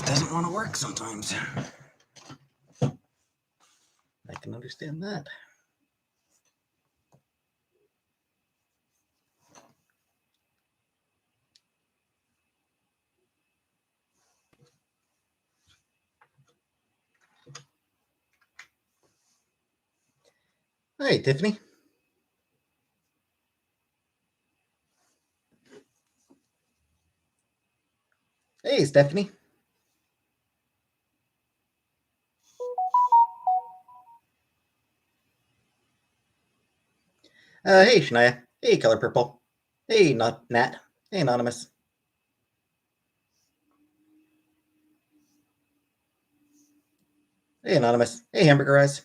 doesn't want to work sometimes. I can understand that. Hey, Tiffany. Hey, Stephanie. Hey, Shania. Hey, Color Purple. Hey, Nat. Hey, Anonymous. Hey, Anonymous. Hey, Hamburger Eyes.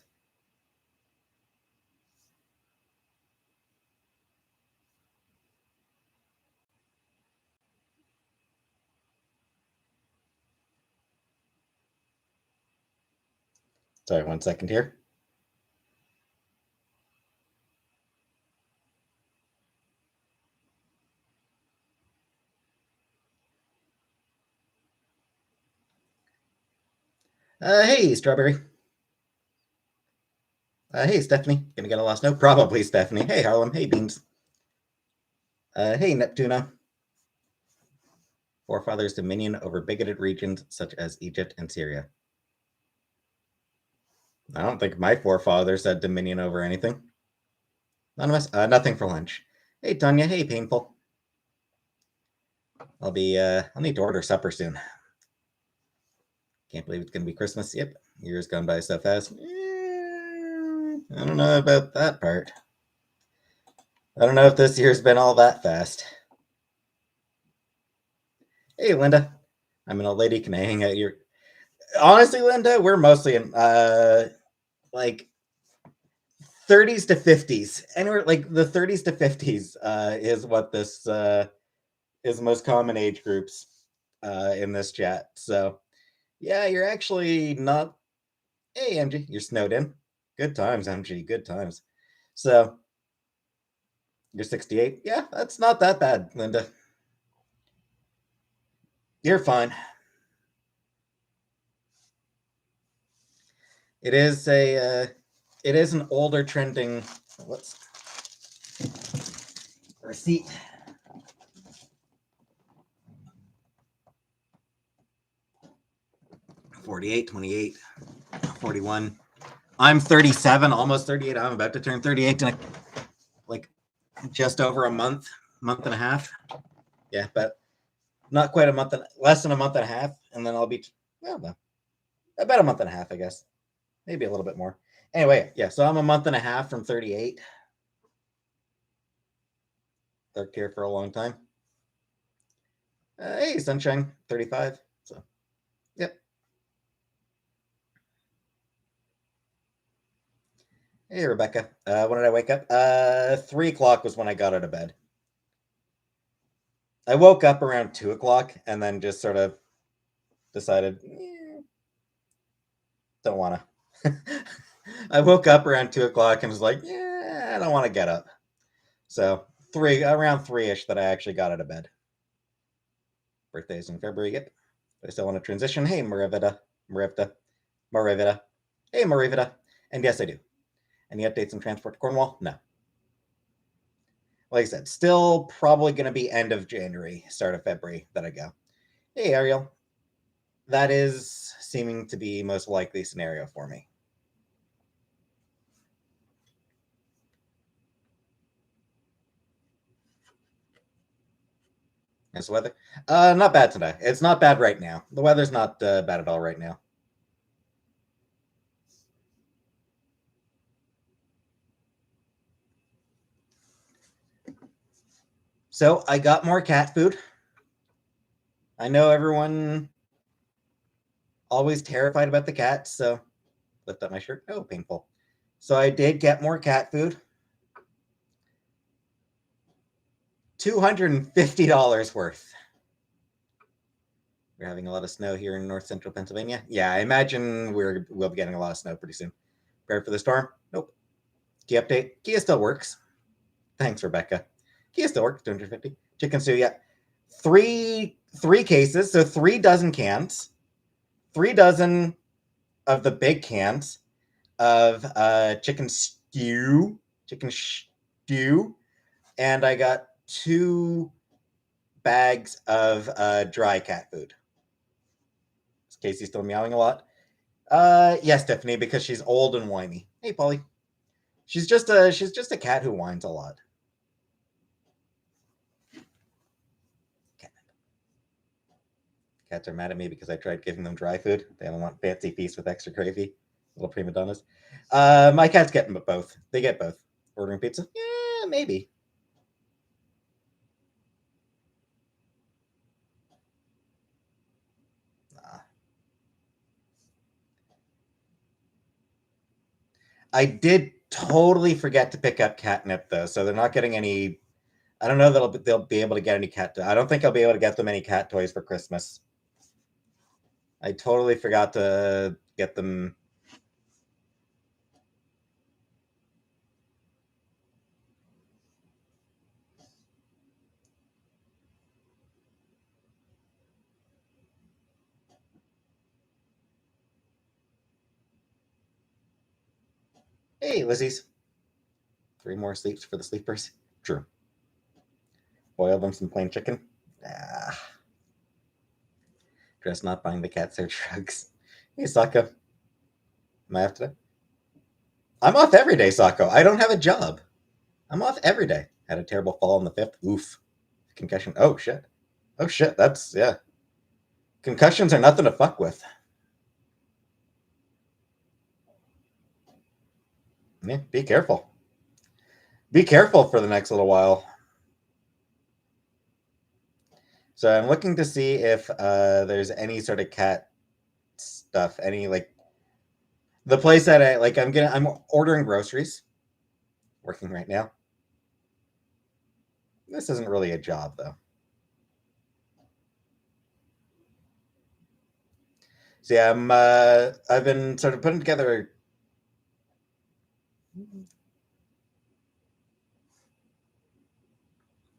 Sorry, 1 second here. Hey, Strawberry. Hey, Stephanie. Gonna get a lost note? Probably Stephanie. Hey, Harlem. Hey, Beans. Hey, Neptuna. Forefathers' dominion over bigoted regions such as Egypt and Syria. I don't think my forefathers had dominion over anything. Anonymous? Nothing for lunch. Hey, Tanya. Hey, Painful. I'll need to order supper soon. Can't believe it's gonna be Christmas. Yep. Years gone by so fast. I don't know about that part. I don't know if this year's been all that fast. Hey, Linda. I'm an old lady. Can I hang out your... Honestly, Linda, we're mostly in, like 30s to 50s. Anywhere like the 30s to 50s is what this is the most common age groups in this chat. So, yeah, you're actually not... Hey, MG, you're snowed in. Good times, MG. Good times. So, you're 68. Yeah, that's not that bad, Linda. You're fine. It is it is an older trending. What's receipt? $48, $28, $41. I'm 37, almost 38. I'm about to turn 38 in like just over a month and a half. Yeah, but not quite a month, less than a month and a half, and then I'll be about a month and a half, I guess. Maybe a little bit more. Anyway, yeah, so I'm a month and a half from 38. Worked here for a long time. Hey, Sunshine, 35. So, yep. Hey, Rebecca. When did I wake up? 3 o'clock was when I got out of bed. I woke up around 2 o'clock and then just sort of decided, don't want to. I woke up around 2 o'clock and was like, I don't want to get up. So around 3-ish that I actually got out of bed. Birthday's in February, yep. I still want to transition. Hey, Marivita. Hey, Marivita. And yes, I do. Any updates on transport to Cornwall? No. Like I said, still probably going to be end of January, start of February that I go. Hey, Ariel. That is seeming to be most likely scenario for me. How's the weather? Not bad today. It's not bad right now. The weather's not bad at all right now. So I got more cat food. I know everyone always terrified about the cats, so lift up my shirt. Oh, painful. So I did get more cat food. $250 worth. We're having a lot of snow here in north central Pennsylvania. Yeah, I imagine we'll be getting a lot of snow pretty soon. Prepared for the storm? Nope. Key update. Kia still works. Thanks, Rebecca. Kia still works. 250. Chicken stew, yeah. Three cases, so 3 dozen cans. 3 dozen of the big cans of chicken stew, and I got 2 bags of dry cat food. Is Casey still meowing a lot? Yes, Tiffany, because she's old and whiny. Hey, Polly. She's just a cat who whines a lot. Cats are mad at me because I tried giving them dry food. They don't want fancy feast with extra gravy. Little prima donnas. My cats get both. They get both. Ordering pizza? Yeah, maybe. Nah. I did totally forget to pick up catnip though, so they're not getting any. I don't know that they'll be able to get any cat. I don't think I'll be able to get them any cat toys for Christmas. I totally forgot to get them. Hey, Lizzie's. 3 more sleeps for the sleepers. True. Boil them some plain chicken. Ah, just not buying the cats their drugs. Hey, Sako. Am I off today? I'm off every day, Sako. I don't have a job. I'm off every day. Had a terrible fall on the 5th. Oof. Concussion. Oh, shit. Oh, shit. That's, yeah. Concussions are nothing to fuck with. Yeah, be careful. Be careful for the next little while. So I'm looking to see if there's any sort of cat stuff. Any like the place that I'm ordering groceries. Working right now. This isn't really a job though. So yeah, I've been sort of putting together.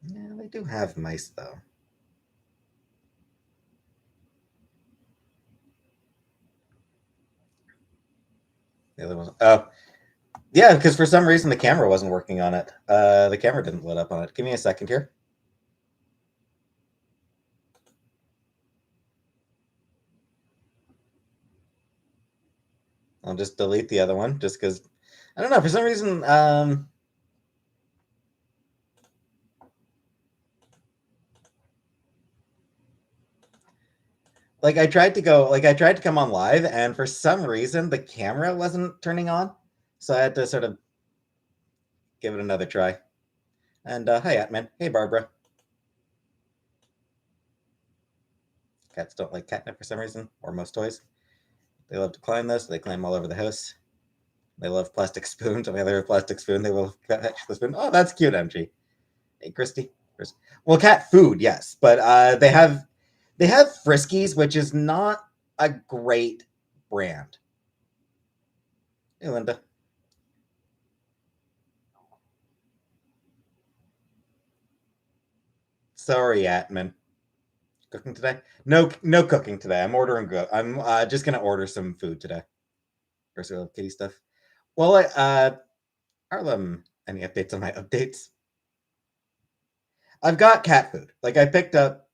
Yeah, they do have mice though. The other one. Oh, yeah, because for some reason the camera wasn't working on it. The camera didn't lit up on it. Give me a second here. I'll just delete the other one just because I don't know. For some reason, I tried to come on live, and for some reason the camera wasn't turning on, so I had to sort of give it another try. And hi, Atman. Hey, Barbara. Cats don't like catnip for some reason, or most toys. They love to climb this. They climb all over the house. They love plastic spoons. If they have a plastic spoon, they will catch the spoon. Oh, that's cute, MG. Hey, Christy. Well, cat food, yes, but they have Friskies, which is not a great brand. Hey, Linda. Sorry, Atman. Cooking today? No, no cooking today. I'm ordering good. I'm just gonna order some food today. First, we have kitty stuff. Well, Harlem, any updates on my updates? I've got cat food. Like I picked up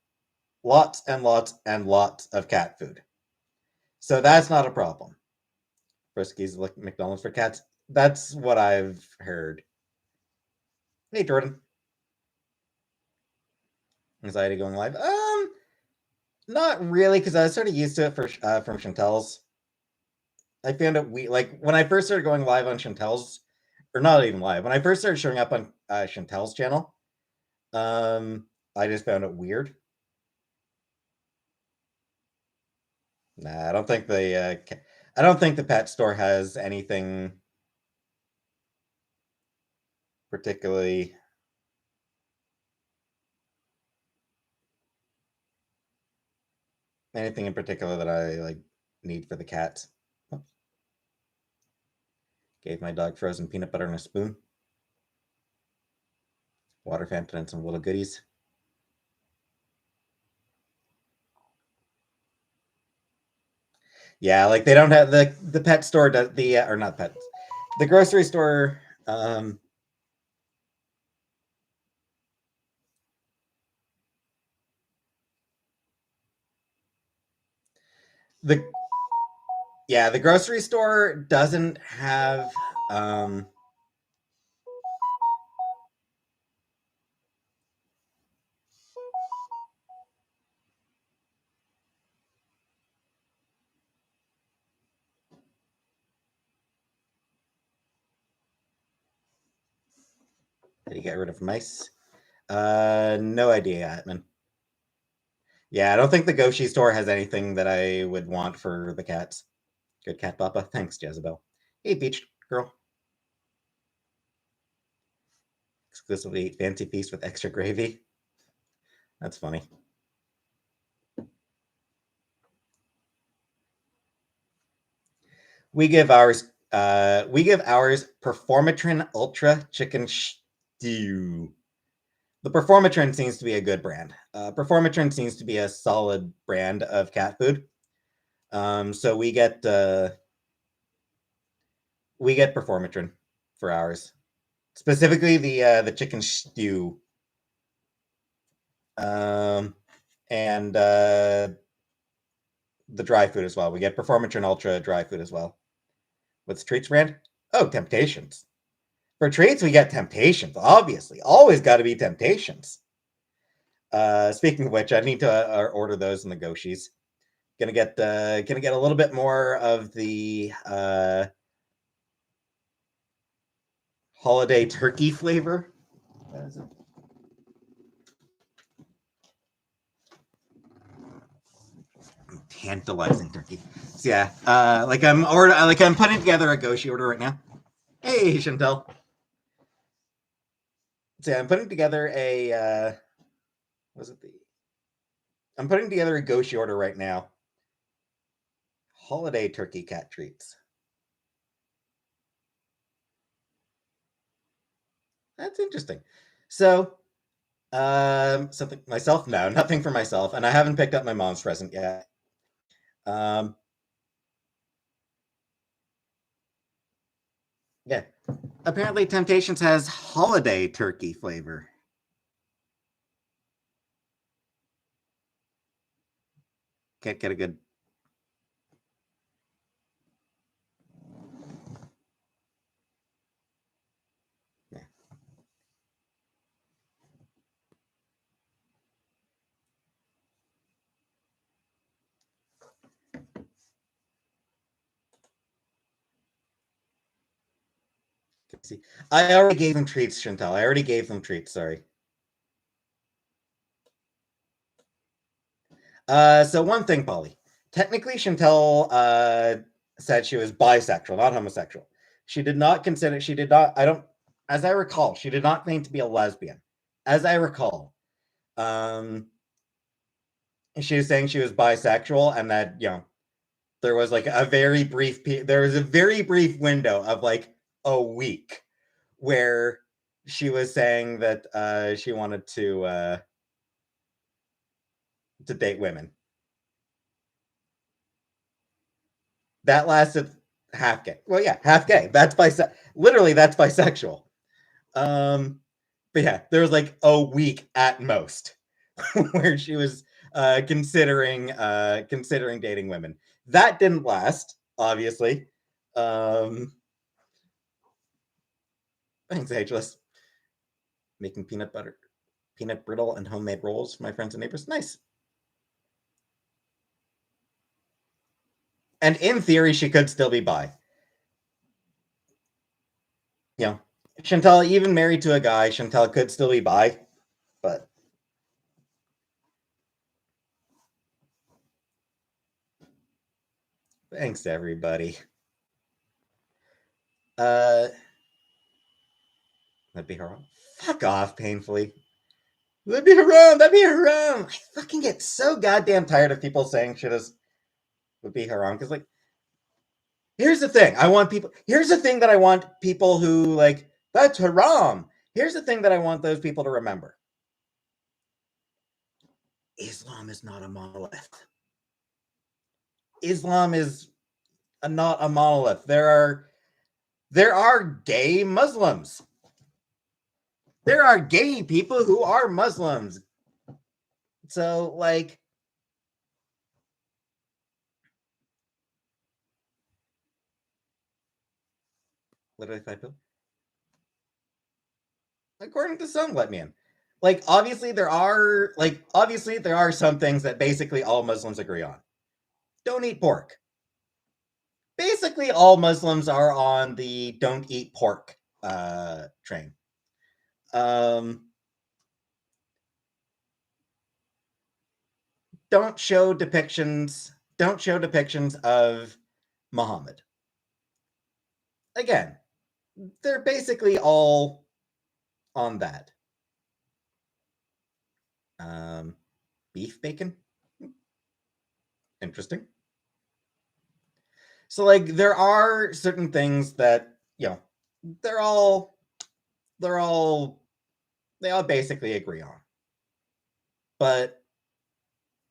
lots and lots and lots of cat food, so that's not a problem. Friskies like McDonald's for cats. That's what I've heard. Hey, Jordan. Anxiety going live? Not really, because I was sort of used to it from Chantel's. I found it like when I first started going live on Chantel's, or not even live. When I first started showing up on Chantel's channel, I just found it weird. Nah, I don't think the pet store has anything particularly. Anything in particular that I like need for the cats. Gave my dog frozen peanut butter and a spoon, water fountain, and some little goodies. Yeah, like they don't have the pet store does the or not pets, the grocery store. The Yeah, the grocery store doesn't have. Um, Did he get rid of mice? No idea, Atman. Yeah, I don't think the Goshi store has anything that I would want for the cats. Good cat, Papa. Thanks, Jezebel. Hey, beach girl. Exclusively eat fancy feast with extra gravy. That's funny. We give ours Performatrin Ultra Chicken Stew. The Performatrin seems to be a good brand. Performatrin seems to be a solid brand of cat food. So we get Performatrin for ours, specifically the chicken stew, and the dry food as well. We get Performatrin Ultra dry food as well. What's treats brand? Oh, Temptations. For treats, we get Temptations. Obviously, always got to be Temptations. Speaking of which, I need to order those in the Goshis. Gonna get a little bit more of the holiday turkey flavor. Tantalizing turkey. So yeah, I'm putting together a Goshi order right now. Hey, Chantel. So yeah, I'm putting together a was it the I'm putting together a Goshi order right now. Holiday turkey cat treats. That's interesting. So, something myself? No, nothing for myself, and I haven't picked up my mom's present yet. Um, yeah. Apparently, Temptations has holiday turkey flavor. Can't get a good. Yeah. See, I already gave them treats, Chantal. I already gave them treats. Sorry. So one thing, Polly. Technically, Chantal said she was bisexual, not homosexual. She did not consider. She did not. I don't. As I recall, she did not claim to be a lesbian. As I recall, um, she was saying she was bisexual, and that there was like a very brief. There was a very brief window of like a week where she was saying that she wanted to date women. That lasted half gay. Well, yeah, half gay. Literally, that's bisexual. Um, but yeah, there was like a week at most where she was considering dating women. That didn't last, obviously. Um, Thanks, Ageless. Making peanut brittle, and homemade rolls for my friends and neighbors. Nice. And in theory, she could still be bi. You know, Chantal, even married to a guy, Chantal could still be bi, but thanks everybody. Uh, that'd be haram. Fuck off, painfully. That'd be haram. That'd be haram. I fucking get so goddamn tired of people saying shit as would be haram because like, here's the thing. I want people. Here's the thing that I want people who like that's haram. Here's the thing that I want those people to remember. Islam is not a monolith. Islam is not a monolith. There are gay Muslims. There are gay people who are Muslims. So, like, literally 5 people. According to some, let me in. Like, obviously there are some things that basically all Muslims agree on. Don't eat pork. Basically, all Muslims are on the don't eat pork train. Um, don't show depictions. Don't show depictions of Muhammad. Again, they're basically all on that. Um, beef bacon. Interesting. So, like, there are certain things that they're all they're all they all basically agree on. But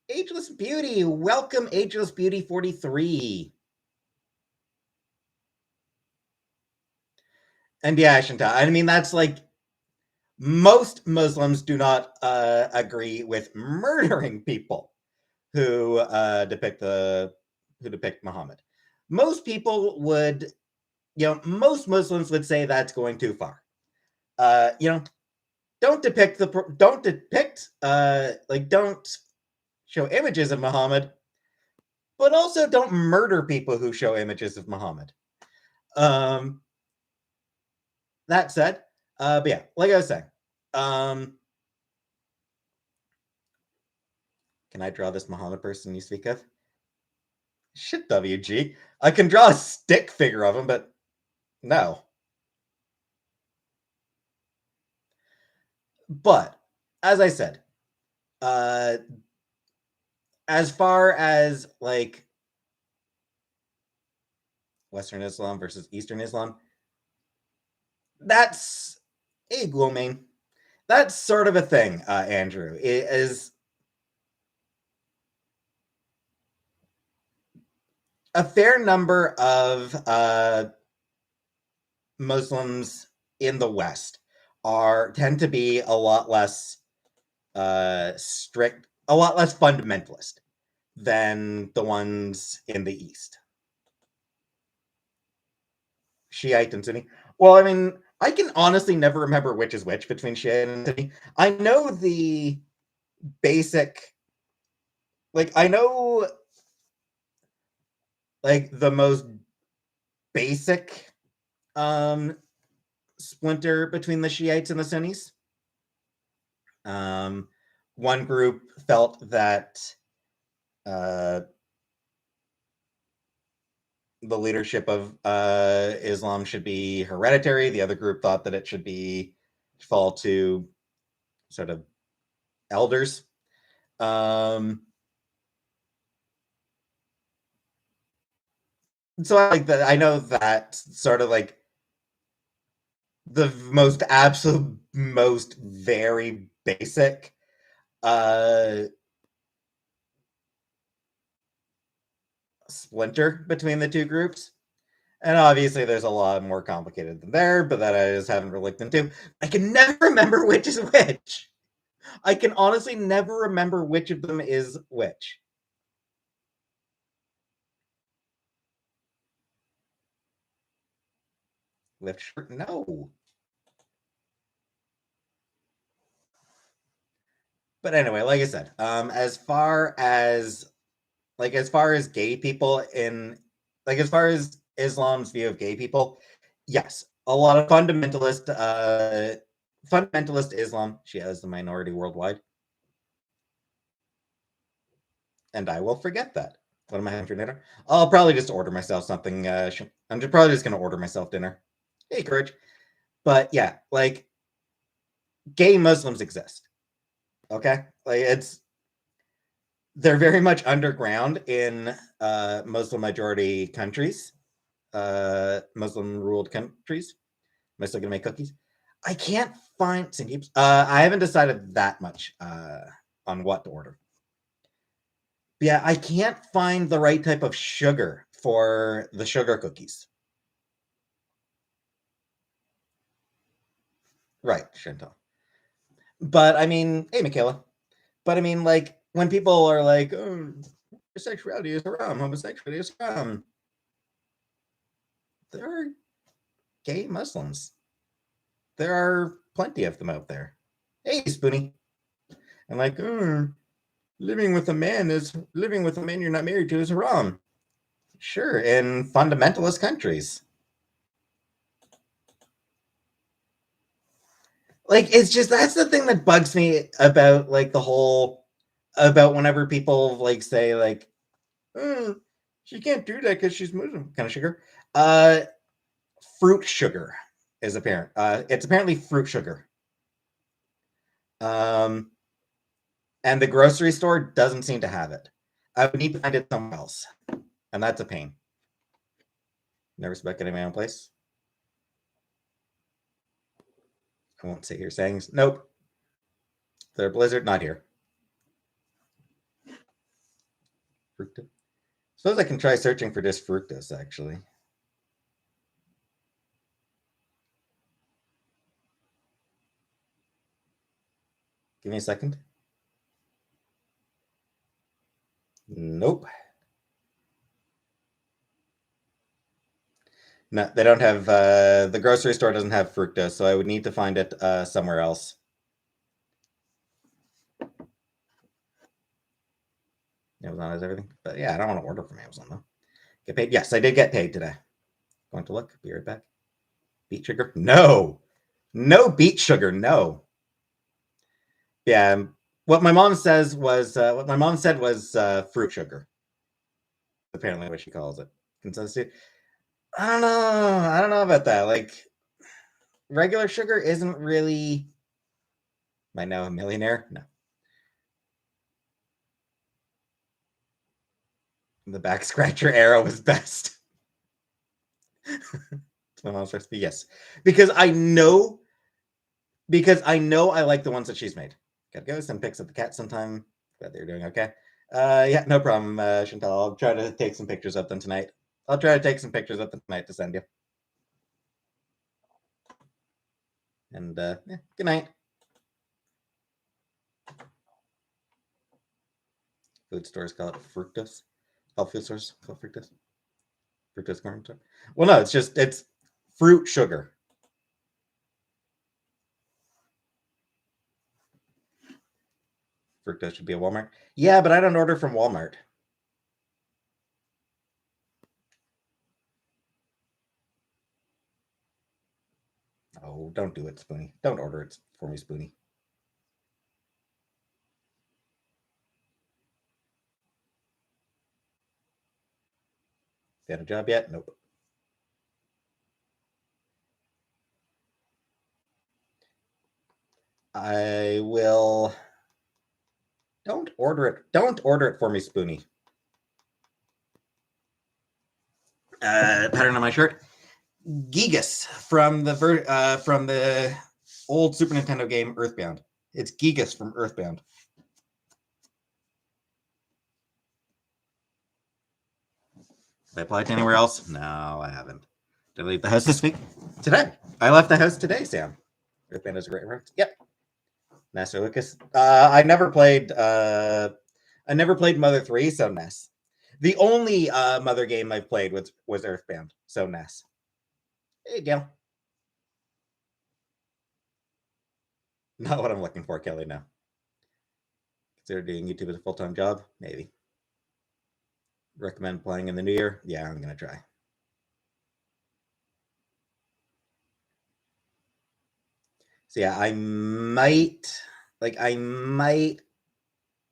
Ageless Beauty, welcome Ageless Beauty 43. And yeah, Shanta, I mean that's like most Muslims do not agree with murdering people who depict Muhammad. Most people would, most Muslims would say that's going too far. Don't depict don't show images of Muhammad, but also don't murder people who show images of Muhammad. Um, that said, but yeah, like I was saying, can I draw this Muhammad person you speak of? Shit, WG. I can draw a stick figure of him, but no. But as I said, uh, as far as like Western Islam versus Eastern Islam, that's main. That's sort of a thing, Andrew. It is a fair number of Muslims in the West tend to be a lot less strict, a lot less fundamentalist than the ones in the East. Shiite and Sunni. Well, I mean, I can honestly never remember which is which between Shiite and Sunni. I know the basic, I know like the most basic splinter between the Shiites and the Sunnis. One group felt that uh, the leadership of Islam should be hereditary. The other group thought that it should fall to sort of elders. So I know that sort of like the most absolute, most very basic splinter between the two groups. And obviously, there's a lot more complicated than there, but that I just haven't really looked into. I can never remember which is which. I can honestly never remember which of them is which. Lift shirt? No. But anyway, like I said, as far as gay people as far as Islam's view of gay people, yes, a lot of fundamentalist Islam, she has the minority worldwide. And I will forget that. What am I having for dinner? I'll probably just order myself something. I'm probably just going to order myself dinner. Hey, courage. But yeah, like, gay Muslims exist. Okay? They're very much underground in Muslim majority countries, Muslim ruled countries. Am I still going to make cookies? I can't find I haven't decided that much on what to order. Yeah, I can't find the right type of sugar for the sugar cookies. Right, Chantal. But I mean, hey, Michaela. But I mean, like, when people are like, oh, sexuality is haram, homosexuality is haram, there are gay Muslims. There are plenty of them out there. Hey, Spoonie. And like, living with a man you're not married to is haram. Sure, in fundamentalist countries. Like, it's just that's the thing that bugs me about like the whole about whenever people like say like, oh, she can't do that because she's Muslim kind of sugar. Uh, fruit sugar is apparent. It's apparently fruit sugar. Um, and the grocery store doesn't seem to have it. I would need to find it somewhere else, and that's a pain. Nervous about getting my own place. I won't sit here saying nope. The blizzard not here. Fructose. Suppose I can try searching for this fructose actually. Give me a second. Nope. No, they don't have. The grocery store doesn't have fructose, so I would need to find it somewhere else. Amazon has everything, but yeah, I don't want to order from Amazon though. Get paid? Yes, I did get paid today. Going to look. Be right back. Beet sugar? No, no beet sugar. No. Yeah. What my mom says was what my mom said was fruit sugar. Apparently, what she calls it. Consistency. I don't know. I don't know about that. Like regular sugar isn't really. Am I now a millionaire? No. The back scratcher arrow was best. My mom's recipe, yes, because I like the ones that she's made. Gotta go send pics of the cat sometime. Glad they're doing okay. Yeah, no problem, Chantal. I'll try to take some pictures of them tonight. I'll try to take some pictures of them tonight to send you. And yeah, good night. Food stores call it fructose. Health food stores call it fructose. Fructose corn. Well, no, it's fruit sugar. Fructose should be a Walmart. Yeah, but I don't order from Walmart. Oh, don't do it, Spoonie. Don't order it for me, Spoonie. Got a job yet? Nope. I will. Don't order it. Don't order it for me, Spoonie. Pattern on my shirt. Gigas from the old Super Nintendo game Earthbound. It's Gigas from Earthbound. Have I applied to anywhere else? No, I haven't. Did I leave the house this week? Today. I left the house today, Sam. Earthbound is a great reference. Yep. Master Lucas. I never played Mother 3, so NES. The only Mother game I've played was Earthbound, so NES. Hey, Gail. Not what I'm looking for, Kelly. No. Consider doing YouTube as a full-time job? Maybe. Recommend playing in the new year? Yeah, I'm gonna try. So yeah, I might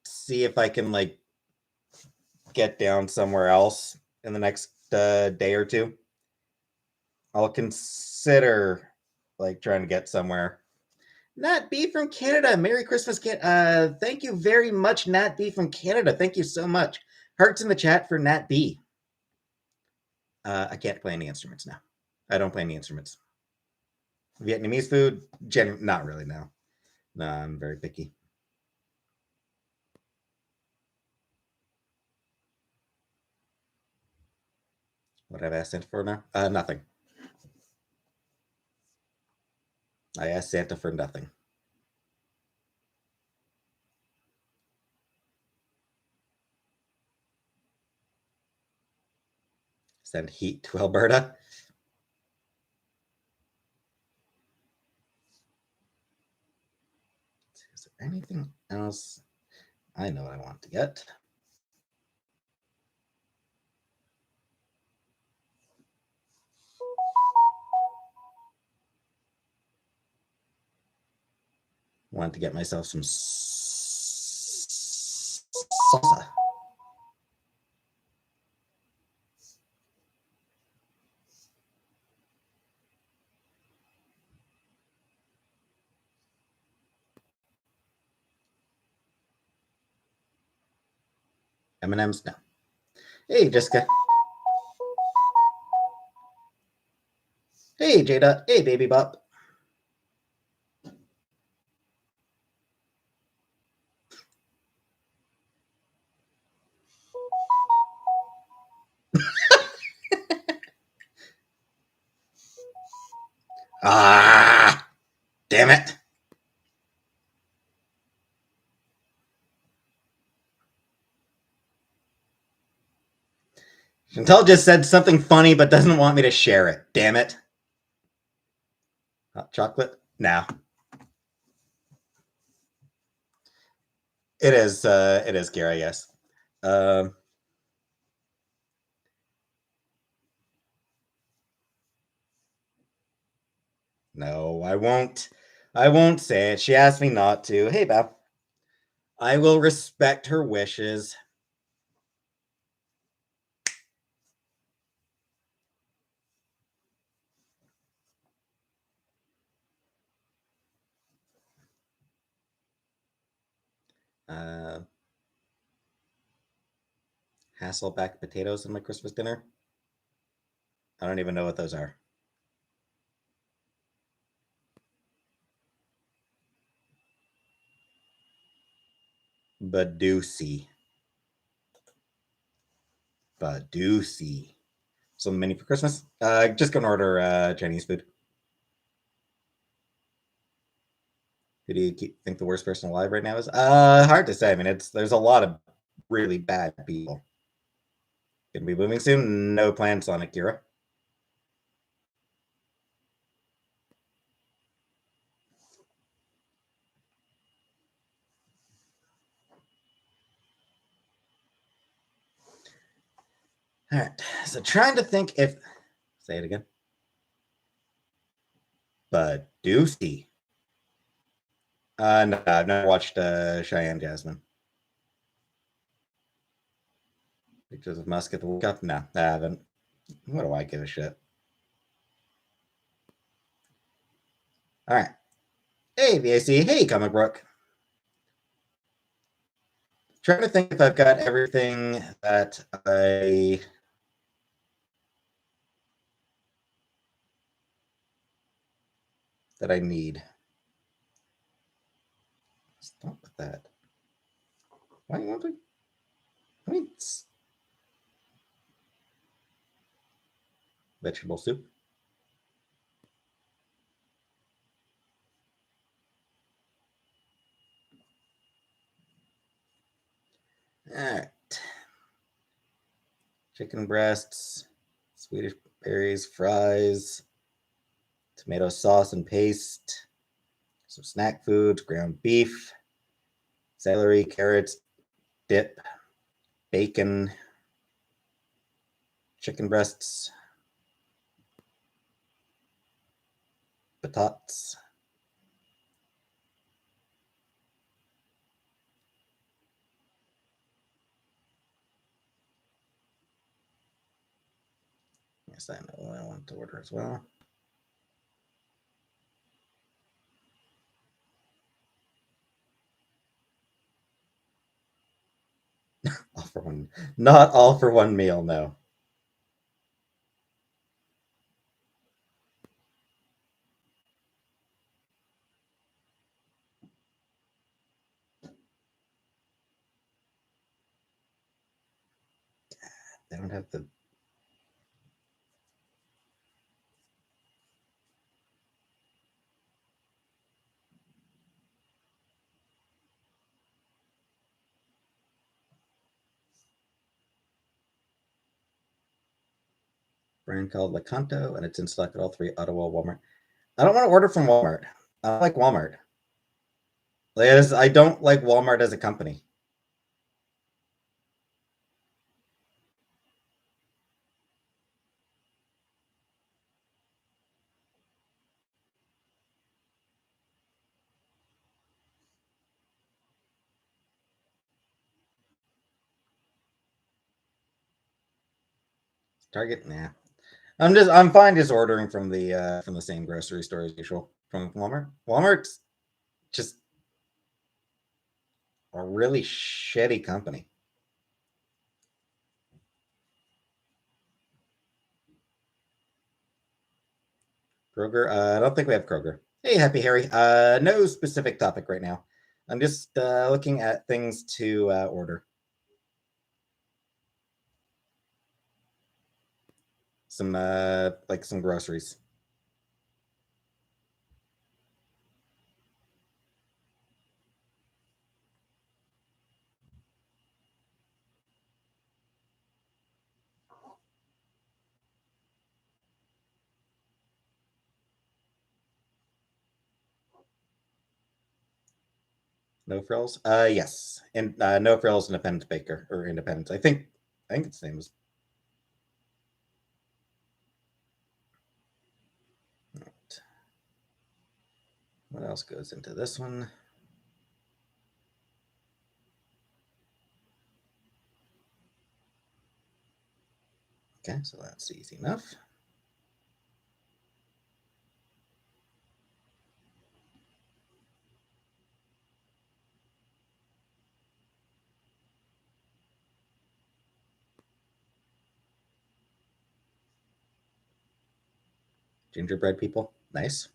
see if I can like get down somewhere else in the next day or two. I'll consider like trying to get somewhere. Nat B from Canada. Merry Christmas, thank you very much, Nat B from Canada. Thank you so much. Hearts in the chat for Nat B. I can't play any instruments now. I don't play any instruments. Vietnamese food, not really. No, no, I'm very picky. What have I asked Santa for now? Nothing. I asked Santa for nothing. Send heat to Alberta. Is there anything else? I know what I want to get. I want to get myself some salsa. M&M's? No. Hey, Jessica. Hey, Jada. Hey, Baby Bop. Ah, damn it. Chantal just said something funny but doesn't want me to share it. Damn it. Hot chocolate? No. It is Gary, yes. No, I won't. I won't say it. She asked me not to. Hey, Beth. I will respect her wishes. Hasselback potatoes in my Christmas dinner. I don't even know what those are. Badusi. Badusi. Some menu for Christmas. Just gonna order Chinese food. Who do you think the worst person alive right now is? Hard to say. I mean, there's a lot of really bad people. Gonna be moving soon. No plans on it, Kira. All right. So trying to think if. Say it again. Badusi. No, I've never watched Cheyenne Jasmine. Pictures of Musk at the World Cup? No, I haven't. What do I give a shit? All right. Hey, VAC. Hey, Comic Brook. Trying to think if I've got everything that I need. Stop with that. Why won't we? I mean, vegetable soup. All right. Chicken breasts, Swedish berries, fries, tomato sauce and paste, some snack foods, ground beef, celery, carrots, dip, bacon, chicken breasts, batatas. Yes, I know what I want to order as well. All for one, not all for one meal, no. They don't have the Brand called Lacanto, and it's in stock at all 3 Ottawa Walmart. I don't want to order from Walmart. I don't like Walmart. I don't like Walmart as a company. Target, nah. I'm fine just ordering from the same grocery store as usual from Walmart. Walmart's just a really shitty company. Kroger, I don't think we have Kroger. Hey, Happy Harry. No specific topic right now. I'm just looking at things to order. Some like some groceries. No frills. Yes, and no frills. Independent baker or independent. I think its name is. What else goes into this one? Okay, so that's easy enough. Gingerbread people, nice.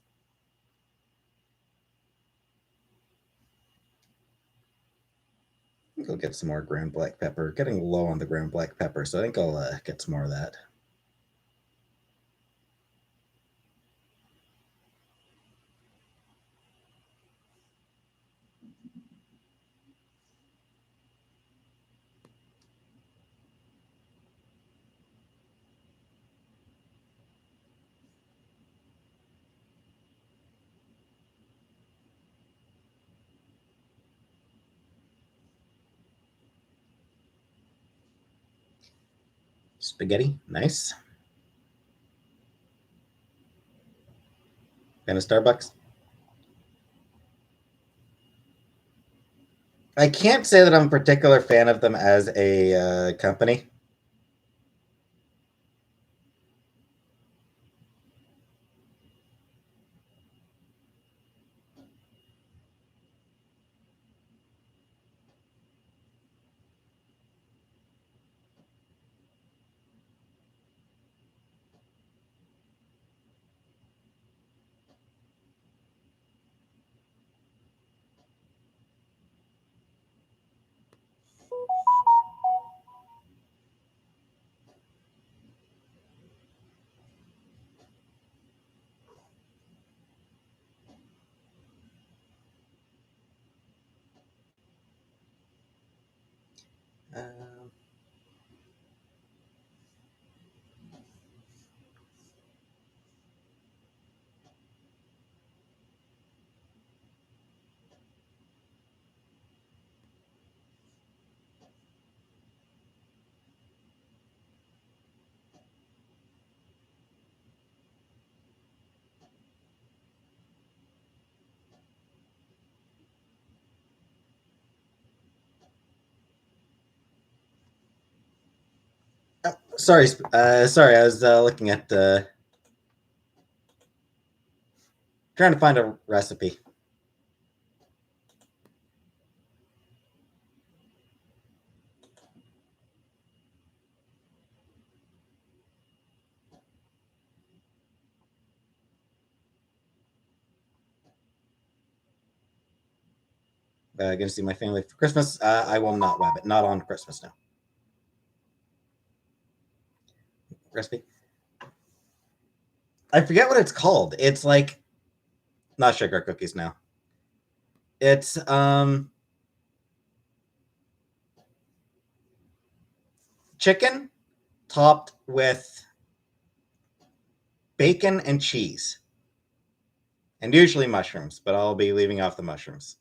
I think I'll get some more ground black pepper. Getting low on the ground black pepper, so I think I'll get some more of that. Spaghetti, nice. And a Starbucks. I can't say that I'm a particular fan of them as a company. Um, sorry. I was looking at trying to find a recipe. Gonna see my family for Christmas. I will not web it. Not on Christmas now. Recipe. I forget what it's called. It's like not sugar cookies now. It's chicken topped with bacon and cheese, and usually mushrooms, but I'll be leaving off the mushrooms.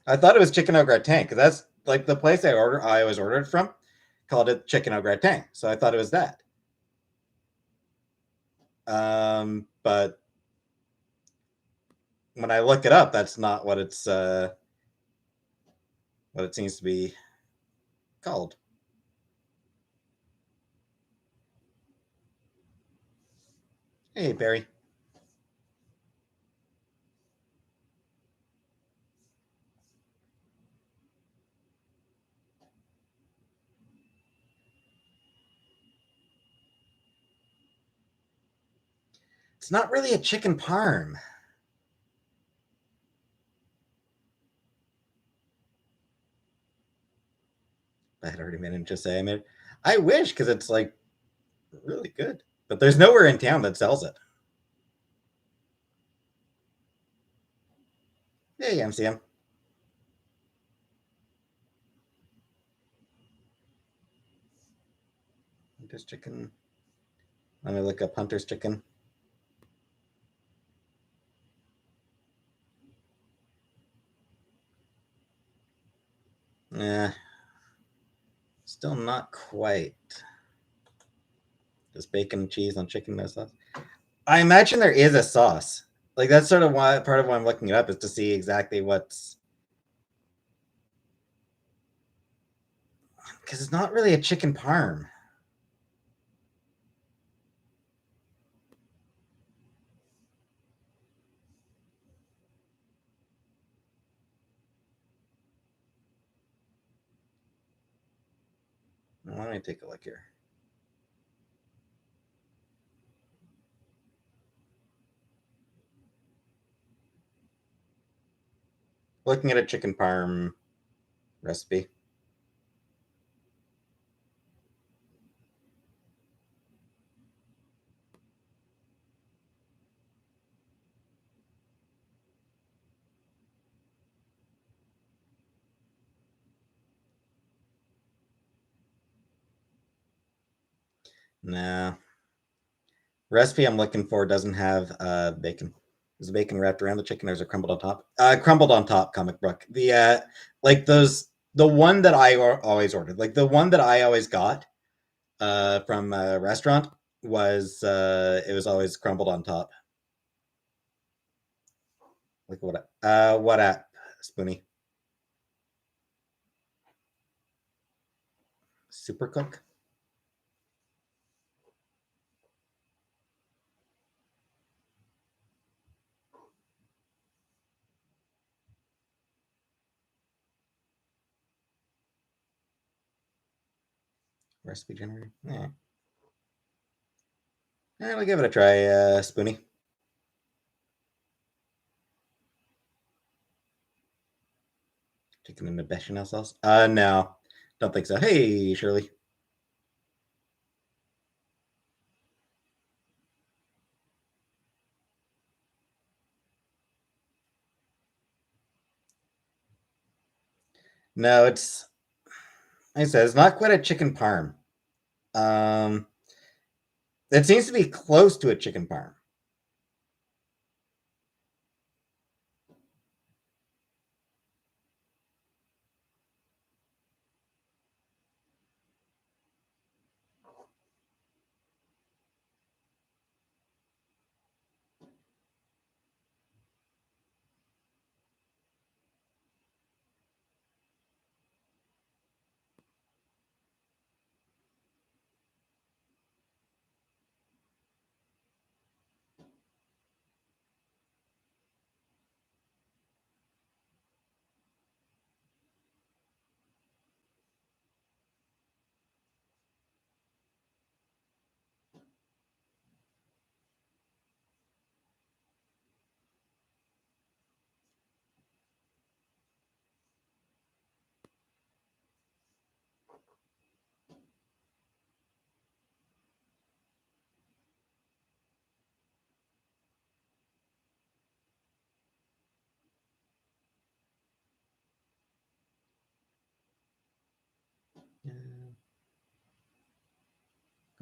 I thought it was chicken au gratin because that's like the place I always ordered from called it chicken au gratin, so I thought it was that. But when I look it up, that's not what it seems to be called. Hey, Barry. It's not really a chicken parm. I had already meant to say I made. I wish because it's like really good, but there's nowhere in town that sells it. Hey, MCM. Hunter's chicken. Let me look up Hunter's chicken. Yeah, still not quite. Just bacon and cheese on chicken, no sauce. I imagine there is a sauce. Like that's sort of why part of why I'm looking it up is to see exactly what's because it's not really a chicken parm. Let me take a look here. Looking at a chicken parm recipe. No. Recipe I'm looking for doesn't have bacon. Is the bacon wrapped around the chicken or is it crumbled on top? Crumbled on top, comic book. The like those the one that I always ordered, like the one that I always got from a restaurant was it was always crumbled on top. Like what app, Spoonie? Super Cook? Recipe generator? Yeah. I'll give it a try, Spoonie. Chicken in the bechamel sauce? No. Don't think so. Hey, Shirley. No, it's like I said, it's not quite a chicken parm. Um, it seems to be close to a chicken parm.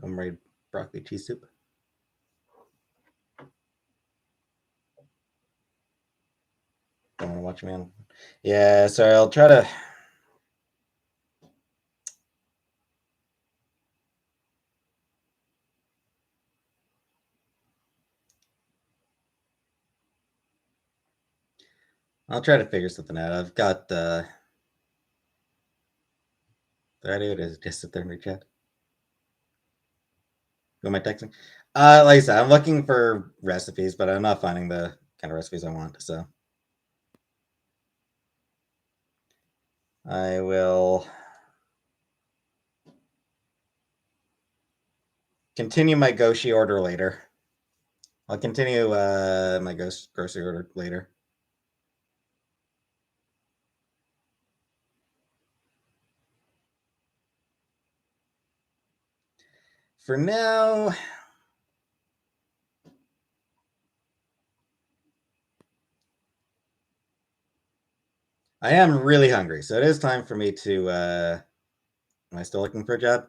Homemade broccoli cheese soup. watch me on. Yeah, sorry, I'll try to. I'll try to figure something out. I've got did I do it? Is just sit there and reach out? Who am I texting? Like I said, I'm looking for recipes, but I'm not finding the kind of recipes I want. So I will continue my Goshi order later. I'll continue my grocery order later. For now, I am really hungry, so it is time for me to. Am I still looking for a job?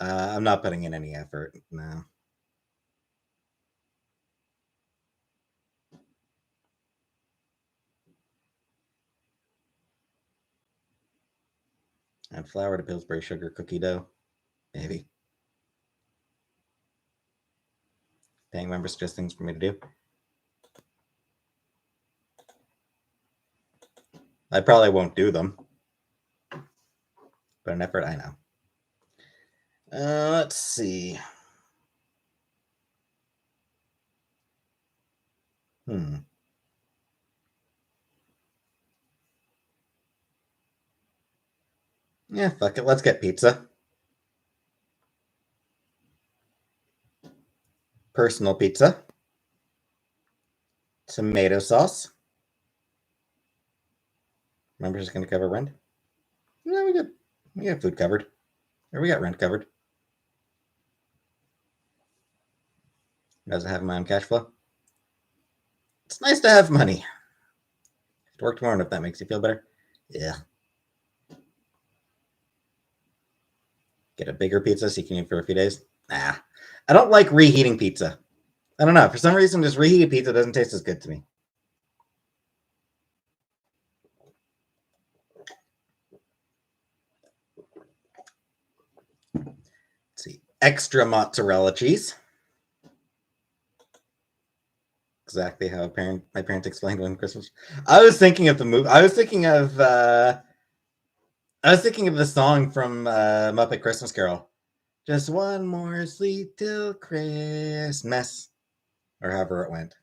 I'm not putting in any effort. No. Add flour to Pillsbury sugar cookie dough. Maybe. Paying members suggest things for me to do. I probably won't do them. But an effort, I know. Let's see. Yeah, fuck it. Let's get pizza. Personal pizza. Tomato sauce. Members just gonna cover rent. No, we got food covered. Or we got rent covered. Doesn't have my own cash flow. It's nice to have money. I have to work tomorrow if that makes you feel better. Yeah. Get a bigger pizza so you can eat for a few days. Nah. I don't like reheating pizza. I don't know. For some reason, just reheated pizza doesn't taste as good to me. Let's see. Extra mozzarella cheese. Exactly how my parents explained when Christmas. I was thinking of the movie. I was thinking of the song from Muppet Christmas Carol. Just one more sleep till Christmas, or however it went.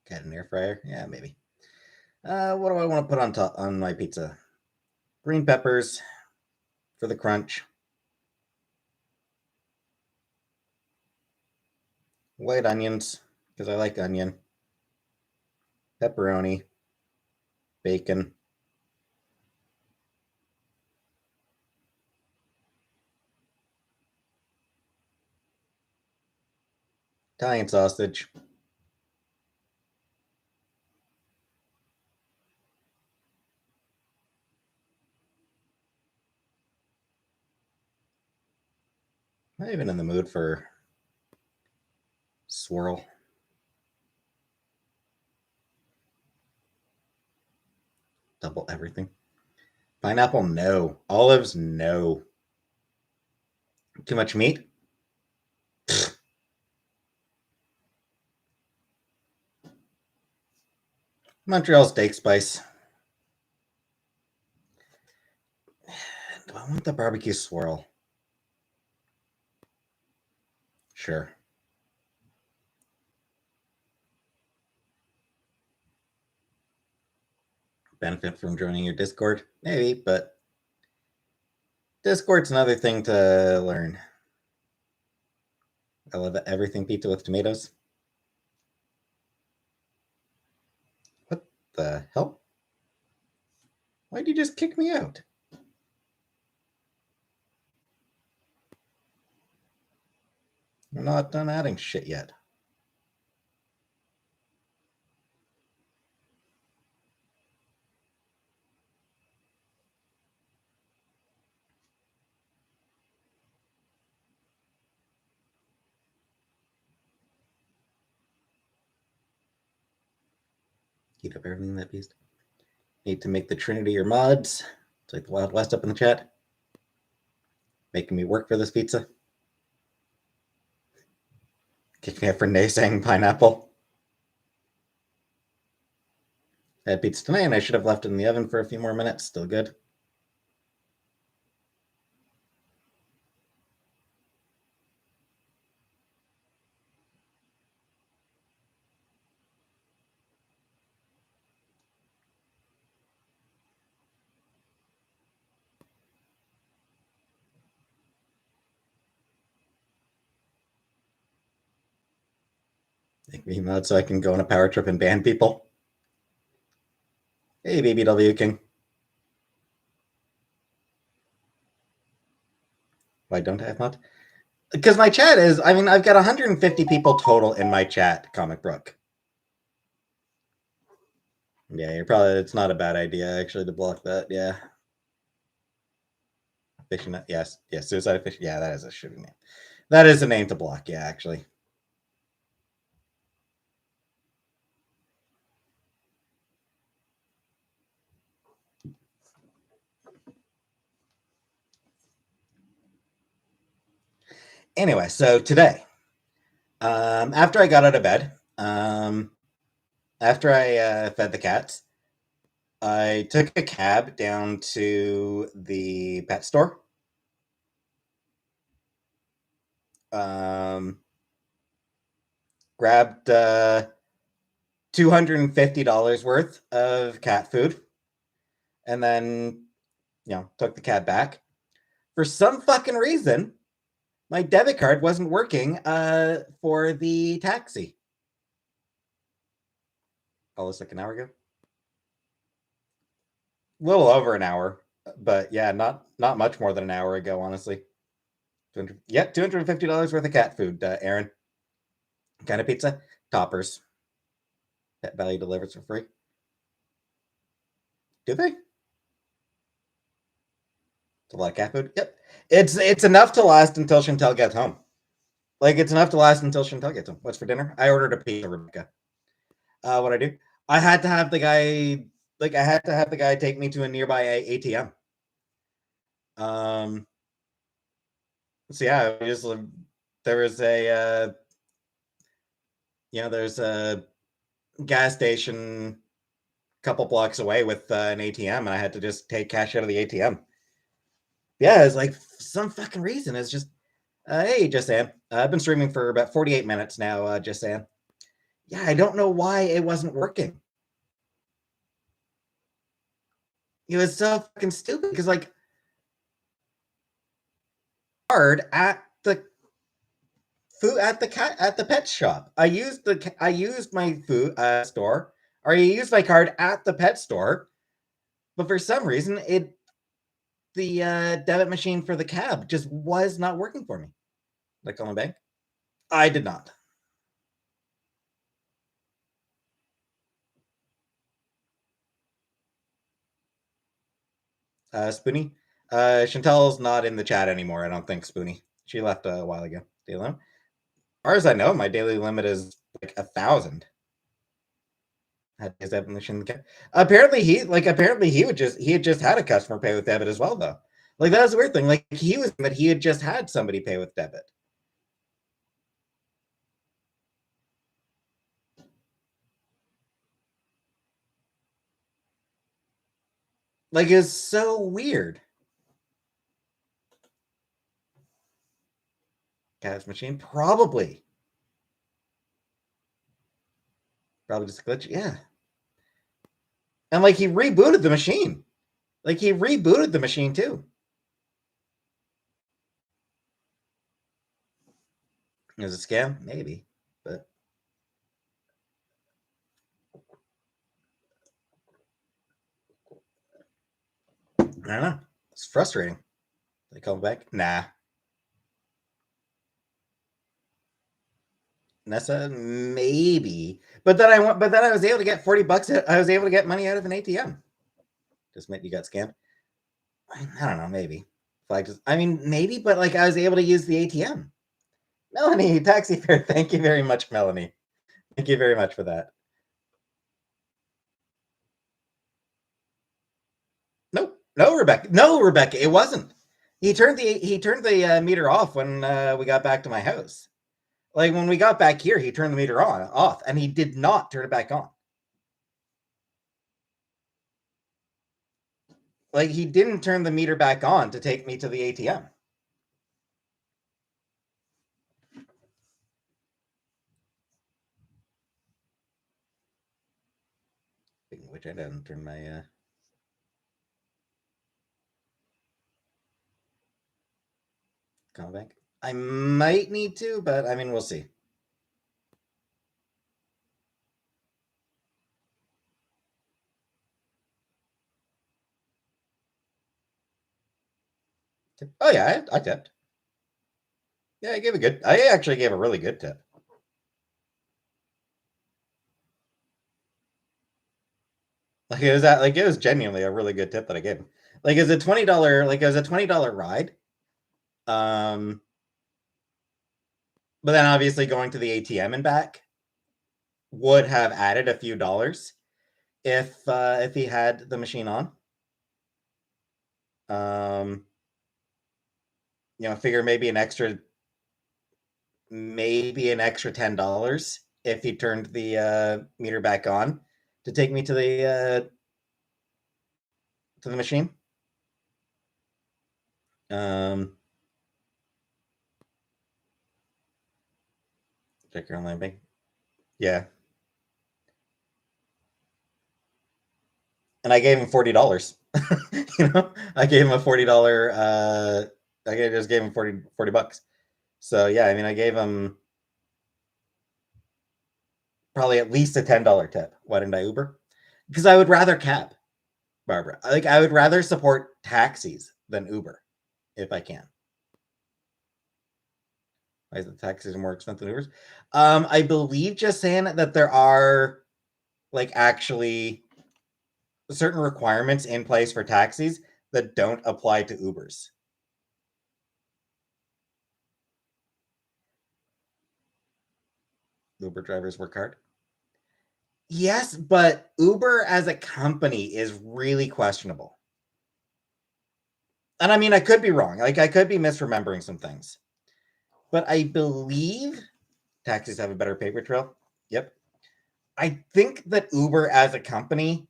Got an air fryer? Yeah, maybe. What do I want to put on top on my pizza? Green peppers for the crunch. White onions because I like onion. Pepperoni. Bacon. Italian sausage. I'm not even in the mood for swirl. Double everything. Pineapple, no. Olives, no. Too much meat? Montreal steak spice. Do I want the barbecue swirl? Sure. Benefit from joining your Discord? Maybe, but Discord's another thing to learn. I love everything pizza with tomatoes. What the hell? Why'd you just kick me out? We're not done adding shit yet. Heat up everything in that beast. Need to make the Trinity your mods. It's like the Wild West up in the chat. Making me work for this pizza. Kicking out for naysaying pineapple. I had pizza tonight and I should have left it in the oven for a few more minutes. Still good. Make me mod so I can go on a power trip and ban people. Hey, BBW King. Why don't I have mod? Because my chat is, I mean, I've got 150 people total in my chat, Comic Brook. Yeah, you're probably, it's not a bad idea, actually, to block that, yeah. Fishing, yes, Suicide Fish, yeah, that is a shitty name. That is a name to block, yeah, actually. Anyway, so today, after I got out of bed, after I fed the cats, I took a cab down to the pet store. Grabbed $250 worth of cat food, and then, took the cab back. For some fucking reason, my debit card wasn't working for the taxi. Almost like an hour ago. A little over an hour, but yeah, not much more than an hour ago, honestly. $250 worth of cat food, Aaron. Kind of pizza? Toppers. Pet Value delivers for free. Do they? It's a lot of cat food? Yep. It's enough to last until Chantel gets home. Like, it's enough to last until Chantel gets home. What's for dinner? I ordered a pizza, Rebecca. What I do? I had to have the guy take me to a nearby ATM. So yeah, there's a gas station a couple blocks away with an ATM, and I had to just take cash out of the ATM. Yeah, it's like, for some fucking reason, it's just, hey, just saying. I've been streaming for about 48 minutes now, just saying. Yeah, I don't know why it wasn't working. It was so fucking stupid, because, like, card at the food at the pet shop. I used my food store, or I used my card at the pet store, but for some reason the debit machine for the cab just was not working for me. Like, on my bank, I did not. Spoonie, Chantel's not in the chat anymore. I don't think, Spoonie. She left a while ago. Daily limit. As far as I know, my daily limit is like 1,000. His debit machine. Apparently he had just had a customer pay with debit as well, though. Like, that was a weird thing. Like, he had just had somebody pay with debit. Like, it's so weird. Cash machine? Probably just a glitch. Yeah. And, like, he rebooted the machine. Like, he rebooted the machine too. Is it a scam? Maybe. But I don't know. It's frustrating. They call back? Nah. Nessa, maybe. But then I was able to get $40. I was able to get money out of an ATM. Just meant you got scammed. I don't know, maybe. Maybe, but, like, I was able to use the ATM. Melanie, taxi fare. Thank you very much, Melanie. Thank you very much for that. No, Rebecca, it wasn't. He turned the meter off when we got back to my house. Like when we got back here, he turned the meter off, and he did not turn it back on. Like he didn't turn the meter back on to take me to the ATM. Speaking of which, I didn't turn my comment back. I might need to, but I mean, we'll see. Oh yeah, I tipped. Yeah, I actually gave a really good tip. Like it was genuinely a really good tip that I gave him. Like it was a $20 ride. Um, but then obviously going to the ATM and back would have added a few dollars if he had the machine on. Um, figure maybe an extra $10 if he turned the meter back on to take me to the machine. Um, check your online bank. Yeah, and I gave him $40. I gave him a $40. Just gave him 40 bucks. So yeah, I mean, I gave him probably at least a $10 tip. Why didn't I Uber? Because I would rather cab, Barbara. I would rather support taxis than Uber if I can. Why is the taxis more expensive than Ubers? I believe just saying that there are like actually certain requirements in place for taxis that don't apply to Ubers. Uber drivers work hard. Yes, but Uber as a company is really questionable. And I mean, I could be wrong. Like, I could be misremembering some things. But I believe taxis have a better paper trail. Yep. I think that Uber as a company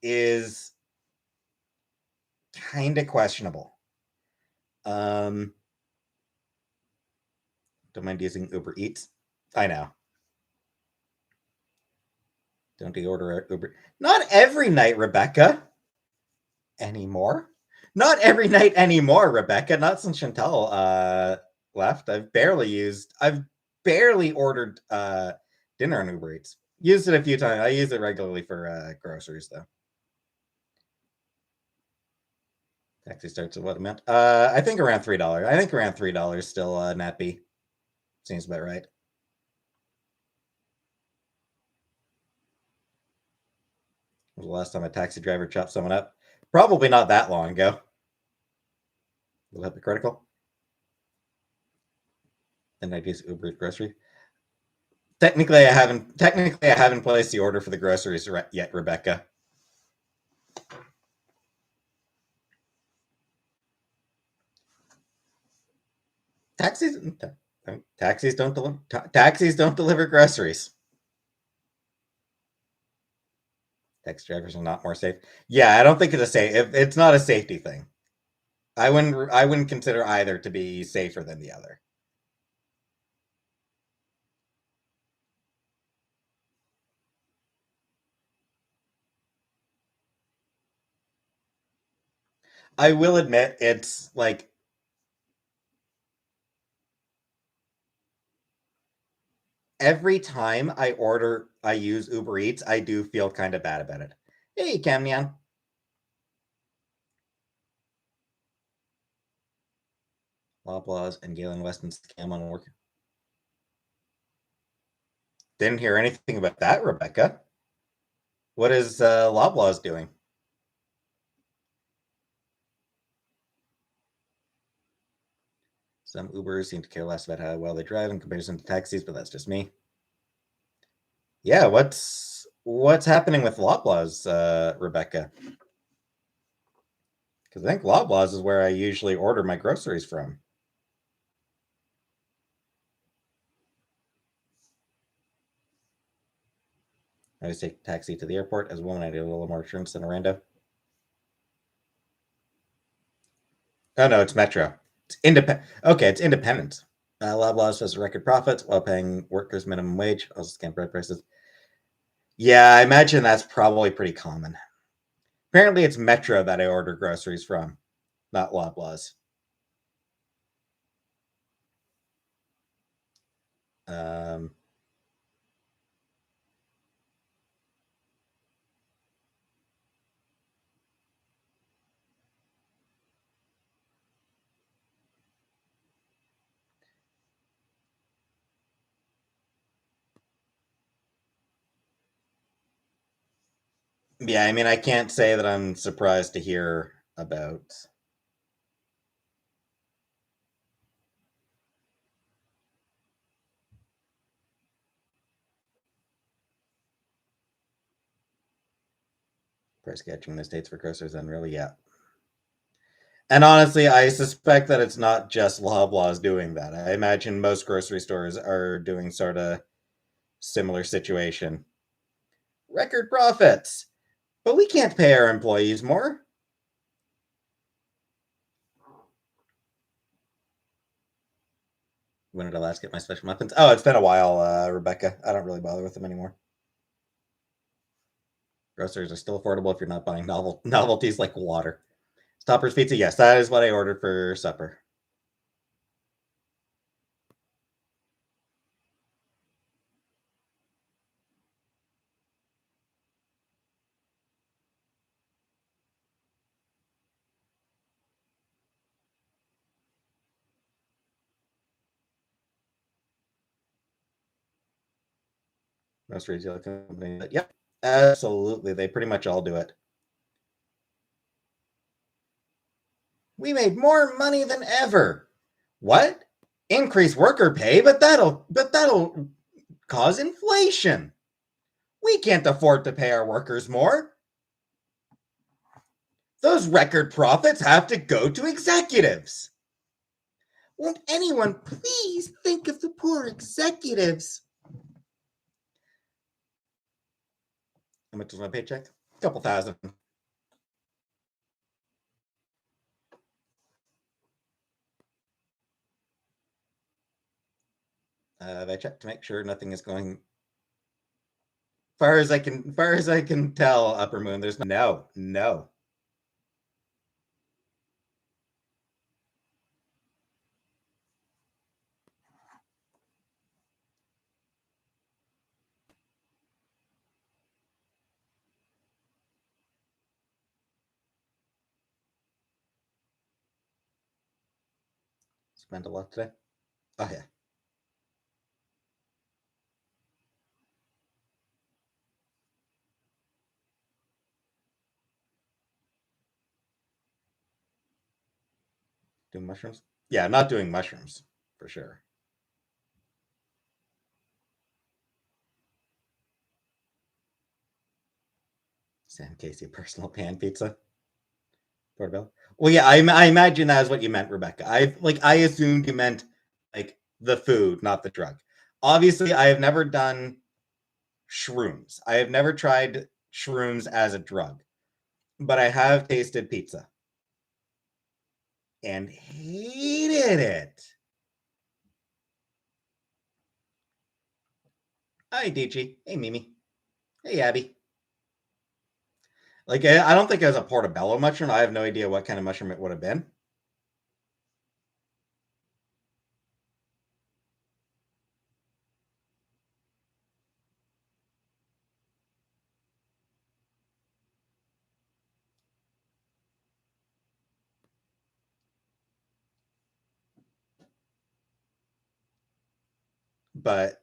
is kind of questionable. Don't mind using Uber Eats. I know. Don't you order Uber? Not every night, Rebecca. Anymore? Not every night anymore, Rebecca. Not since Chantal left. I've barely ordered dinner on Uber Eats. Used it a few times. I use it regularly for groceries though. Taxi starts at what amount? I think around $3. I think around $3 still net B. Seems about right. Was the last time a taxi driver chopped someone up? Probably not that long ago. Will that be critical? Then I'd use Uber grocery. Technically I haven't placed the order for the groceries yet, Rebecca. Taxis taxis don't deliver groceries. Taxi drivers are not more safe. Yeah, I don't think it's not a safety thing. I wouldn't consider either to be safer than the other. I will admit it's like every time I use Uber Eats, I do feel kind of bad about it. Hey, Camnian. Loblaws and Galen Weston scam on work. Didn't hear anything about that, Rebecca. What is Loblaws doing? Some Ubers seem to care less about how well they drive in comparison to taxis, but that's just me. Yeah, what's happening with Loblaws, Rebecca? Because I think Loblaws is where I usually order my groceries from. I always take a taxi to the airport. As a woman, I do a little more insurance than a rando. Oh no, it's Metro. It's independent. Okay, it's independent. Loblaws has record profits while paying workers minimum wage. Also scam bread prices. Yeah, I imagine that's probably pretty common. Apparently, it's Metro that I order groceries from, not Loblaws. Um, yeah, I mean, I can't say that I'm surprised to hear about. Price catching in the States for groceries unreal. Yeah. And honestly, I suspect that it's not just Loblaws doing that. I imagine most grocery stores are doing sort of similar situation. Record profits, but we can't pay our employees more. When did I last get my special muffins? Oh, it's been a while, Rebecca. I don't really bother with them anymore. Groceries are still affordable if you're not buying novelties like water. Stoppers Pizza, yes, that is what I ordered for supper. Most retail companies, but yep, absolutely. They pretty much all do it. We made more money than ever. What? Increase worker pay, but that'll cause inflation. We can't afford to pay our workers more. Those record profits have to go to executives. Won't anyone please think of the poor executives? How much was my paycheck? A couple thousand. I checked to make sure nothing is going. Far as I can tell, Upper Moon. There's no. Spent a lot today. Oh yeah. Doing mushrooms? Yeah, not doing mushrooms for sure. Sam Casey personal pan pizza. Portobello. Well, yeah, I imagine that is what you meant, Rebecca. I assumed you meant like the food, not the drug. Obviously, I have never done shrooms. I have never tried shrooms as a drug, but I have tasted pizza and hated it. Hi, DG. Hey, Mimi. Hey, Abby. Like, I don't think it was a portobello mushroom. I have no idea what kind of mushroom it would have been. But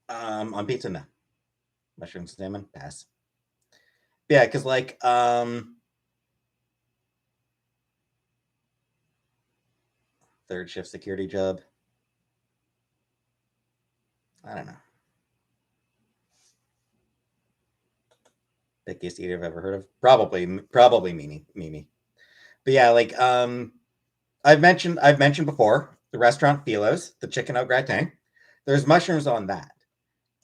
on pizza, no. Mushroom salmon, pass. Yeah, because third shift security job. I don't know. Pickiest eater I've ever heard of. Probably Mimi. But yeah, like I've mentioned before the restaurant Philo's, the chicken au gratin. There's mushrooms on that,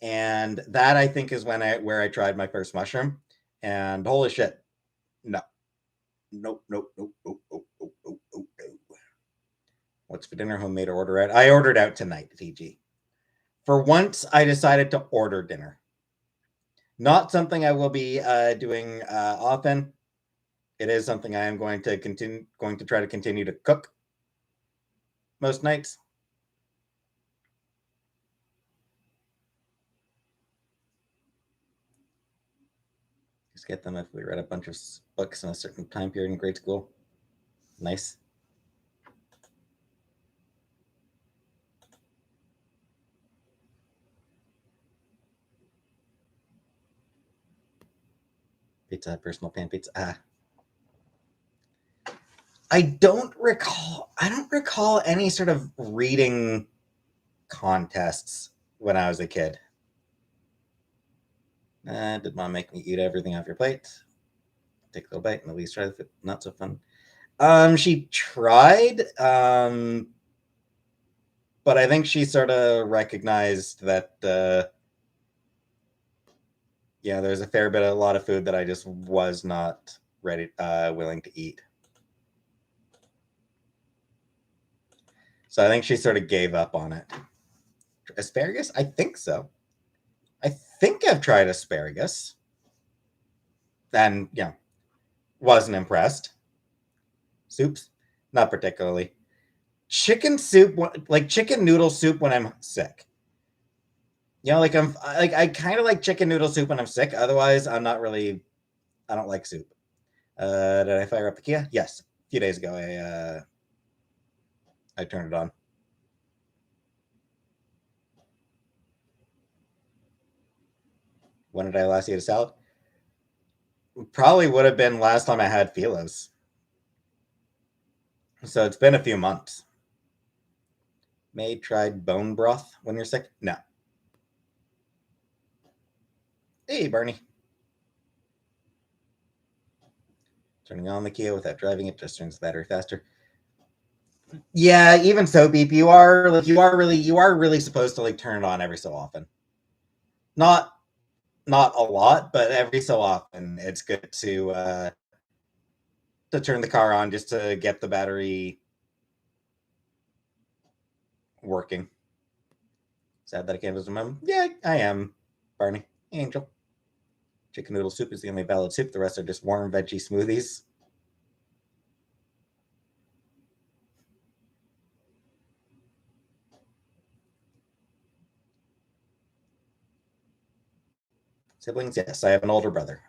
and that I think is where I tried my first mushroom, and holy shit, no, nope. What's for dinner? Homemade or order out? I ordered out tonight, TG. For once, I decided to order dinner. Not something I will be doing often. It is something I am going to try to continue to cook most nights. Just get them if we read a bunch of books in a certain time period in grade school. Nice. Pizza, personal pan pizza. I don't recall any sort of reading contests when I was a kid. Did mom make me eat everything off your plate? Take a little bite and at least try the food. Not so fun. She tried, but I think she sort of recognized that, yeah, there's a lot of food that I just was not willing to eat. So I think she sort of gave up on it. Asparagus? I think so. I think I've tried asparagus, and yeah, wasn't impressed. Soups, not particularly. Chicken soup, like chicken noodle soup when I'm sick. You know, I kind of like chicken noodle soup when I'm sick. Otherwise, I'm not really. I don't like soup. Did I fire up the Kia? Yes, a few days ago. I turned it on. When did I last eat a salad? Probably would have been last time I had Philos. So it's been a few months. May tried bone broth when you're sick? No. Hey, Barney. Turning on the Kia without driving it just turns the battery faster. Yeah, even so, Beep, you are really supposed to like turn it on every so often. Not a lot, but every so often it's good to turn the car on just to get the battery working. Sad that I can't visit mom. Yeah, I am, Barney. Angel. Chicken noodle soup is the only valid soup. The rest are just warm veggie smoothies. Siblings? Yes, I have an older brother.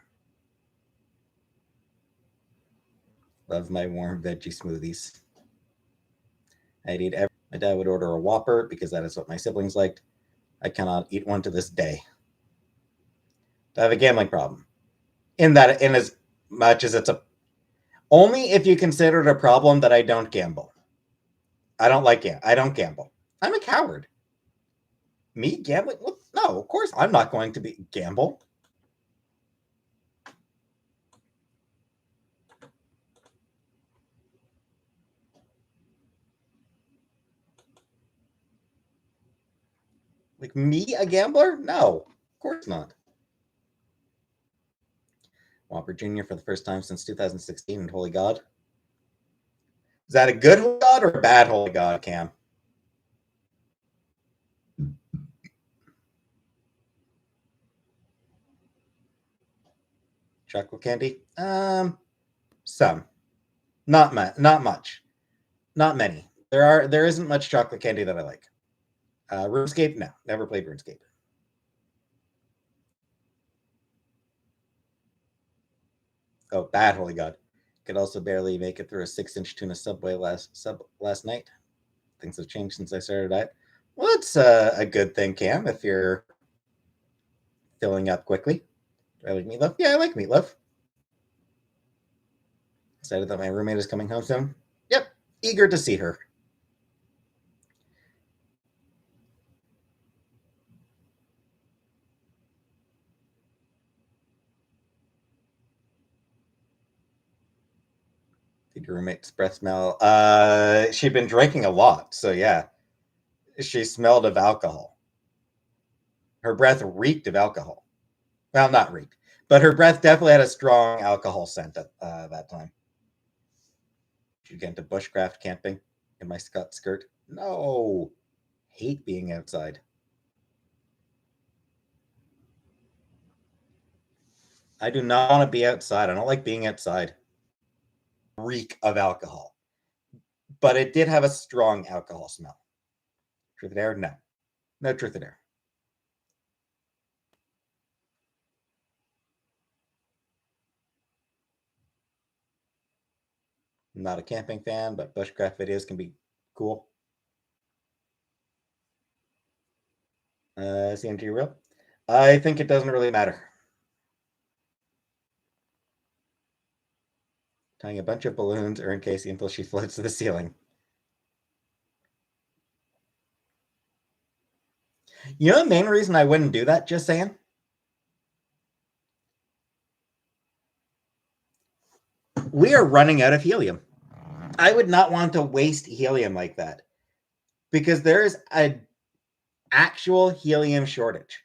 Love my warm veggie smoothies. I'd eat every. My dad would order a Whopper because that is what my siblings liked. I cannot eat one to this day. I have a gambling problem. In as much as it's a only if you consider it a problem that I don't gamble. I don't like it. I don't gamble. I'm a coward. Me gambling? Well, no, of course I'm not going to be gamble. Like me, a gambler? No, of course not. Whopper Jr. for the first time since 2016, and holy God. Is that a good holy God or a bad holy God, Cam? Chocolate candy? Some. Not much. Not many. There isn't much chocolate candy that I like. RuneScape? No, never played RuneScape. Oh, bad holy God. Could also barely make it through a 6-inch tuna subway last night. Things have changed since I started that. Well, that's a good thing, Cam, if you're filling up quickly. Do I like meatloaf? Yeah, I like meatloaf. Excited that my roommate is coming home soon. Yep, eager to see her. your roommate's breath smell? She'd been drinking a lot, so yeah. She smelled of alcohol. Her breath reeked of alcohol. Well, not reeked, but her breath definitely had a strong alcohol scent at that time. She'd get into bushcraft camping in my Scott skirt. No, hate being outside. I do not want to be outside. I don't like being outside. Reek of alcohol. But it did have a strong alcohol smell. Truth or dare? No. No truth or dare. I'm not a camping fan, but bushcraft videos can be cool. CMG real? I think it doesn't really matter. Tying a bunch of balloons or in Casey until she floats to the ceiling. You know the main reason I wouldn't do that? Just saying. We are running out of helium. I would not want to waste helium like that because there is an actual helium shortage.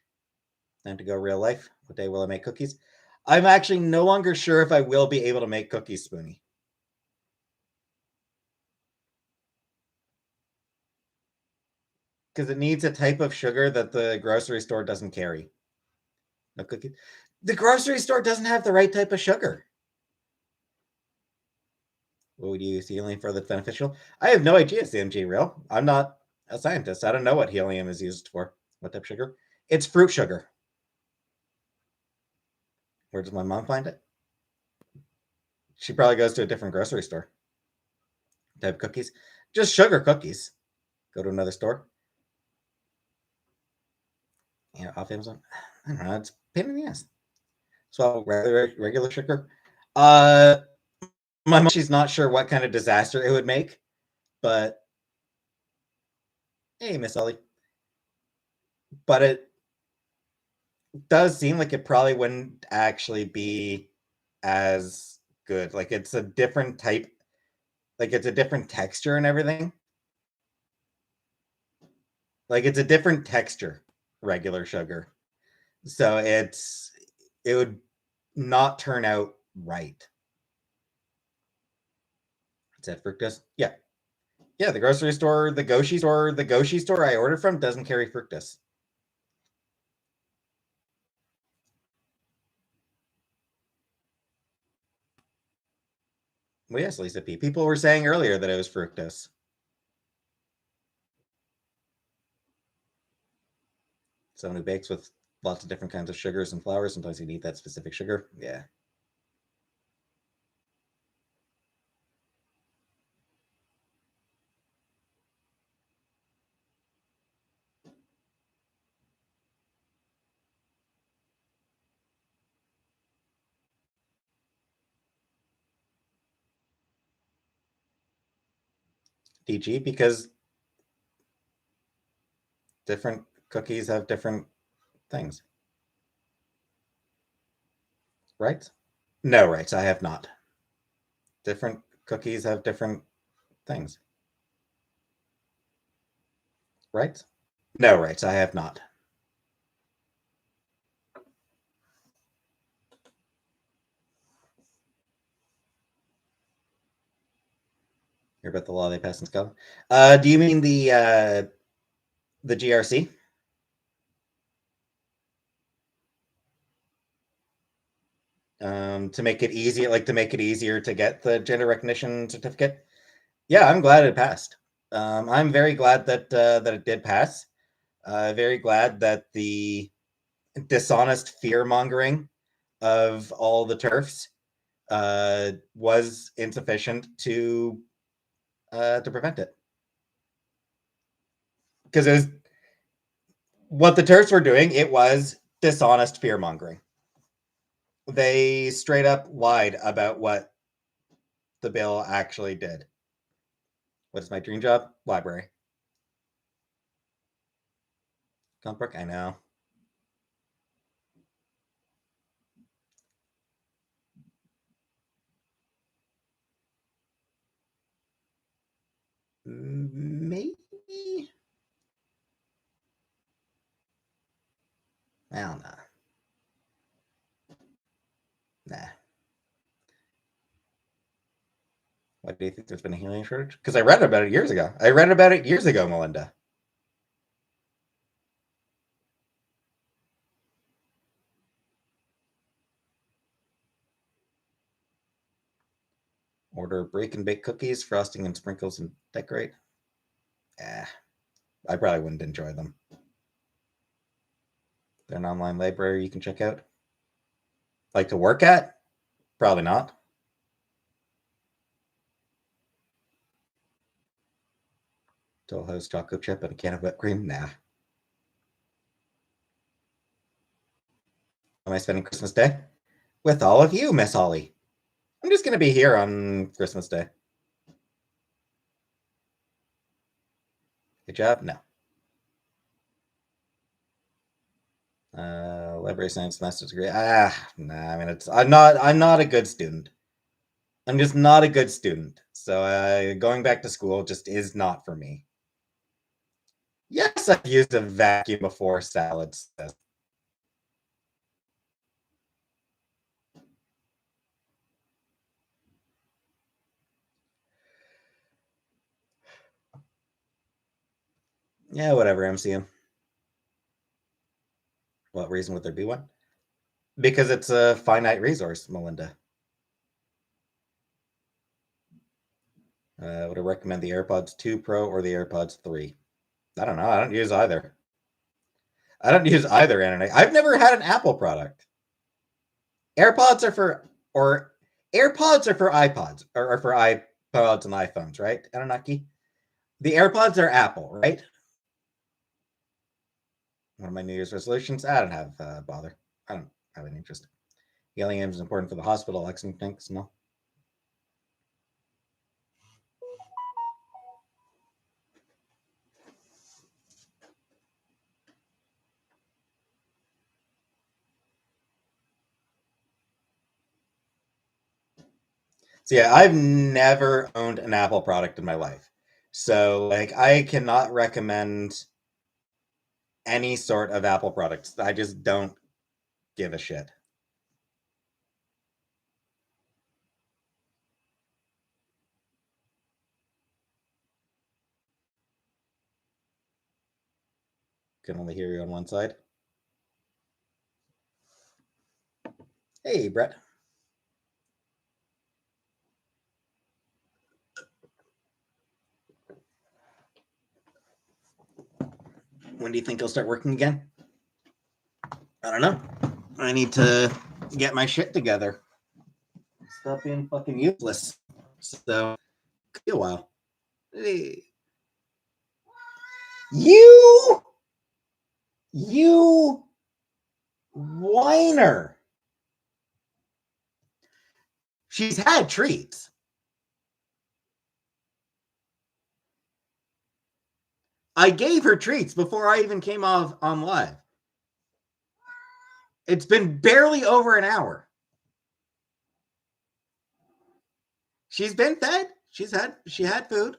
Time to go real life. What day will I make cookies? I'm actually no longer sure if I will be able to make cookies, Spoonie. Because it needs a type of sugar that the grocery store doesn't carry. No cookies. The grocery store doesn't have the right type of sugar. What would you use helium for that's beneficial? I have no idea, CMG Real. I'm not a scientist. I don't know what helium is used for. What type of sugar? It's fruit sugar. Where does my mom find it? She probably goes to a different grocery store. Type cookies. Just sugar cookies. Go to another store. Yeah, off Amazon. I don't know. It's a pain in the ass. So regular sugar. Uh, my mom, she's not sure what kind of disaster it would make, but hey, Miss Ellie. But it does seem like it probably wouldn't actually be as good. Like it's a different type, like it's a different texture and everything. Like it's a different texture, regular sugar. So it would not turn out right. Is that fructose? Yeah. Yeah, the grocery store, the Goshi store I ordered from doesn't carry fructose. Well, yes, Lisa P. People were saying earlier that it was fructose. Someone who bakes with lots of different kinds of sugars and flours, sometimes you need that specific sugar. Yeah. DG, because different cookies have different things. Right? No, right. I have not. Different cookies have different things. Right? No, right. I have not. Hear about the law they passed in Scotland? Do you mean the GRC? To make it easier, like to make it easier to get the gender recognition certificate. Yeah, I'm glad it passed. I'm very glad that that it did pass. Very glad that the dishonest fear mongering of all the turfs was insufficient to prevent it. Because it was what the turfs were doing. It was dishonest fear mongering. They straight up lied about what the bill actually did. What is my dream job? Library. Comic I know. Maybe. I don't know. Nah. Why do you think there's been a helium shortage? Because I read about it years ago. Melinda. Order break and bake cookies, frosting and sprinkles, and decorate. I probably wouldn't enjoy them. They're an online library you can check out. Like to work at? Probably not. Toll House chocolate chip and a can of whipped cream? Nah. Am I spending Christmas Day? With all of you, Miss Holly. I'm just going to be here on Christmas Day. Good job? No. Library science master's degree. Nah. I mean, I'm not a good student. I'm just not a good student. So going back to school just is not for me. Yes, I've used a vacuum before, salads. Yeah, whatever, MCM. What reason would there be one? Because it's a finite resource, Melinda. Would I recommend the AirPods 2 Pro or the AirPods 3? I don't know. I don't use either. Internet. I've never had an Apple product. AirPods are for iPods or for iPods and iPhones, right? Anunnaki. The AirPods are Apple, right? One of my New Year's resolutions. I don't have bother. I don't have any interest. Helium is important for the hospital. Lexington thinks no. So yeah, I've never owned an Apple product in my life. So like I cannot recommend any sort of Apple products. I just don't give a shit. Can only hear you on one side. Hey, Brett. When do you think he'll start working again? I don't know. I need to get my shit together. Stop being fucking useless. So, could be a while. Hey. You whiner. She's had treats. I gave her treats before I even came off on live. It's been barely over an hour. She's been fed. She had food.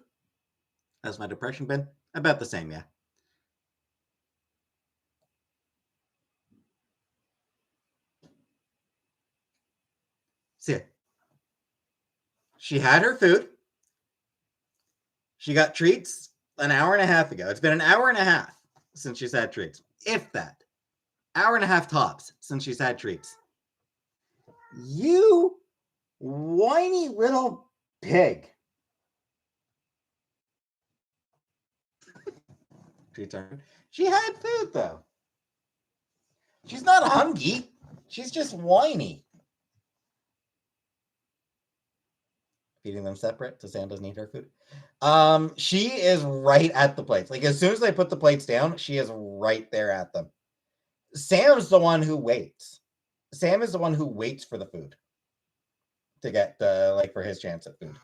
How's my depression been? About the same, yeah. See, she had her food. She got treats an hour and a half ago. It's been an hour and a half since she's had treats. If that. Hour and a half tops since she's had treats. You whiny little pig. Treats aren't. She had food though. She's not hungry. She's just whiny. Feeding them separate so Sam doesn't eat her food. She is right at the plates. Like as soon as they put the plates down, she is right there at them. Sam's the one who waits. Sam is the one who waits for the food to get like for his chance at food.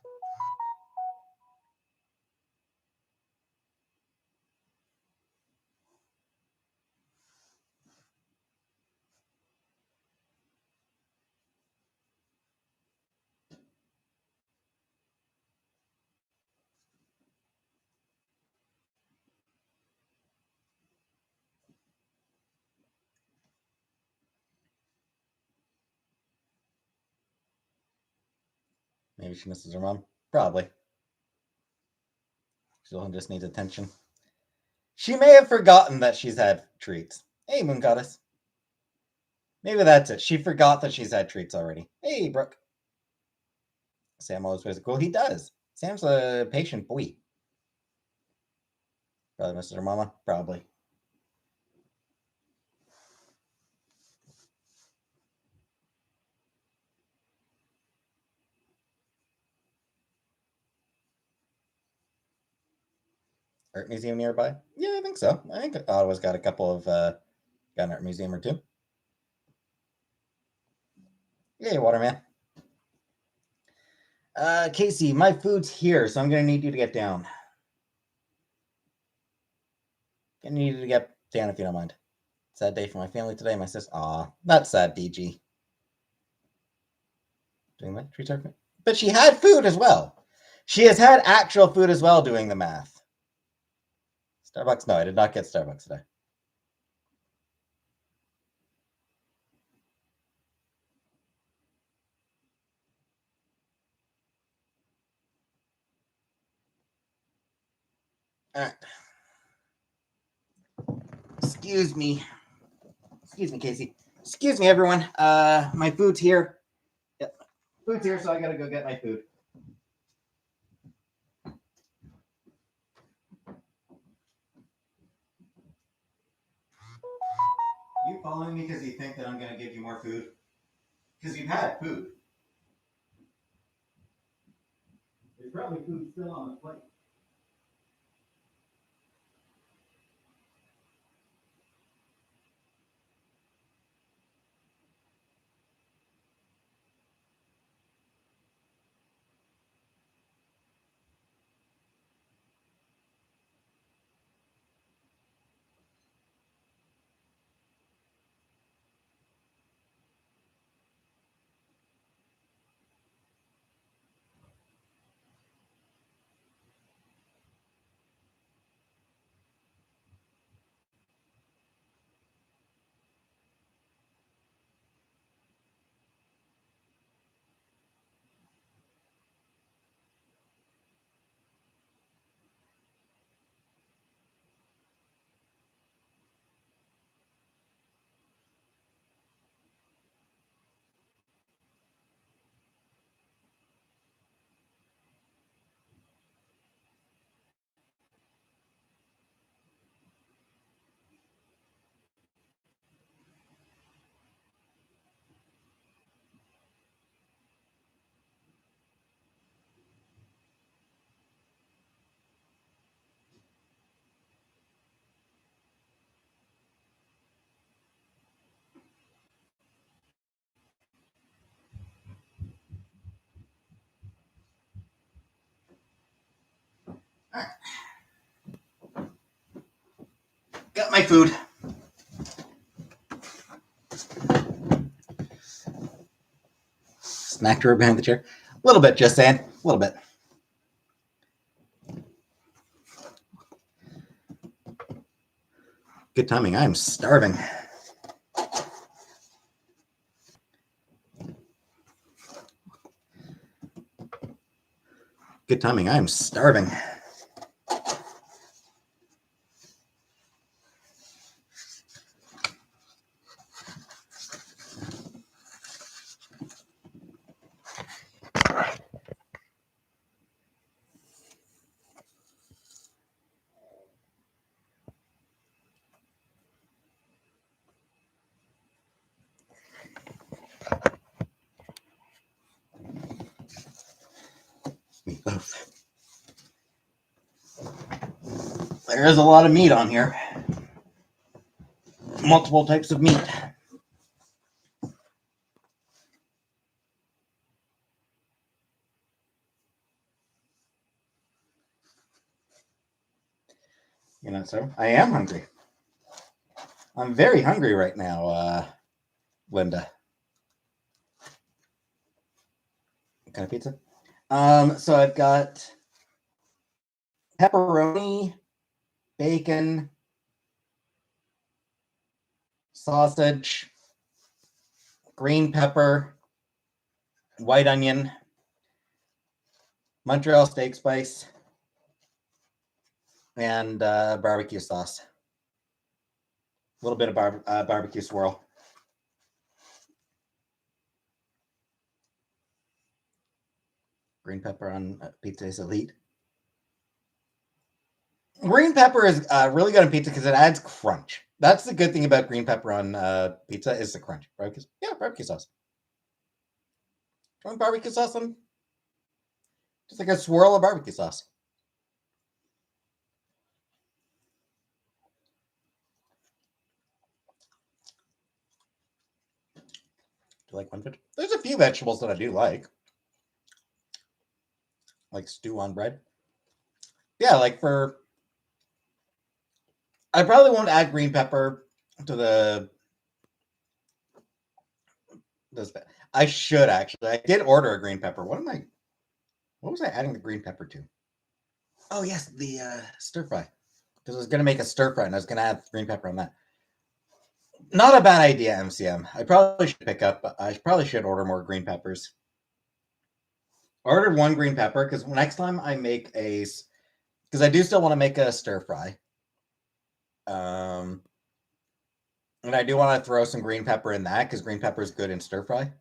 Maybe she misses her mom. Probably. She just needs attention. She may have forgotten that she's had treats. Hey, Moon Goddess. Maybe that's it. She forgot that she's had treats already. Hey, Brooke. Sam always plays it cool. He does. Sam's a patient boy. Probably misses her mama. Probably. Art museum nearby? Yeah, I think so. I think Ottawa's got a couple of got an art museum or two. Yay, Waterman. Casey, my food's here, so I'm gonna need you to get down. Gonna need you to get down if you don't mind. Sad day for my family today. My sister. Aw, that's sad, DG. Doing that? Treats are. But she had food as well. She has had actual food as well doing the math. Starbucks? No, I did not get Starbucks today. All right. Excuse me. Excuse me, Casey. Excuse me, everyone. My food's here. Yep. Food's here, so I gotta go get my food. You following me because you think that I'm gonna give you more food? Because you've had food. There's probably food still on the plate. Got my food. Snack her behind the chair. A little bit, just saying. A little bit. Good timing. I'm starving. Good timing. I'm starving. Meatloaf. There is a lot of meat on here. Multiple types of meat. You know, so I am hungry. I'm very hungry right now, Linda. What kind of pizza? So I've got pepperoni, bacon, sausage, green pepper, white onion, Montreal steak spice, and barbecue sauce. A little bit of barbecue swirl. Green pepper on pizza is elite. Green pepper is really good on pizza because it adds crunch. That's the good thing about green pepper on pizza is the crunch. Barbecue, yeah, barbecue sauce. Do you want barbecue sauce on? Just like a swirl of barbecue sauce. Do you like one? There's a few vegetables that I do like stew on bread. Yeah, like for I probably won't add green pepper to this. I should actually. I did order a green pepper. What was I adding the green pepper to? Oh yes, the stir fry. Because I was gonna make a stir fry and I was gonna add green pepper on that. Not a bad idea, MCM. I probably should I probably should order more green peppers. I ordered one green pepper because next time I make because I do still want to make a stir fry. And I do want to throw some green pepper in that because green pepper is good in stir fry.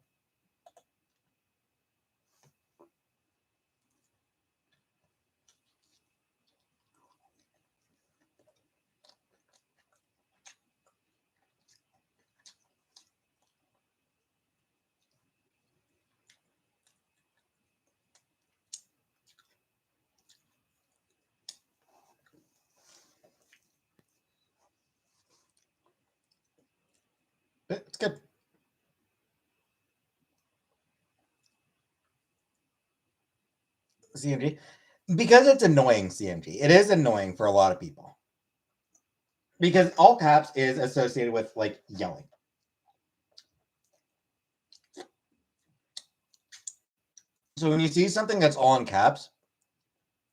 It's good. CMG. Because it's annoying, CMG. It is annoying for a lot of people. Because all caps is associated with yelling. So when you see something that's all in caps,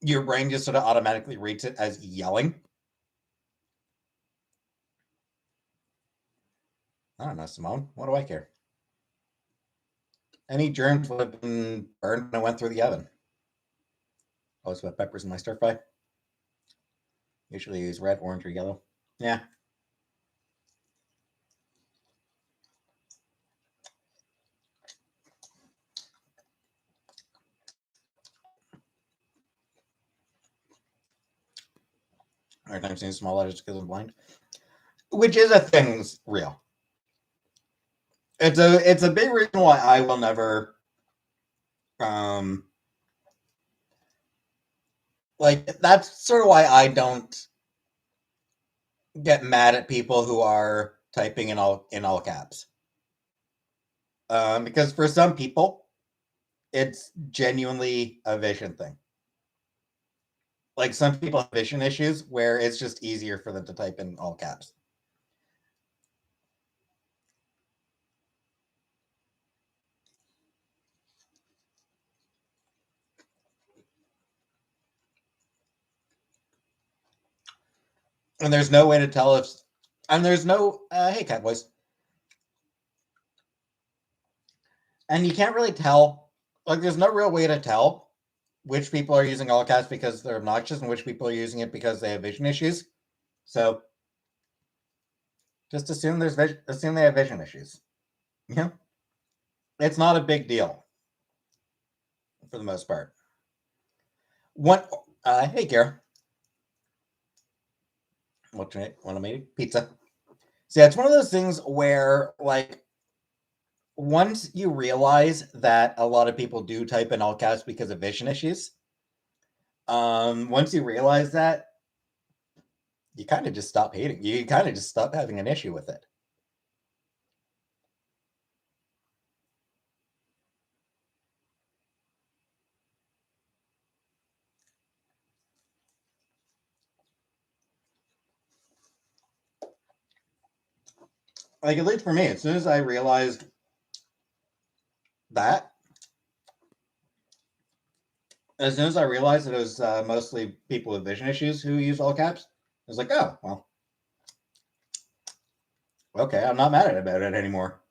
your brain just sort of automatically reads it as yelling. I don't know, Simone. What do I care? Any germs would have been burned when I went through the oven. Always put peppers in my stir fry. Usually use red, orange, or yellow. Yeah. Every time I've seen small letters because I'm blind. Which is a thing real. It's a big reason why I will never that's sort of why I don't get mad at people who are typing in all caps. Because for some people, it's genuinely a vision thing. Like some people have vision issues where it's just easier for them to type in all caps. And there's no way to tell and there's no, hey, cat voice. And you can't really tell, there's no real way to tell which people are using all caps because they're obnoxious and which people are using it because they have vision issues. So just assume assume they have vision issues. Yeah. It's not a big deal for the most part. Hey, Kara. What want to make? Pizza. So yeah, it's one of those things where once you realize that a lot of people do type in all caps because of vision issues, once you realize that, you kind of just stop hating. You kind of just stop having an issue with it. At least for me, as soon as I realized that, as soon as I realized that it was mostly people with vision issues who use all caps, I was like, oh, well, okay, I'm not mad about it anymore.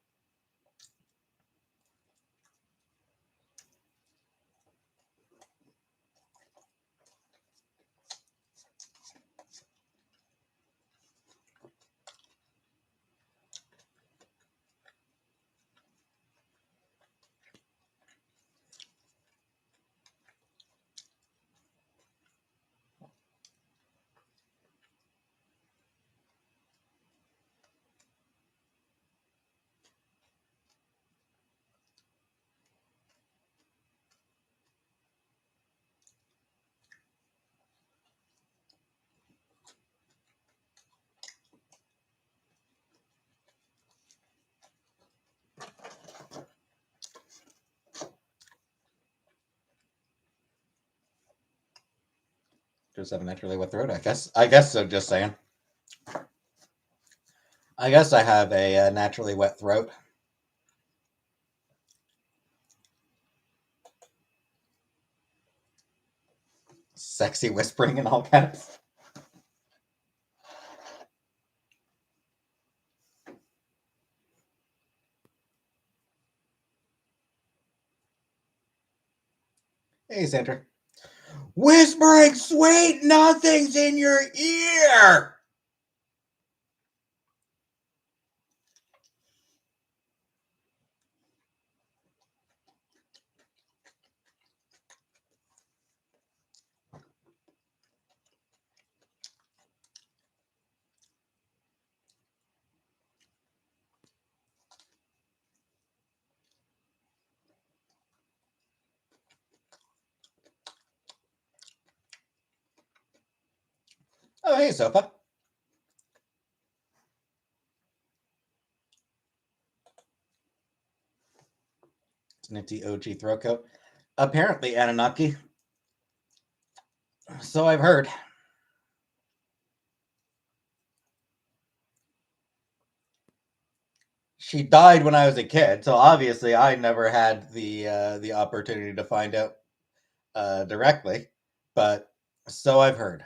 Just have a naturally wet throat, I guess. I guess so, just saying. I guess I have a naturally wet throat. Sexy whispering in all caps. Hey, Sandra. Whispering sweet nothings in your ear! Oh, hey, Sofa. Nifty OG throat coat. Apparently, Anunnaki. So I've heard. She died when I was a kid, so obviously I never had the opportunity to find out directly. But so I've heard.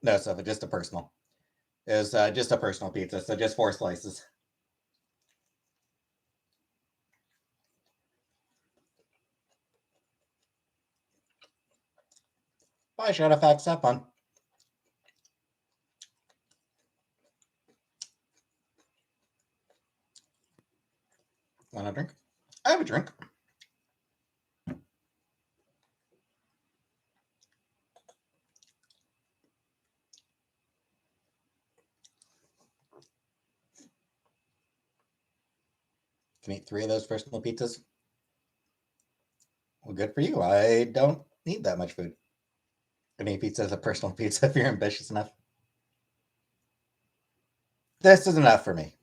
No, Sofa, just a personal. It was just a personal pizza, so just 4 slices. Bye, Shadowfax. Have fun. Want a drink? I have a drink. Can eat 3 of those personal pizzas. Well, good for you. I don't need that much food. Any pizza is a personal pizza if you're ambitious enough. This is enough for me.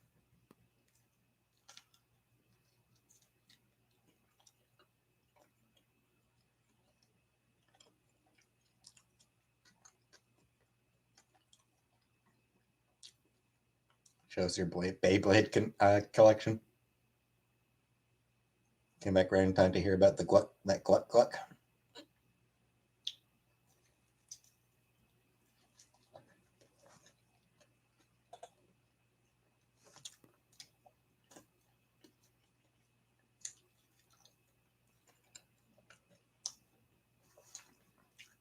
Shows your Beyblade collection. Came back right in time to hear about that gluck gluck.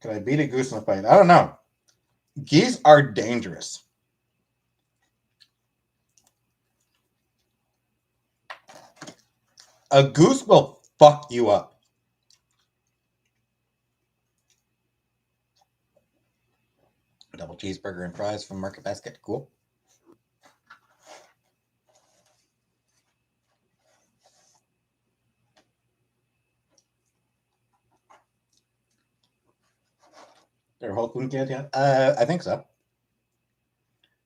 Can I beat a goose in a fight? I don't know. Geese are dangerous. A goose will fuck you up. Double cheeseburger and fries from Market Basket. Cool. They're Whole Foods in Canada? I think so.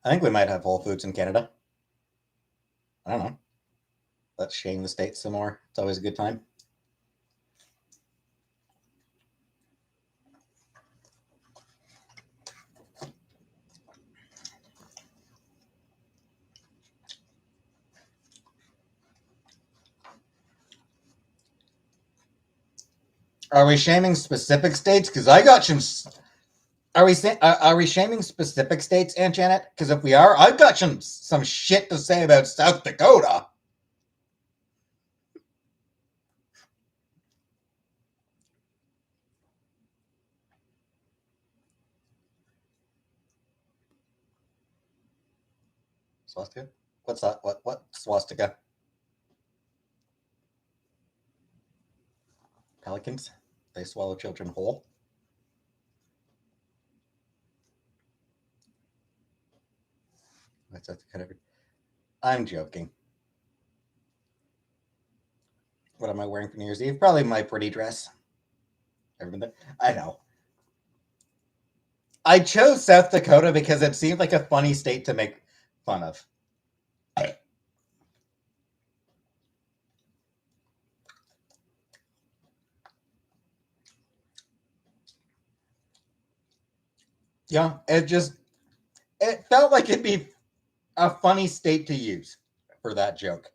I think we might have Whole Foods in Canada. I don't know. Let's shame the state some more. It's always a good time. Are we shaming specific states? Because I got some. Are we shaming specific states, Aunt Janet? Because if we are, I've got some shit to say about South Dakota. Swastika? What's that? What swastika? Pelicans? They swallow children whole. That's South Dakota. I'm joking. What am I wearing for New Year's Eve? Probably my pretty dress. Everything. I know. I chose South Dakota because it seemed like a funny state to make fun of. Yeah, it felt like it'd be a funny state to use for that joke.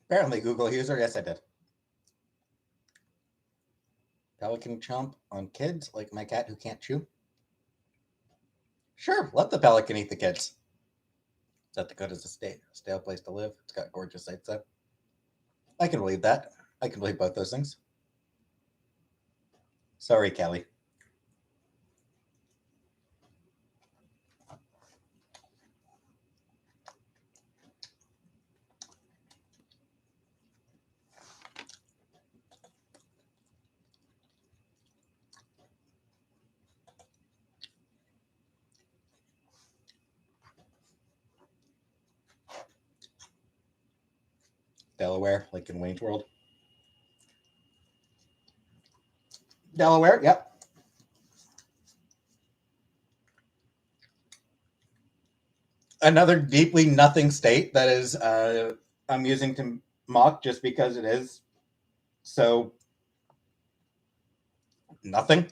Apparently, Google user. Yes, I did. Pelican chomp on kids like my cat who can't chew. Sure, let the pelican eat the kids. South Dakota's a stale place to live. It's got gorgeous sights though. I can believe that. I can believe both those things. Sorry, Kelly. Delaware, like in Wayne's World. Delaware, yep. Another deeply nothing state that is I'm using to mock just because it is so nothing.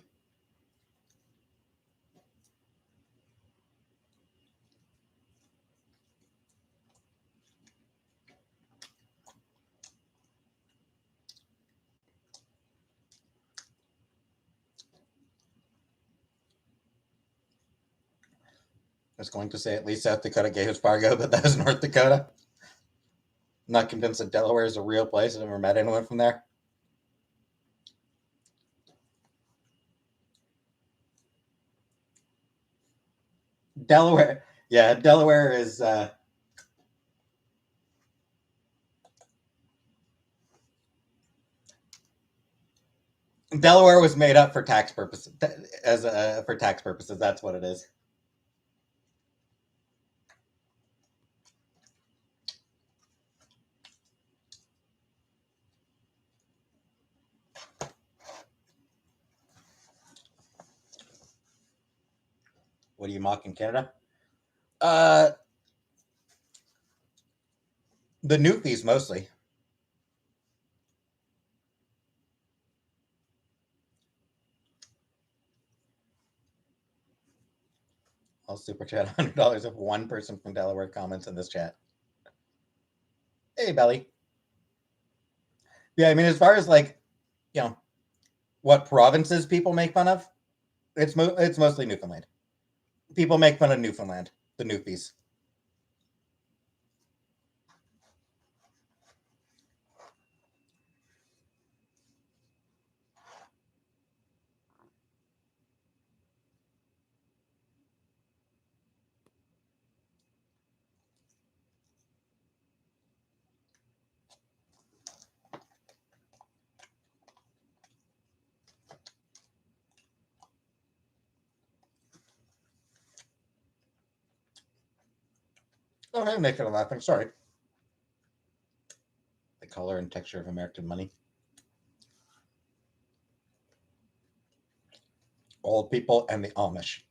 I was going to say at least South Dakota gave us Fargo, but that was North Dakota. I'm not convinced that Delaware is a real place. I've never met anyone from there. Delaware, yeah, Delaware is. Delaware was made up for tax purposes. As for tax purposes, that's what it is. What do you mock in Canada? Uh, the Newfies mostly. I'll super chat $100 if one person from Delaware comments in this chat. Hey, Belly. Yeah, I mean, as far as like, you know, what provinces people make fun of, it's mostly Newfoundland. People make fun of Newfoundland, the Newfies. Oh, hey, making a laughing. Sorry. The color and texture of American money. Old people and the Amish.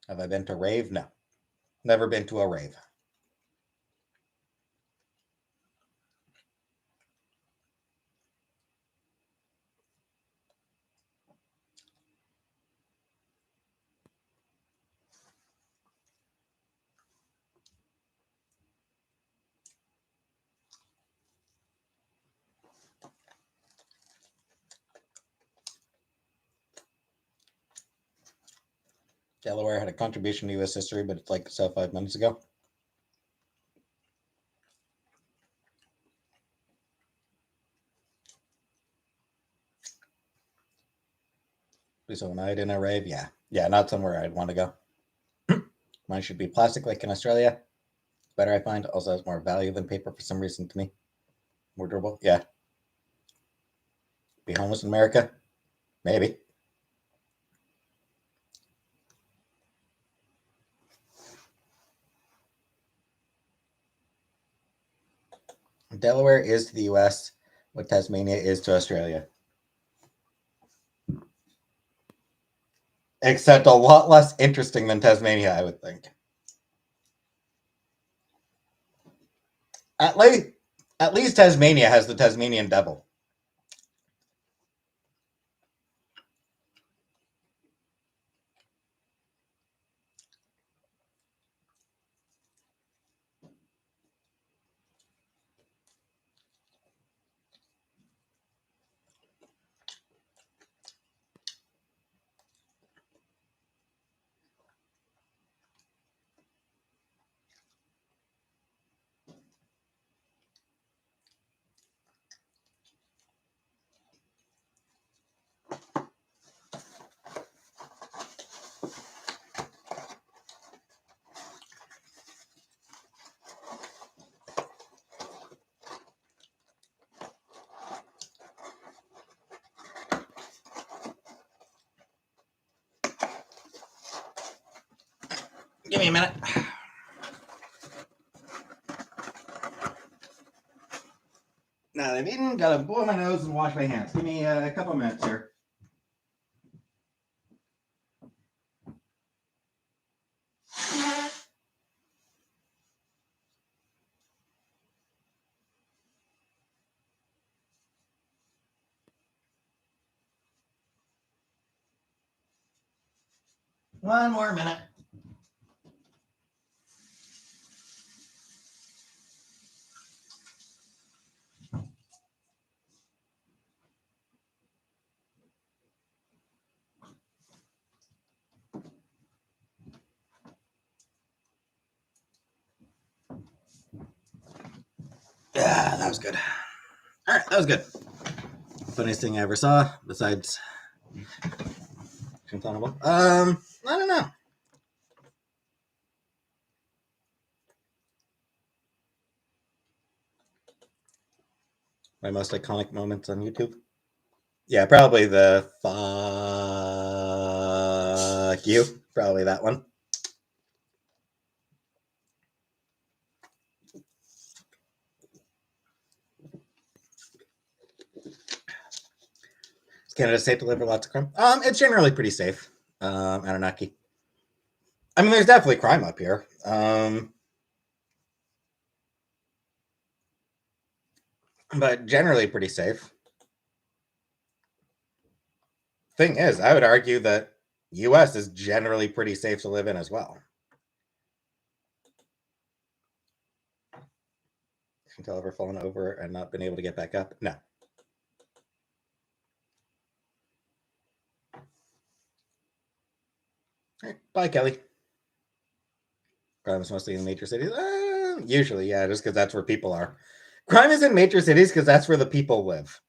Have I been to rave? No. Never been to a rave. Delaware had a contribution to U.S. history, but it's like so 5 minutes ago. So a night in a rave, yeah. Yeah, not somewhere I'd want to go. Mine should be plastic like in Australia. Better, I find. Also has more value than paper for some reason to me. More durable. Yeah. Be homeless in America? Maybe. Delaware is to the US what Tasmania is to Australia. Except a lot less interesting than Tasmania, I would think. At least, at least Tasmania has the Tasmanian devil. Give me a minute. Now that I've eaten, gotta blow my nose and wash my hands. Give me a couple minutes here. One more minute. Yeah, that was good. All right, that was good. Funniest thing I ever saw, besides Guantanamo. I don't know. My most iconic moments on YouTube. Yeah, probably the fuck you. Probably that one. Is Canada safe to live with lots of crime? It's generally pretty safe. Anunnaki. I mean, there's definitely crime up here. But generally pretty safe. Thing is, I would argue that US is generally pretty safe to live in as well. Until ever fallen over and not been able to get back up? No. All right, bye, Kelly. Crime is mostly in major cities. Usually, yeah, just because that's where people are. Crime is in major cities because that's where the people live.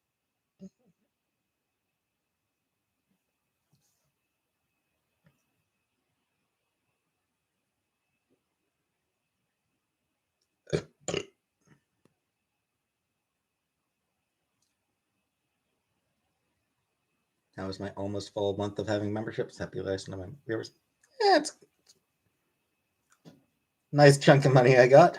That was my almost full month of having memberships. Happy last to my viewers. Yeah, it's a nice chunk of money I got.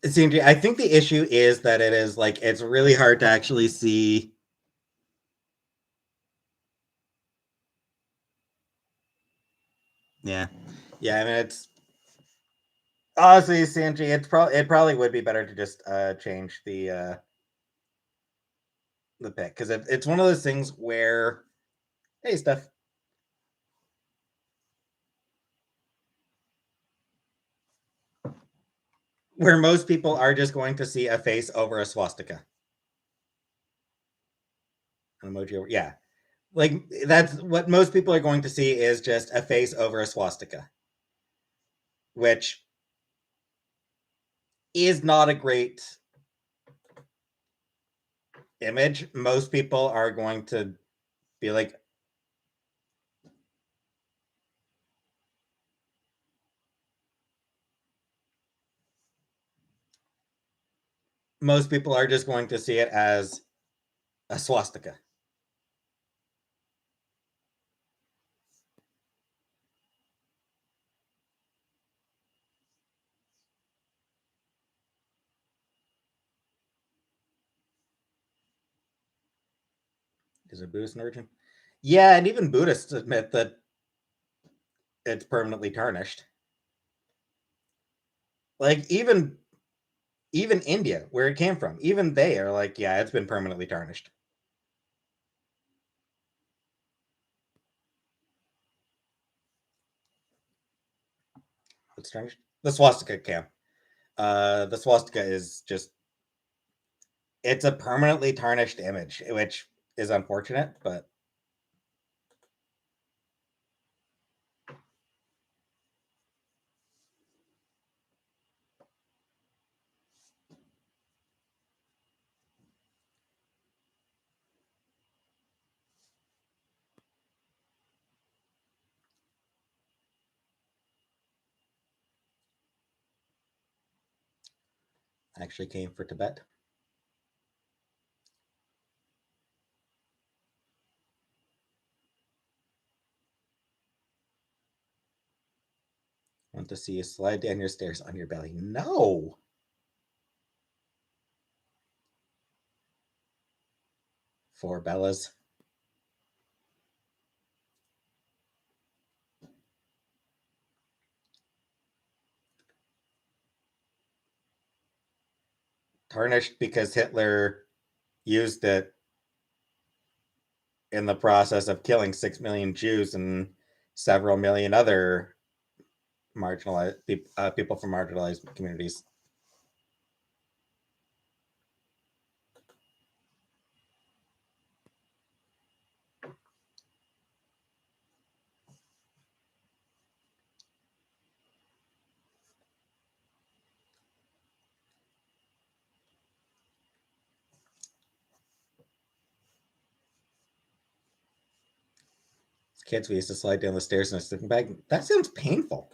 I think the issue is that it is like it's really hard to actually see. Yeah, yeah. I mean, it's honestly, Sanji. It probably would be better to just change the the pick because it's one of those things where, hey, Steph, where most people are just going to see a face over a swastika. An emoji over, yeah. Like that's what most people are going to see is just a face over a swastika, which is not a great image. Most people are going to be like, most people are just going to see it as a swastika. Is a Buddhist an origin? Yeah, and even Buddhists admit that it's permanently tarnished. Like even India, where it came from, even they are like, yeah, it's been permanently tarnished. It's tarnished. The swastika cam. The swastika is just it's a permanently tarnished image, which is unfortunate, but actually came for Tibet. Want to see you slide down your stairs on your belly? No. For Bellas. Tarnished because Hitler used it in the process of killing 6 million Jews and several million other marginalized people from marginalized communities. As kids, we used to slide down the stairs in a sleeping bag. That sounds painful.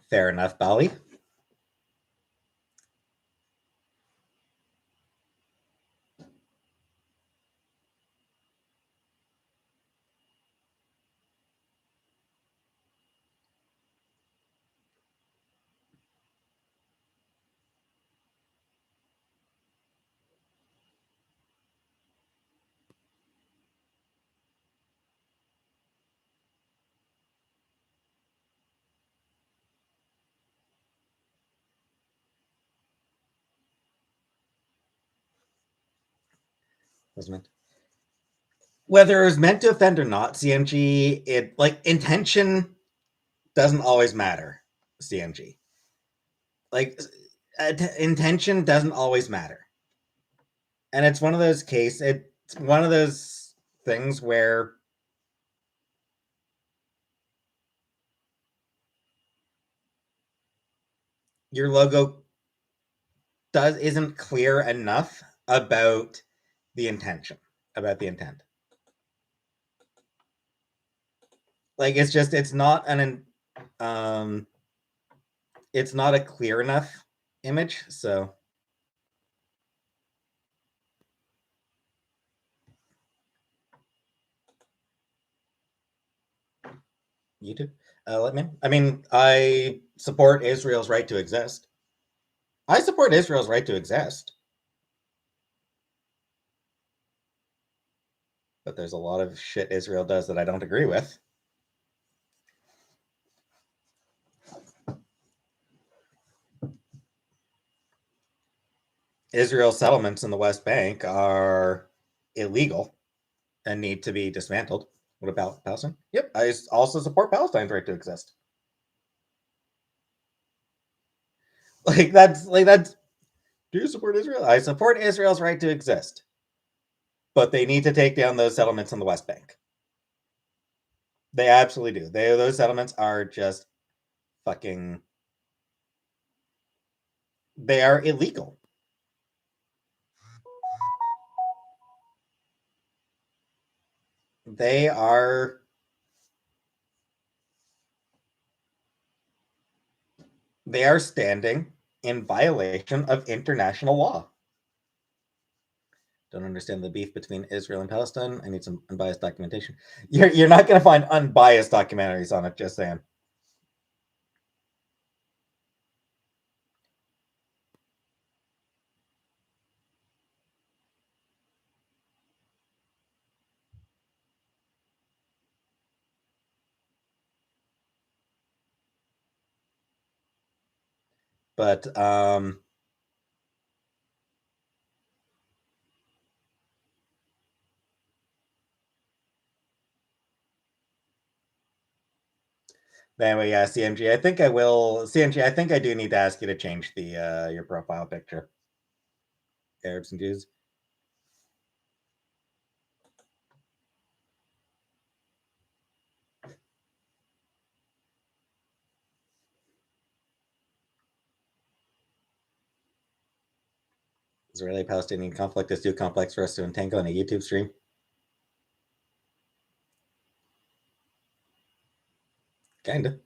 Fair enough, Bali. Was meant. Whether it was meant to offend or not, CMG, it like intention doesn't always matter. CMG, like intention doesn't always matter, and it's one of those cases. It's one of those things where your logo does isn't clear enough about the intention, about the intent. Like it's just um it's not a clear enough image. So YouTube, let me. I mean, I support Israel's right to exist. I support Israel's right to exist, but there's a lot of shit Israel does that I don't agree with. Israel settlements in the West Bank are illegal and need to be dismantled. What about Palestine? Yep, I also support Palestine's right to exist. That's do you support Israel? I support Israel's right to exist. But they need to take down those settlements in the West Bank. They absolutely do. Those settlements are just fucking, they are illegal. They are standing in violation of international law. Don't understand the beef between Israel and Palestine. I need some unbiased documentation. You're not going to find unbiased documentaries on it, just saying. But anyway, yeah, CMG. I think I will. CMG. I think I do need to ask you to change the your profile picture. Arabs and Jews. Israeli-Palestinian conflict is too complex for us to entangle in a YouTube stream. Kinda.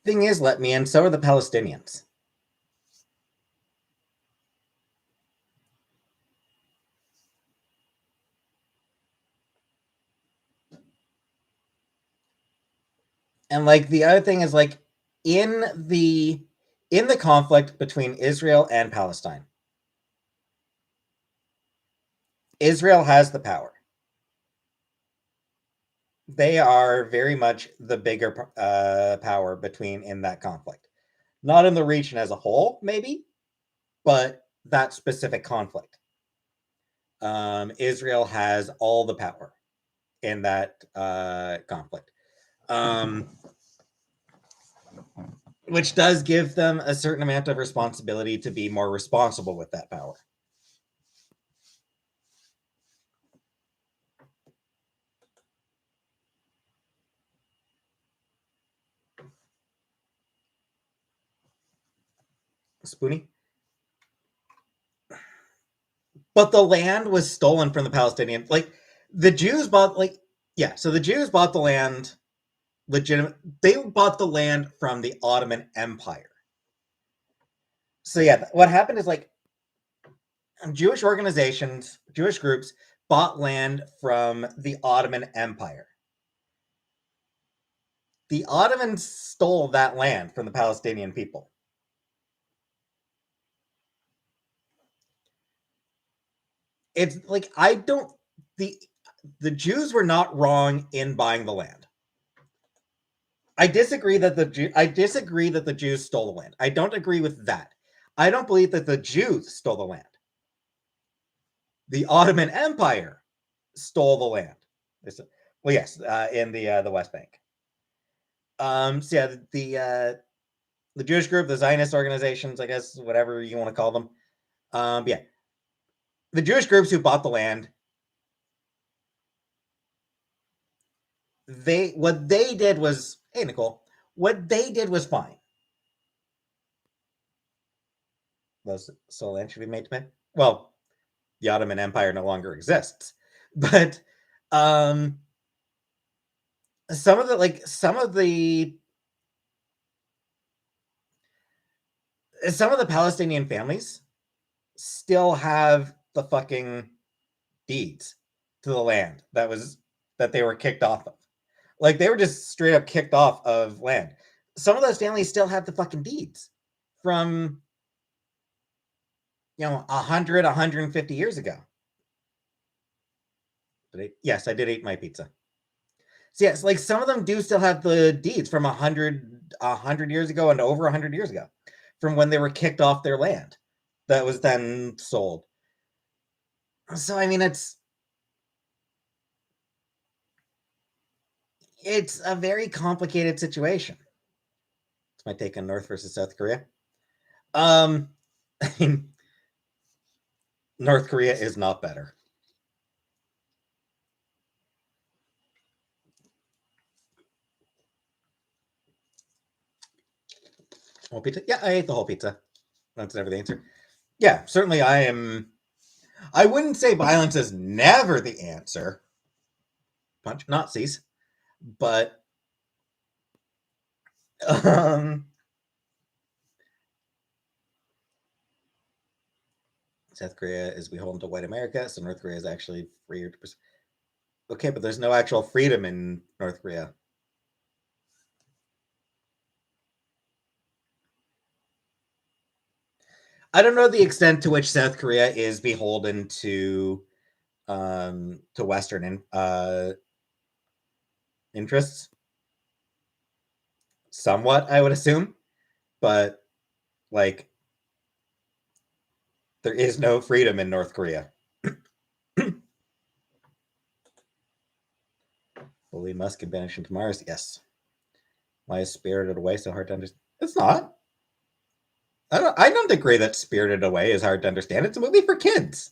Thing is, let me in. So are the Palestinians. And like the other thing is like in the conflict between Israel and Palestine, Israel has the power. They are very much the bigger power between in that conflict. Not in the region as a whole, maybe, but that specific conflict. Israel has all the power in that conflict, which does give them a certain amount of responsibility to be more responsible with that power. Spoonie? But the land was stolen from the Palestinians. Like the Jews bought, like, yeah, so the Jews bought the land legitimate. They bought the land from the Ottoman Empire. So yeah, what happened is like Jewish organizations, Jewish groups bought land from the Ottoman Empire. The Ottomans stole that land from the Palestinian people. It's like I don't the Jews were not wrong in buying the land. I disagree that the Jews stole the land. I don't agree with that. I don't believe that the Jews stole the land. The Ottoman Empire stole the land. Well, yes, in the West Bank. So yeah, the Jewish group, the Zionist organizations, I guess, whatever you want to call them. Yeah, the Jewish groups who bought the land, what they did was, hey Nicole, what they did was fine. So land should be made to pay. Well, the Ottoman Empire no longer exists, but some of the Palestinian families still have the fucking deeds to the land that they were kicked off of. Like they were just straight up kicked off of land. some of those families still have the fucking deeds from 150 years ago. Yes, I did eat my pizza. So yes, like some of them do still have the deeds from 100 years ago and over 100 years ago, from when they were kicked off their land, that was then sold. So I mean, it's a very complicated situation. It's my take on North versus South Korea. I mean, North Korea is not better. Whole pizza? Yeah, I ate the whole pizza. That's never the answer. Yeah, certainly I am. I wouldn't say violence is never the answer. Punch Nazis, but um, South Korea is beholden to white America, so North Korea is actually freer to. Okay, but there's no actual freedom in North Korea. I don't know the extent to which South Korea is beholden to Western interests. Somewhat, I would assume, but like there is no freedom in North Korea. Bully Musk get banished into Mars. Yes. Why is Spirited Away so hard to understand? It's not. I don't agree that Spirited Away is hard to understand. It's a movie for kids.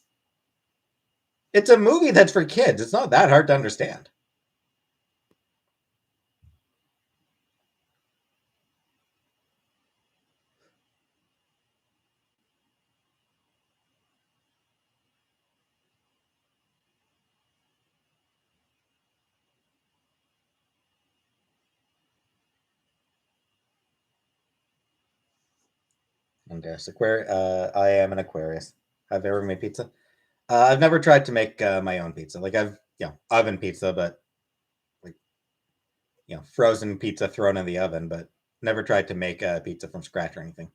It's a movie that's for kids. It's not that hard to understand. And I am an Aquarius. Have you ever made pizza? I've never tried to make my own pizza. Like I've oven pizza, but like frozen pizza thrown in the oven, but never tried to make pizza from scratch or anything.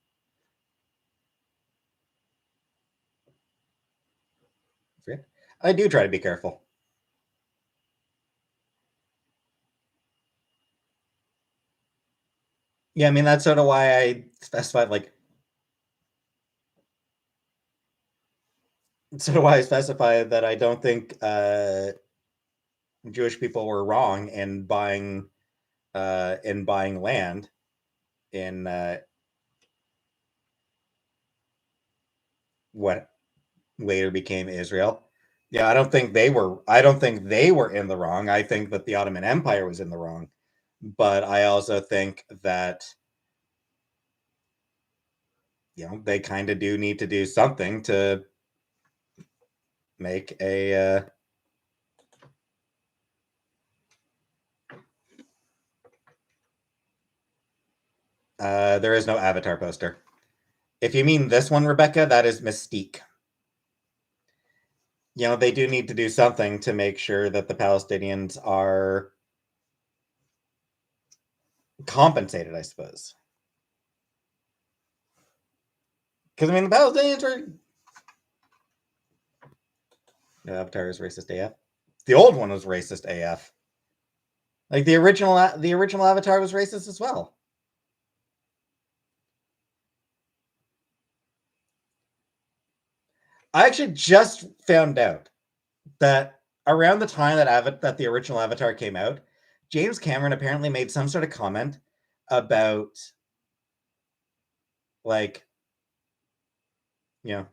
I do try to be careful. Yeah, I mean that's sort of why I specified that I don't think Jewish people were wrong in buying land in what later became Israel. Yeah, I don't think they were. I don't think they were in the wrong. I think that the Ottoman Empire was in the wrong. But I also think that they kind of do need to do something to make a. There is no Avatar poster. If you mean this one, Rebecca, that is Mystique. They do need to do something to make sure that the Palestinians are compensated, I suppose. Because I mean, the Palestinians were. No, Avatar is racist AF. The old one was racist AF. Like the original Avatar was racist as well. I actually just found out that around the time that the original Avatar came out, James Cameron apparently made some sort of comment about like, you know,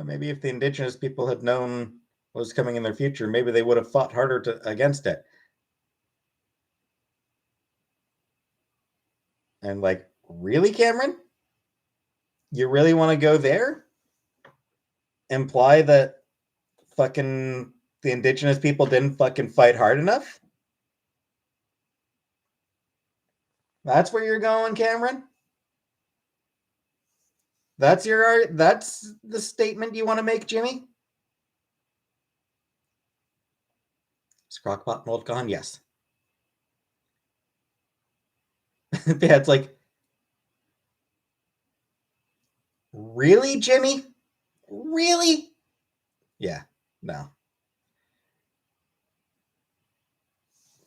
maybe if the indigenous people had known what was coming in their future, maybe they would have fought harder against it. And like, really, Cameron? You really want to go there? Imply that fucking the indigenous people didn't fucking fight hard enough? That's where you're going, Cameron? That's the statement you want to make, Jimmy? Is Crockpot mold gone? Yes. Yeah, it's like, really, Jimmy? Really? Yeah, no.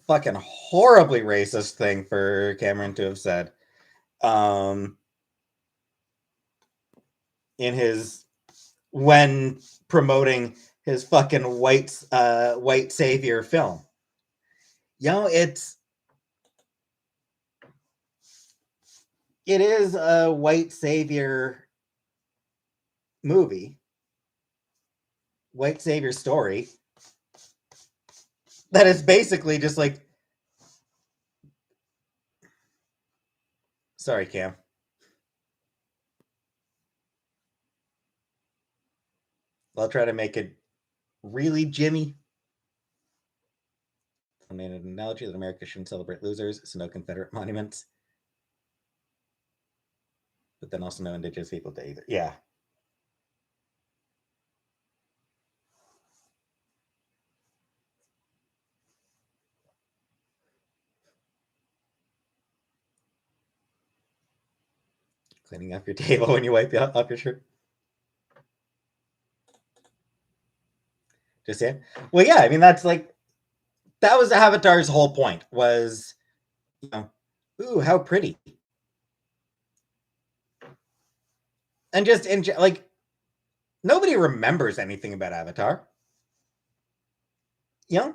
Fucking horribly racist thing for Cameron to have said. Um, in his when promoting his fucking white savior film. You know, it is a white savior movie, white savior story that is basically just like, sorry, Cam. I'll try to make it really Jimmy. I made an analogy that America shouldn't celebrate losers, so no Confederate monuments, but then also no Indigenous People Day either. Yeah. Cleaning up your table when you wipe off your shirt. Just saying. Well, yeah, I mean, that's like, that was Avatar's whole point was, you know, ooh, how pretty. And just, like, nobody remembers anything about Avatar. You know,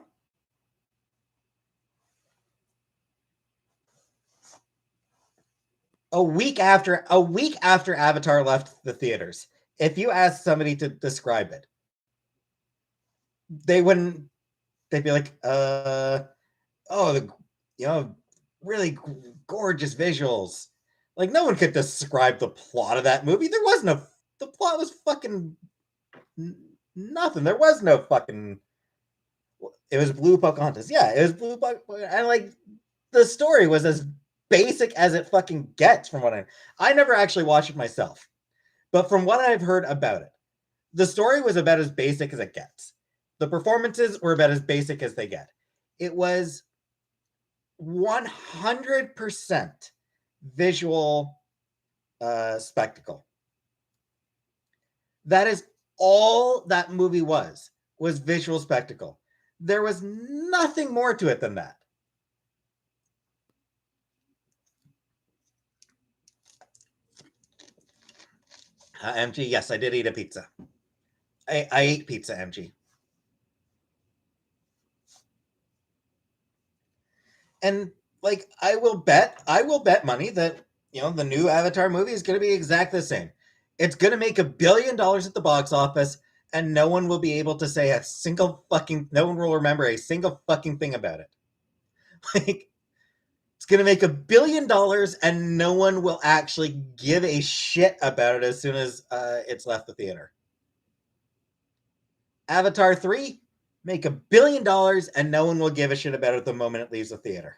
a week after Avatar left the theaters, if you asked somebody to describe it, they wouldn't. They'd be like, oh, you know, really gorgeous visuals. Like, no one could describe the plot of that movie. There was no. The plot was fucking nothing. There was no fucking. It was Blue Pocahontas. Yeah, it was Blue Pocahontas, and like the story was as basic as it fucking gets. From what I never actually watched it myself, but from what I've heard about it, the story was about as basic as it gets. The performances were about as basic as they get. It was 100% visual spectacle. That is all that movie was visual spectacle. There was nothing more to it than that. MG, yes, I did eat a pizza. I ate pizza, MG. And like I will bet money that, you know, the new Avatar movie is going to be exactly the same. It's going to make $1 billion at the box office, and no one will be able to say a single fucking. No one will remember a single fucking thing about it. Like, it's going to make $1 billion, and no one will actually give a shit about it as soon as it's left the theater. Avatar 3, make $1 billion, and no one will give a shit about it the moment it leaves the theater.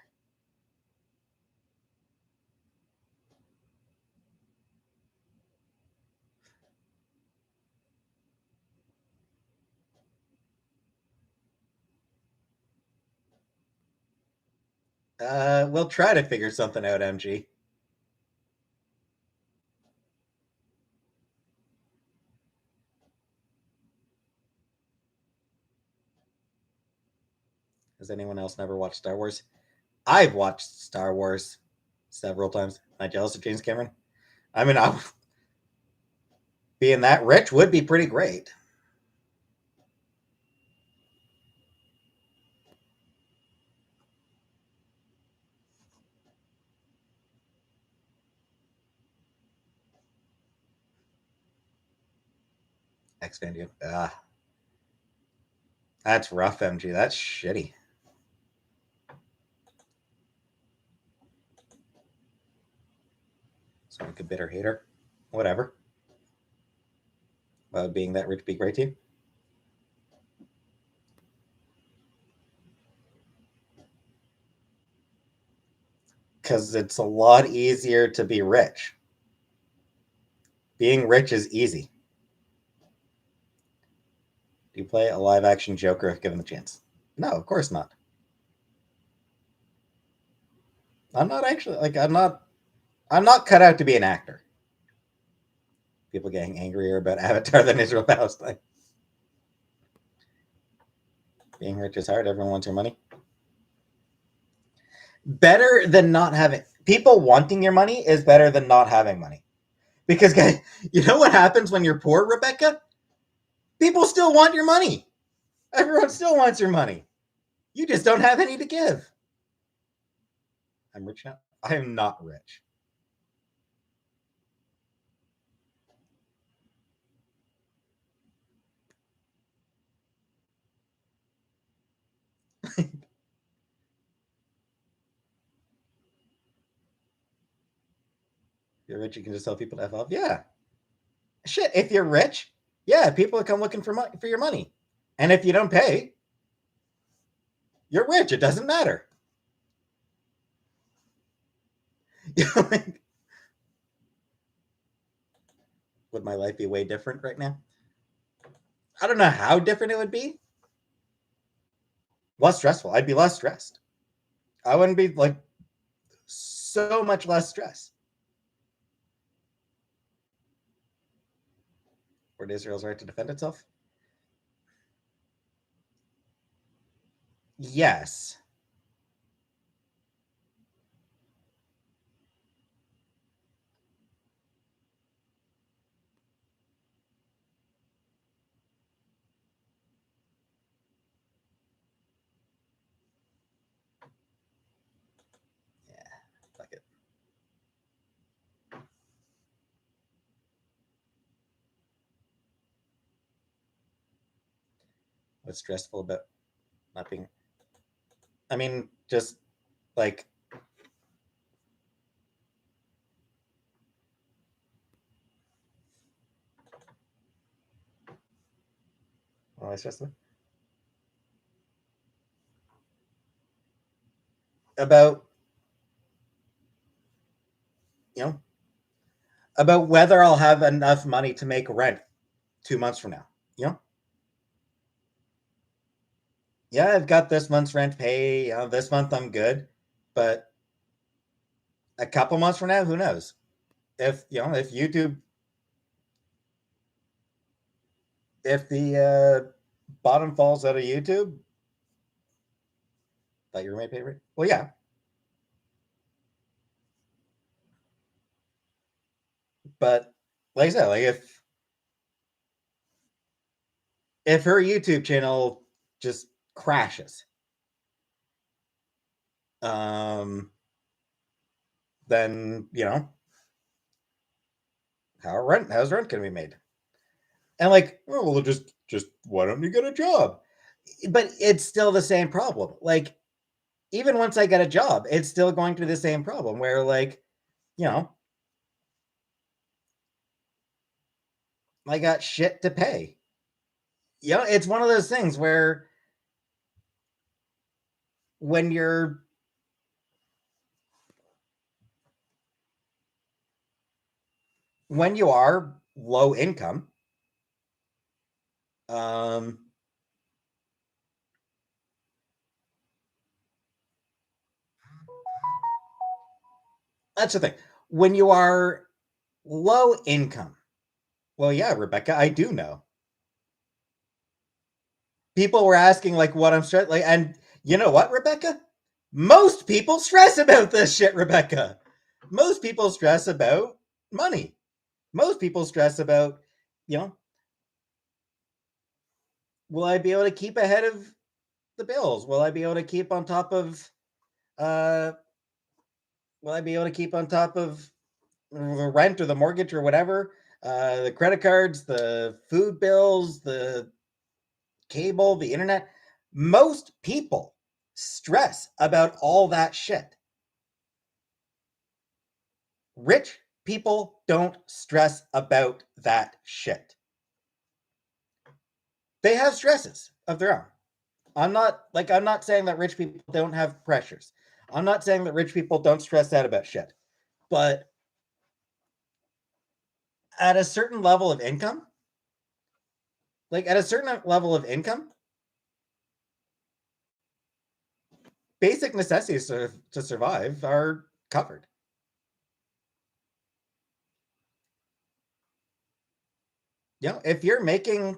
We'll try to figure something out, MG. Has anyone else never watched Star Wars? I've watched Star Wars several times. Am I jealous of James Cameron? I mean, being that rich would be pretty great. Expandium. Ah, that's rough, MG. That's shitty. So like a bitter hater. Whatever. Being that rich be great to you? Because it's a lot easier to be rich. Being rich is easy. Do you play a live action Joker if given the chance? No, of course not. I'm not actually like I'm not cut out to be an actor. People getting angrier about Avatar than Israel-Palestine. Being rich is hard. Everyone wants your money. Better than not having people wanting your money is better than not having money. Because guys, you know what happens when you're poor, Rebecca? People still want your money. Everyone still wants your money. You just don't have any to give. I'm rich now. I am not rich. If you're rich, you can just tell people to F off. Yeah. Shit, if you're rich, yeah, people will come looking for your money. And if you don't pay, you're rich. It doesn't matter. Would my life be way different right now? I don't know how different it would be. Less stressful. I'd be less stressed. I wouldn't be like so much less stress. Where Israel's right to defend itself? Yes. Yeah. Fuck it. What's stressful about not being? I mean, just like what am I stressed about? You know, about whether I'll have enough money to make rent 2 months from now. You know, yeah, I've got this month's rent pay. This month I'm good, but a couple months from now, who knows? If if YouTube, if the bottom falls out of YouTube, that your roommate pay rent. Well, yeah, but like I said, like if her YouTube channel just crashes, um, then how's rent gonna be made? And like, oh, well, just why don't you get a job? But it's still the same problem. Like, even once I get a job, it's still going to be the same problem where like, you know, I got shit to pay. It's one of those things where when you're when you are low income, um, that's the thing. When you are low income, well, yeah, Rebecca, I do know. People were asking like what I'm stressed like, and you know what, Rebecca? Most people stress about this shit, Rebecca. Most people stress about money. Most people stress about, you know, will I be able to keep ahead of the bills? Will I be able to keep on top of uh will I be able to keep on top of the rent or the mortgage or whatever? The credit cards, the food bills, the cable, the internet. Most people stress about all that shit. Rich people don't stress about that shit. They have stresses of their own. I'm not saying that rich people don't have pressures. I'm not saying that rich people don't stress out about shit. But at a certain level of income, like at a certain level of income, basic necessities to survive are covered. You know, if you're making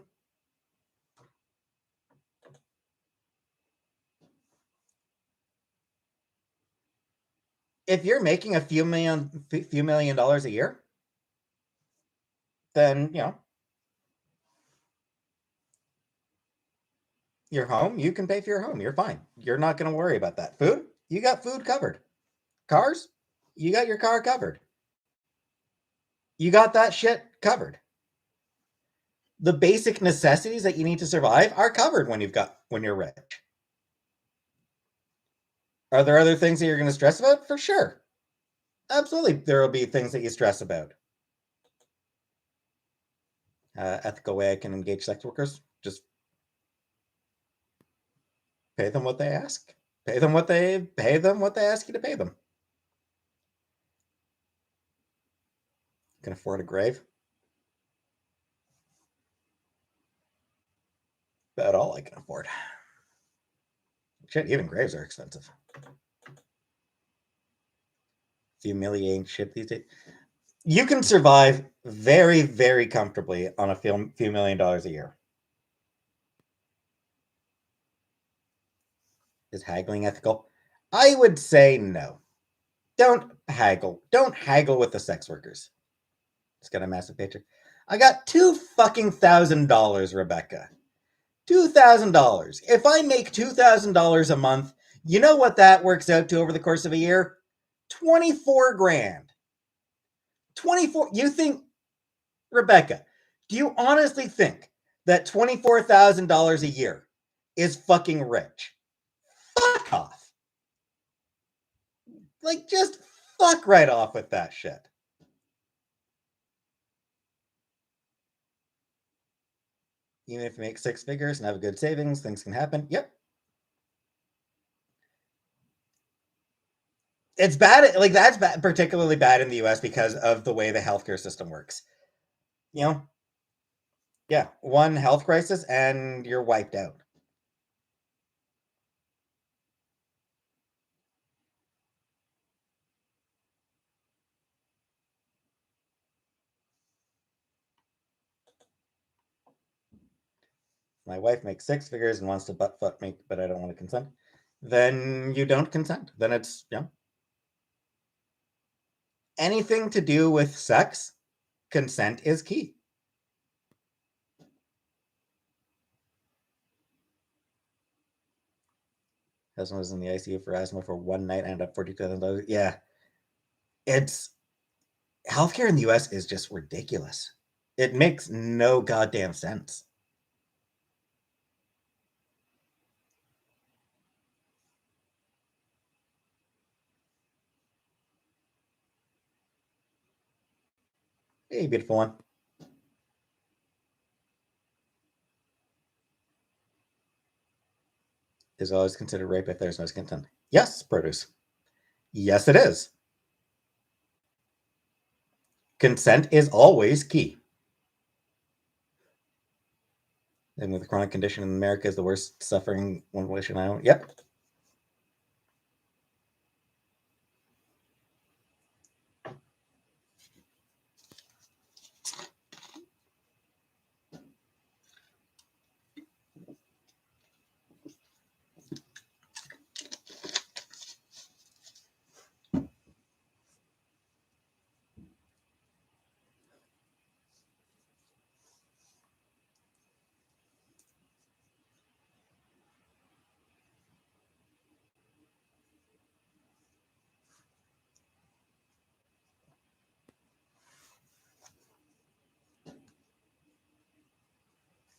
a few million dollars a year, then your home, you can pay for your home. You're fine. You're not going to worry about that. Food, you got food covered. Cars, you got your car covered. You got that shit covered. The basic necessities that you need to survive are covered when you're rich. Are there other things that you're going to stress about? For sure. Absolutely, there will be things that you stress about. Ethical way I can engage sex workers: just pay them what they ask. Pay them what they ask you to pay them. Can afford a grave. About all I can afford. Shit, even graves are expensive. Humiliating shit these days. You can survive very, very comfortably on a few $1,000,000 a year. Is haggling ethical? I would say no. Don't haggle. Don't haggle with the sex workers. It's got a massive paycheck. I got $2,000, Rebecca. $2,000. If I make $2,000 a month, you know what that works out to over the course of a year? 24 grand. 24. You think, Rebecca, do you honestly think that $24,000 a year is fucking rich? Fuck off. Like, just fuck right off with that shit. Even if you make six figures and have a good savings, things can happen. Yep. It's bad. Like, that's bad, particularly bad in the US because of the way the healthcare system works. You know, yeah, one health crisis and you're wiped out. My wife makes six figures and wants to butt fuck me, but I don't want to consent. Then you don't consent. Then it's anything to do with sex, consent is key. Husband was in the ICU for asthma for one night and up $42,000. Yeah, it's healthcare in the US is just ridiculous. It makes no goddamn sense. Hey, beautiful one. Is always considered rape if there's no consent. Yes, produce. Yes, it is. Consent is always key. And with a chronic condition in America is the worst suffering one wish and I own. Yep.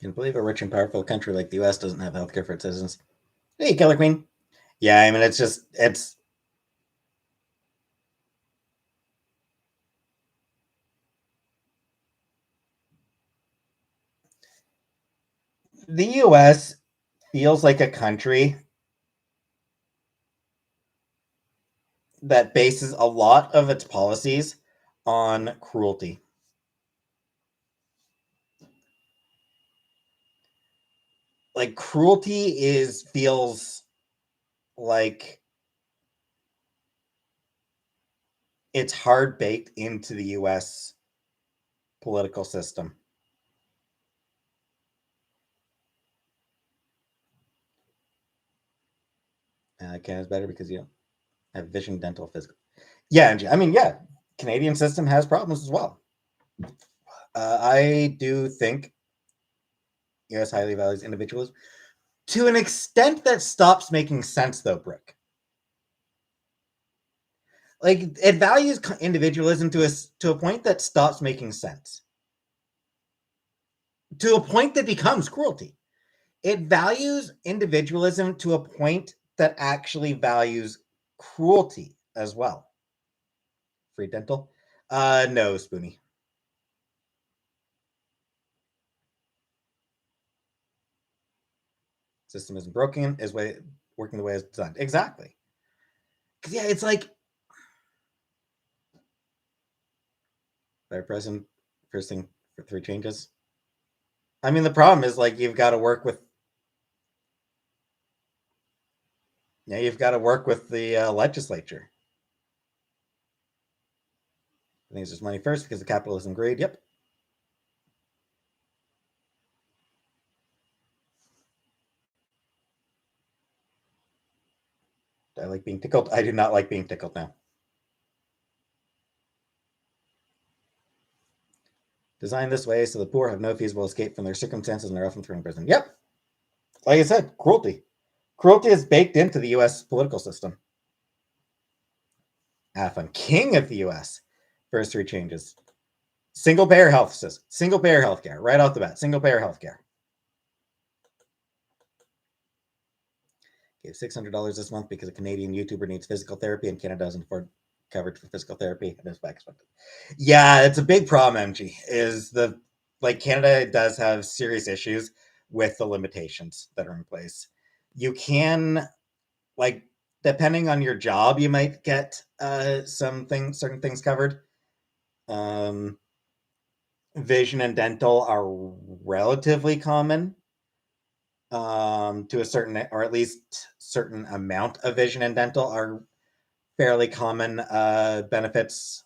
Can believe a rich and powerful country like the US doesn't have healthcare for its citizens. Hey, Killer Queen. Yeah, I mean, it's the US feels like a country that bases a lot of its policies on cruelty. Like, cruelty feels like it's hard baked into the US political system. Canada's better because you have vision, dental, physical. Yeah, I mean, yeah, Canadian system has problems as well. I do think US highly values individualism to an extent that stops making sense, though, Brick. Like it values individualism to a point that stops making sense. To a point that becomes cruelty. It values individualism to a point that actually values cruelty as well. Free dental? No, Spoonie. System isn't broken, is working the way it's designed. Exactly. Yeah, it's like better present first thing for 3 changes. I mean, the problem is like you've got to work with the legislature. I think it's just money first because of capitalism greed. Yep. Do I like being tickled? I do not like being tickled now. Designed this way so the poor have no feasible escape from their circumstances and are often thrown in prison. Yep. Like I said, cruelty. Cruelty is baked into the US political system. I'm king of the US. First 3 changes. Single payer health system. Single payer healthcare. Right off the bat. Single payer healthcare. Gave $600 this month because a Canadian YouTuber needs physical therapy and Canada doesn't afford coverage for physical therapy. And it's back expected. Yeah, it's a big problem, MG. Is the like Canada does have serious issues with the limitations that are in place. You can like depending on your job, you might get certain things covered. Um, Vision and dental are relatively common to a certain, or at least certain amount of vision and dental are fairly common benefits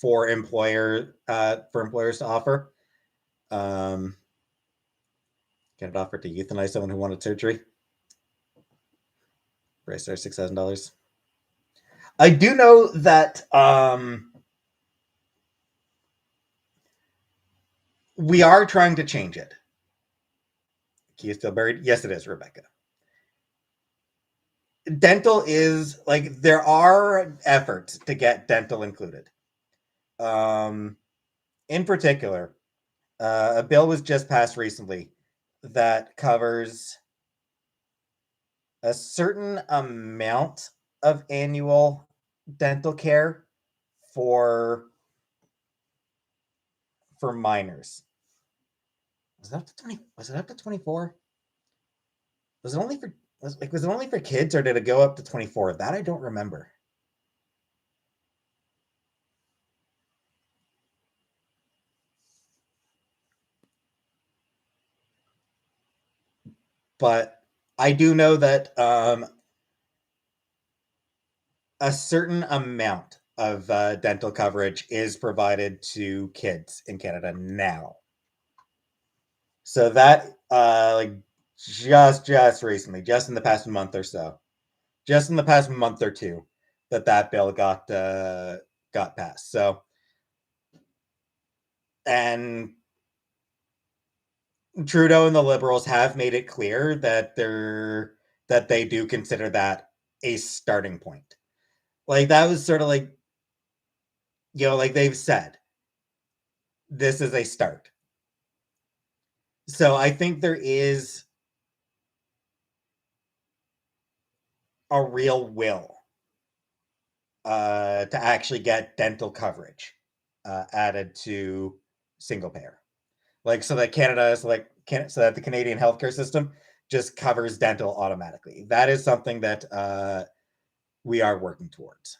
for employers to offer. Get it offered to euthanize someone who wanted surgery. Price there $6,000. I do know that we are trying to change it. Key is still buried. Yes, it is, Rebecca. Dental is like there are efforts to get dental included. Um, in particular, a bill was just passed recently that covers a certain amount of annual dental care for minors. Was it up to 20? Was it up to 24? Was it only for was it only for kids or did it go up to 24? That I don't remember. But I do know that a certain amount of dental coverage is provided to kids in Canada now. So that like just recently, just in the past month or so, just in the past month or two, that bill got passed. So and Trudeau and the Liberals have made it clear that they do consider that a starting point. Like that was sort of like like they've said this is a start. So I think there is a real will to actually get dental coverage added to single payer. Like so that Canada is like so that the Canadian healthcare system just covers dental automatically. That is something that we are working towards.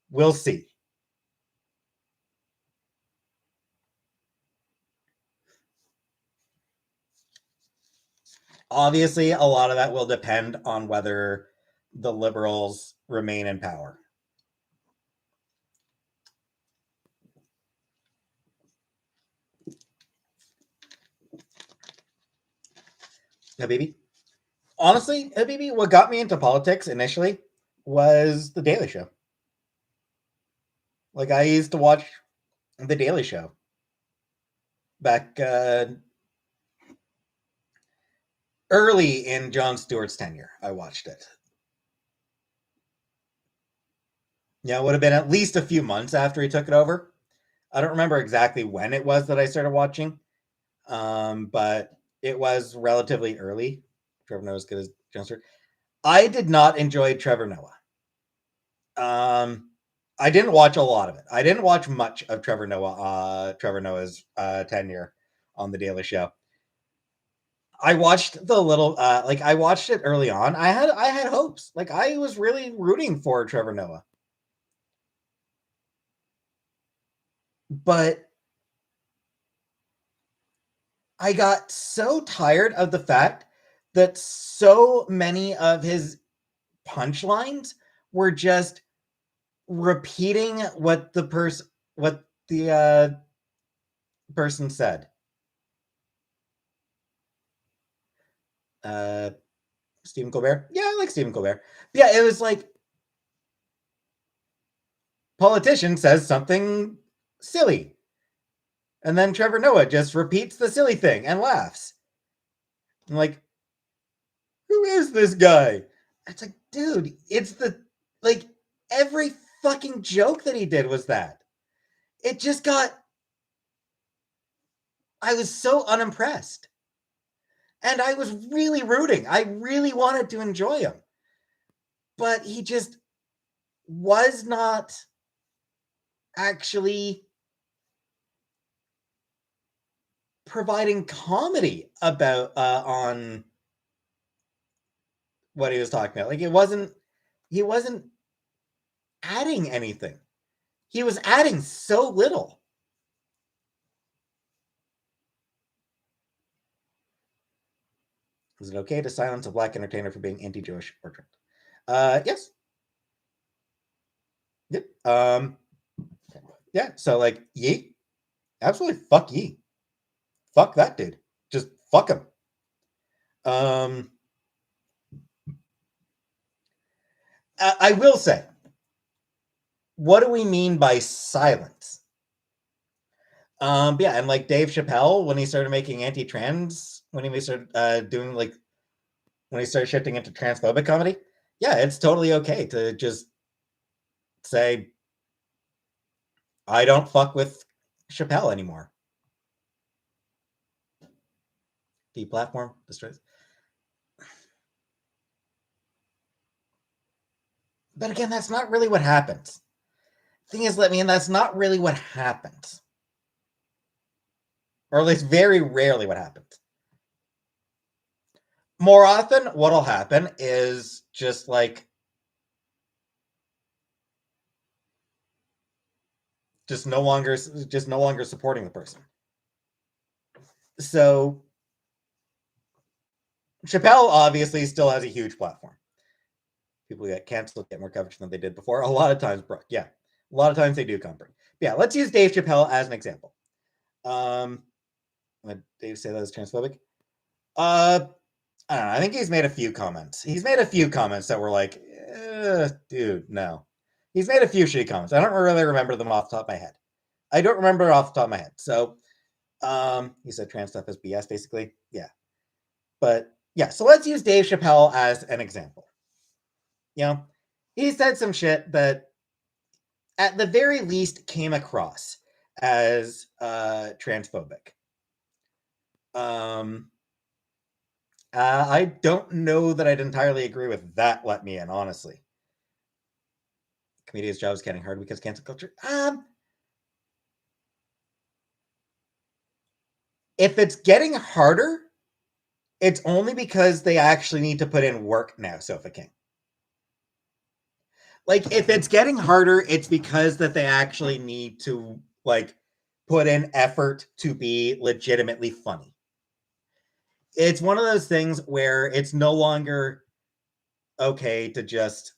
We'll see. Obviously, a lot of that will depend on whether the Liberals remain in power. Habibi? Honestly, Habibi, what got me into politics initially was The Daily Show. Like, I used to watch The Daily Show back early in Jon Stewart's tenure. I watched it. Yeah, it would have been at least a few months after he took it over. I don't remember exactly when it was that I started watching, but it was relatively early. Trevor Noah as good as Jon Stewart. I did not enjoy Trevor Noah. I didn't watch a lot of it. I didn't watch much of Trevor Noah's tenure on The Daily Show. I watched the little I watched it early on. I had hopes. Like, I was really rooting for Trevor Noah. But I got so tired of the fact that so many of his punchlines were just repeating what the person said. Stephen Colbert. Yeah, I like Stephen Colbert. Yeah, it was like politician says something silly, and then Trevor Noah just repeats the silly thing and laughs. I'm like, who is this guy? It's like, dude, it's the like every fucking joke that he did was that. It just got. I was so unimpressed. And I was really rooting. I really wanted to enjoy him. But he just was not actually providing comedy about on what he was talking about. Like, he wasn't adding anything. He was adding so little. Is it okay to silence a black entertainer for being anti-Jewish or Trump? Yes. Yep. Yeah. So, like, Yee, absolutely fuck Yee. Fuck that dude. Just fuck him. I will say, what do we mean by silence? Yeah, and like Dave Chappelle, when he started making anti-trans, when he started doing like when he started shifting into transphobic comedy, yeah, it's totally okay to just say, I don't fuck with Chappelle anymore. Deplatform, destroys. But again, that's not really what happens. Thing is, that's not really what happens. Or at least very rarely what happens. More often, what'll happen is just like just no longer supporting the person. So Chappelle obviously still has a huge platform. People get canceled, get more coverage than they did before. A lot of times, Brooke, yeah, a lot of times they do come through. Yeah, let's use Dave Chappelle as an example. Did Dave say that was transphobic? I don't know. I think he's made a few comments. He's made a few comments that were like, dude, no. He's made a few shitty comments. I don't really remember them off the top of my head. I don't remember off the top of my head. So, he said trans stuff is BS, basically. Yeah. But yeah, so let's use Dave Chappelle as an example. You know, he said some shit that at the very least came across as transphobic. I don't know that I'd entirely agree with that. Let me in, honestly. Comedian's job is getting hard because cancel culture. If it's getting harder, it's only because they actually need to put in work now, Sofa King. Like, if it's getting harder, it's because that they actually need to like put in effort to be legitimately funny. It's one of those things where it's no longer okay to just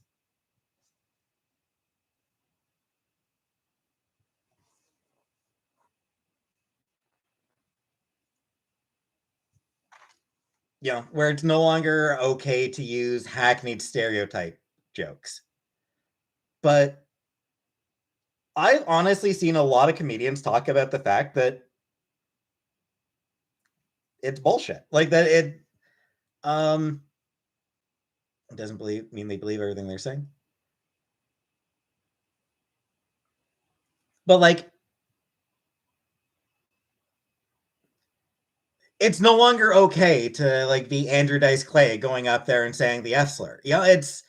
where it's no longer okay to use hackneyed stereotype jokes. But I've honestly seen a lot of comedians talk about the fact that it's bullshit. Like that um it doesn't mean they believe everything they're saying. But like it's no longer okay to like be Andrew Dice Clay going up there and saying the F slur. It's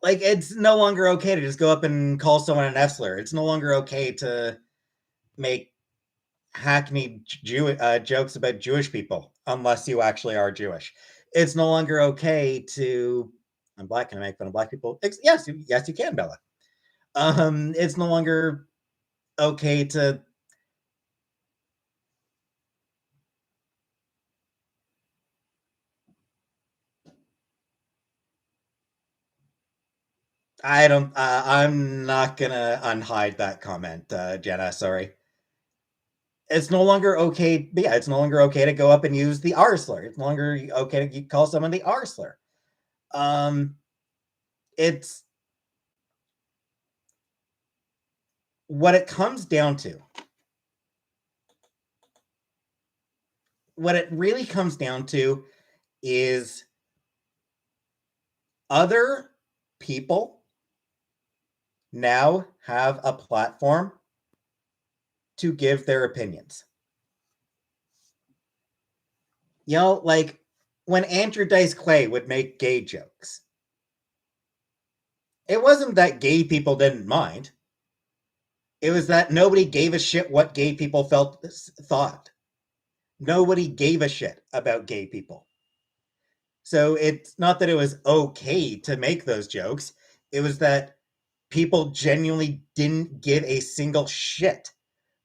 like it's no longer okay to just go up and call someone an F slur. It's no longer okay to make hackneyed jokes about Jewish people unless you actually are Jewish. It's no longer okay to. I'm black. Can I make fun of black people? Yes, yes, you can, Bella. It's no longer okay to. I don't. I'm not gonna unhide that comment, Jenna. Sorry. It's no longer okay. But yeah, it's no longer okay to go up and use the R slur. It's no longer okay to call someone the R slur. Um, it's what it comes down to. What it really comes down to is other people now have a platform to give their opinions. Like when Andrew Dice Clay would make gay jokes, it wasn't that gay people didn't mind. It was that nobody gave a shit what gay people thought. Nobody gave a shit about gay people. So it's not that it was okay to make those jokes. It was that people genuinely didn't give a single shit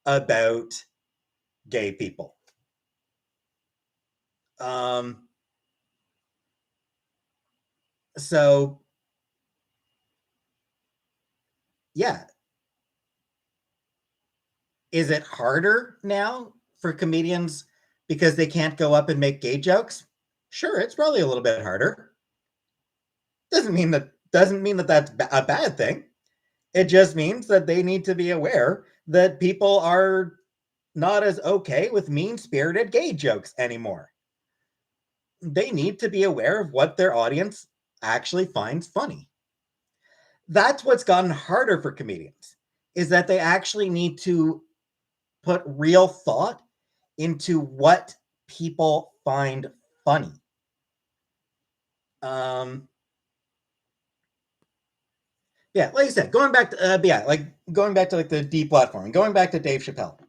about gay people. Um, so yeah, is it harder now for comedians because they can't go up and make gay jokes? Sure, it's probably a little bit harder. Doesn't mean that that's a bad thing. It just means that they need to be aware that people are not as okay with mean-spirited gay jokes anymore. They need to be aware of what their audience actually finds funny. That's what's gotten harder for comedians, is that they actually need to put real thought into what people find funny. Um, yeah, like I said, going back to like the deplatforming, going back to Dave Chappelle.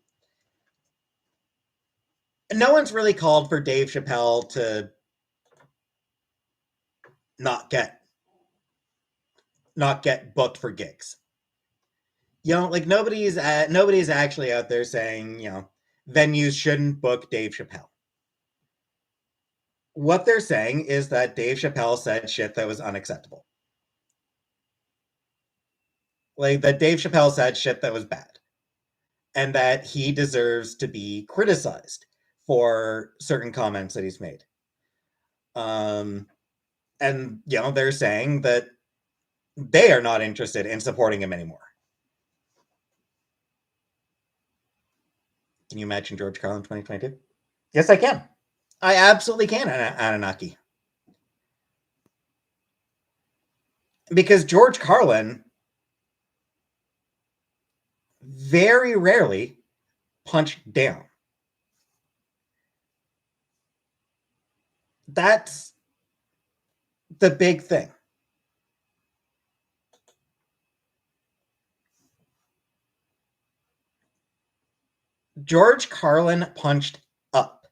No one's really called for Dave Chappelle to not get not get booked for gigs. Like nobody's actually out there saying venues shouldn't book Dave Chappelle. What they're saying is that Dave Chappelle said shit that was unacceptable. Like that Dave Chappelle said shit that was bad, and that he deserves to be criticized for certain comments that he's made. Um, and they're saying that they are not interested in supporting him anymore. Can you imagine George Carlin 2022? Yes, I can. I absolutely can, Anunnaki. Because George Carlin very rarely punched down. That's the big thing. George Carlin punched up.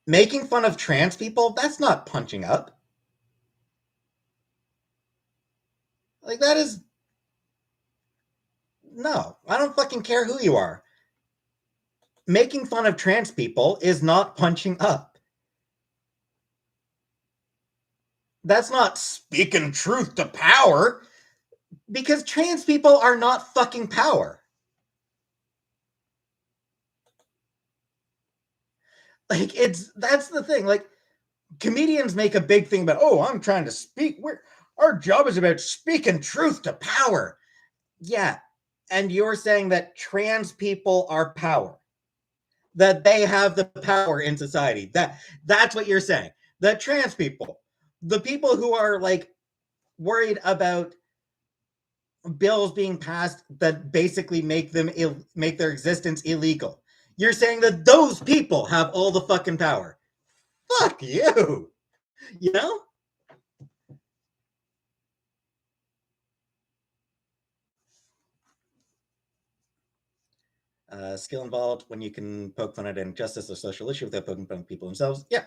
Making fun of trans people, that's not punching up. Like, that is. No, I don't fucking care who you are. making fun of trans people is not punching up. That's not speaking truth to power, because trans people are not fucking power. Like, that's the thing. Like, comedians make a big thing about, oh, I'm trying to speak. Our job is about speaking truth to power. Yeah. And you're saying that trans people are power, that they have the power in society. That's what you're saying. That trans people, the people who are like worried about bills being passed that basically make their existence illegal. You're saying that those people have all the fucking power. Fuck you. You know? Skill involved when you can poke fun at injustice or social issue without poking fun at people themselves. Yeah.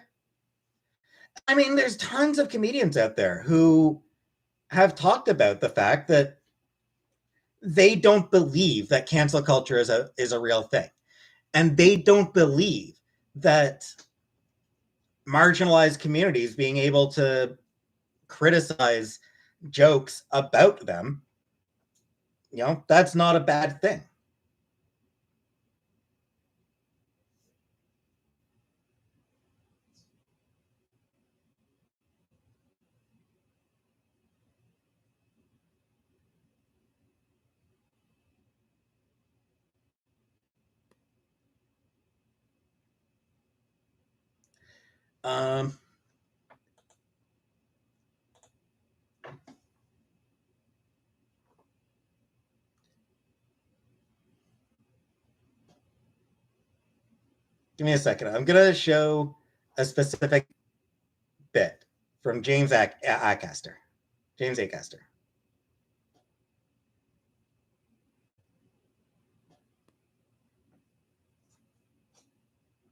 I mean, there's tons of comedians out there who have talked about the fact that they don't believe that cancel culture is a real thing. And they don't believe that marginalized communities being able to criticize jokes about them, that's not a bad thing. Um, Give me a second. I'm going to show a specific bit from James Acaster. James Acaster.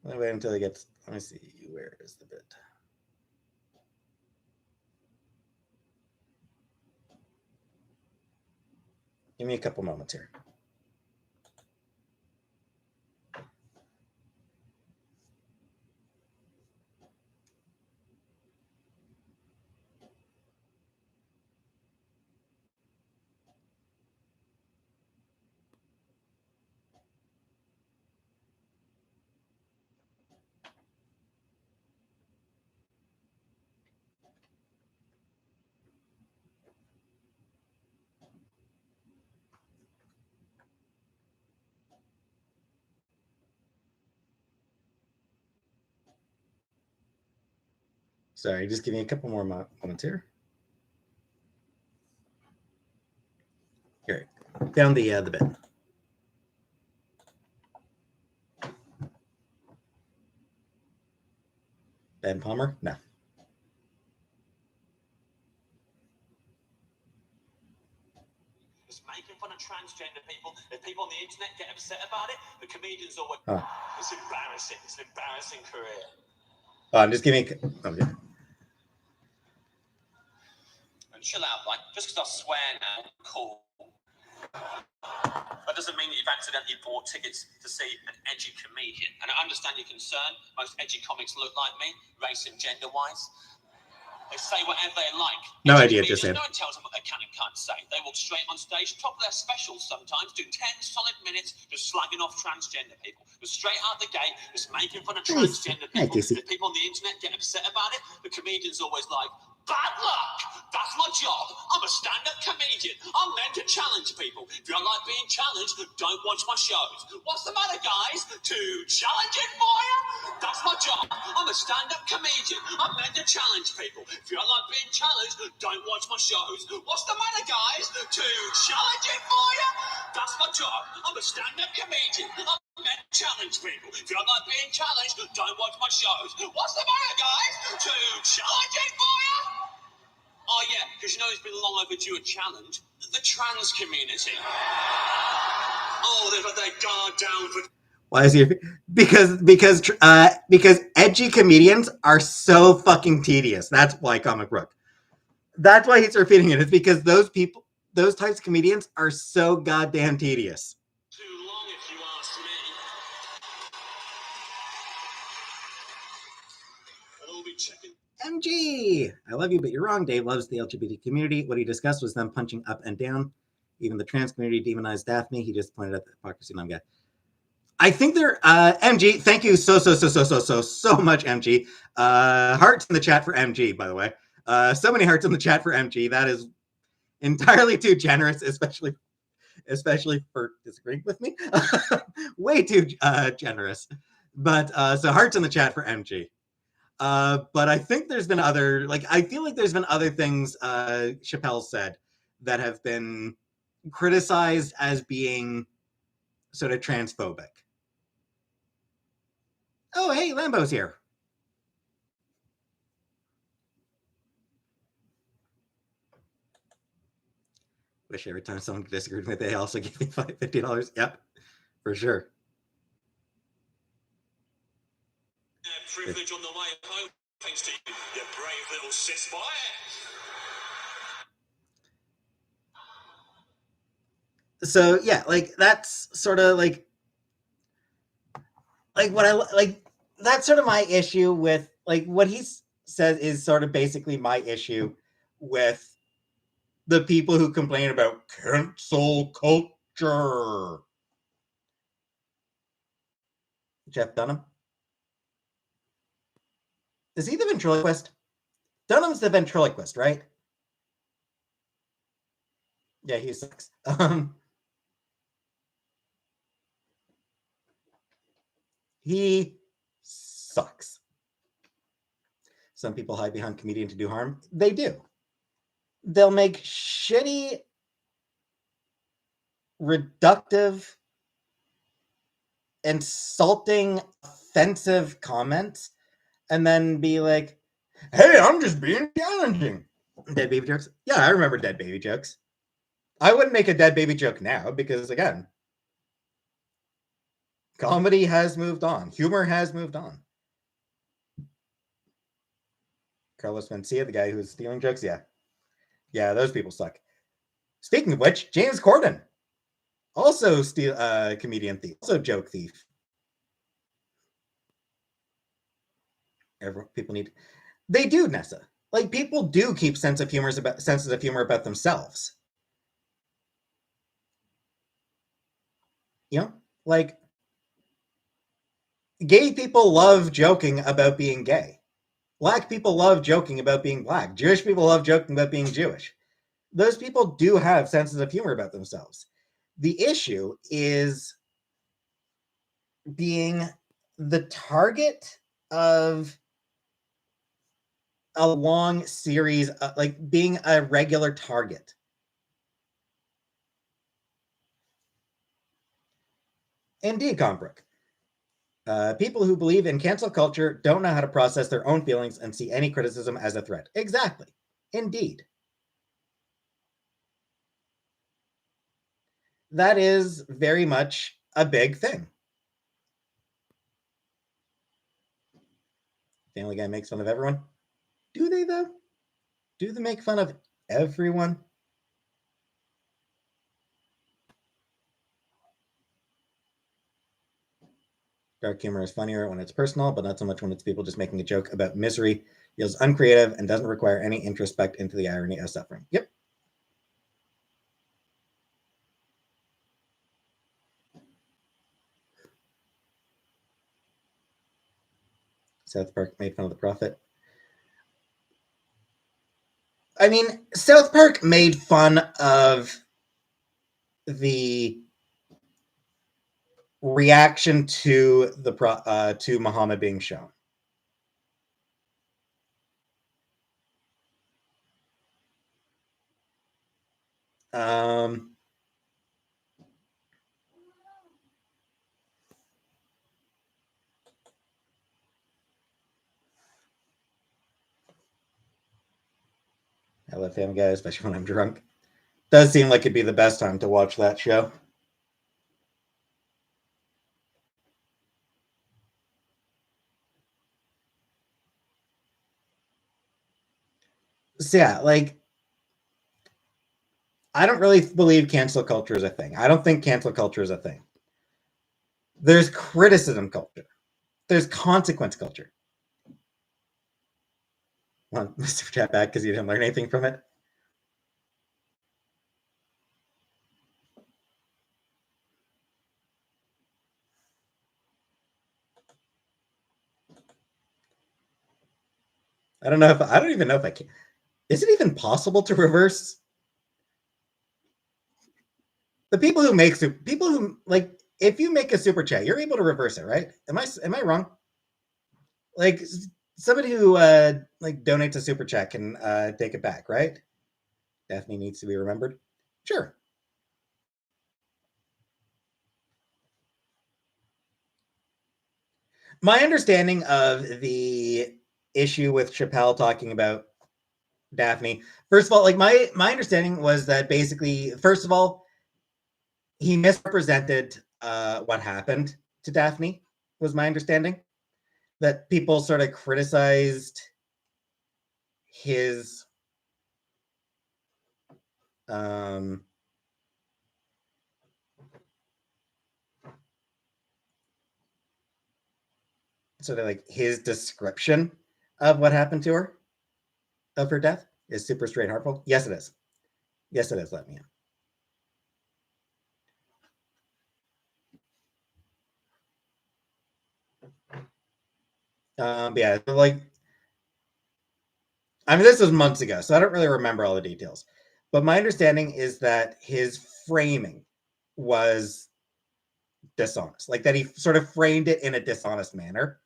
Let me wait until he gets. Let me see. Where is the bit? Give me a couple moments here. Sorry, just give me a couple more moments here. Here, found the bit. Ben Palmer? No. It's making fun of transgender people. If people on the internet get upset about it, the comedians always. It's embarrassing. It's an embarrassing career. I'm just giving. Okay. And chill out, like, just because I swear now, cool. That doesn't mean that you've accidentally bought tickets to see an edgy comedian. And I understand your concern. Most edgy comics look like me, race and gender-wise. They say whatever they like. No idea, just saying. No one tells them what they can and can't say. They walk straight on stage, top of their specials sometimes, do 10 solid minutes just slagging off transgender people. Just straight out the gate, just making fun of transgender people. If people on the internet get upset about it, the comedian's always like, bad luck! That's my job. I'm a stand-up comedian. I'm meant to challenge people. If you don't like being challenged, don't watch my shows. What's the matter, guys? Too challenging for you? That's my job. I'm a stand-up comedian. I'm meant to challenge people. If you don't like being challenged, don't watch my shows. What's the matter, guys? Too challenging for you? That's my job. I'm a stand-up comedian. I'm meant to challenge people. If you don't like being challenged, don't watch my shows. What's the matter, guys? Too challenging for you? Oh, yeah, because you know it's been long overdue a challenge. The trans community. Oh, they've got their guard down for... Why is he? Because edgy comedians are so fucking tedious. That's why Comic Brook. That's why he's repeating it. It's because those types of comedians are so goddamn tedious. Too long, if you ask me. quick check-in. MG, I love you, but you're wrong. Dave loves the LGBT community. What he discussed was them punching up and down. Even the trans community demonized Daphne. He just pointed out the hypocrisy. I'm guy. I think they're MG. Thank you so much, MG. Hearts in the chat for MG, by the way. So many hearts in the chat for MG. That is entirely too generous, especially for disagreeing with me. Way too generous. But so hearts in the chat for MG. But I think there's been other, I feel like there's been other things Chappelle said that have been criticized as being sort of transphobic. Oh, hey, Lambo's here. Wish every time someone disagreed with me, they also give me $50. Yep, for sure. Privilege on the way home, thanks to you, you brave little cis boy. So yeah, that's sort of like what I like. That's sort of my issue with what he says is sort of basically my issue with the people who complain about cancel culture. Jeff Dunham. Is he the ventriloquist? Dunham's the ventriloquist, right? Yeah, he sucks. He sucks. Some people hide behind comedian to do harm. They do. They'll make shitty, reductive, insulting, offensive comments and then be like, hey, I'm just being challenging. Dead baby jokes? Yeah, I remember dead baby jokes. I wouldn't make a dead baby joke now because, again, comedy has moved on. Humor has moved on. Carlos Mencia, the guy who's stealing jokes? Yeah. Yeah, those people suck. Speaking of which, James Corden, also comedian thief, also joke thief. People need... They do, Nessa. People do keep sensitive humor about themselves. You know? Gay people love joking about being gay. Black people love joking about being black. Jewish people love joking about being Jewish. Those people do have senses of humor about themselves. The issue is being the target of a long series, being a regular target. Indeed, Combrook. People who believe in cancel culture don't know how to process their own feelings and see any criticism as a threat. Exactly. Indeed. That is very much a big thing. Family Guy makes fun of everyone. Do they, though? Do they make fun of everyone? Dark humor is funnier when it's personal, but not so much when it's people just making a joke about misery. Feels uncreative and doesn't require any introspect into the irony of suffering. Yep. South Park made fun of the Prophet. I mean, South Park made fun of the reaction to to Muhammad being shown. I love Family Guy, especially when I'm drunk. Does seem like it'd be the best time to watch that show. So yeah, I don't really believe cancel culture is a thing. I don't think cancel culture is a thing. There's criticism culture. There's consequence culture. want the super chat back because you didn't learn anything from it. I don't even know if I can. Is it even possible to reverse? The people who make people who like, if you make a super chat, you're able to reverse it, right? Am I wrong? Like somebody who like donates a super chat can take it back, right? Daphne needs to be remembered. Sure. My understanding of the issue with Chappelle talking about Daphne, first of all, like my understanding was that basically, first of all, he misrepresented what happened to Daphne. Was my understanding that people sort of criticized his um, sort of like his description of what happened to her, of her death, is super straight and harmful. Yes, it is. Yes, it is. Let me in. Yeah, like, I mean, this was months ago, so I don't really remember all the details. But my understanding is that his framing was dishonest, like that he sort of framed it in a dishonest manner,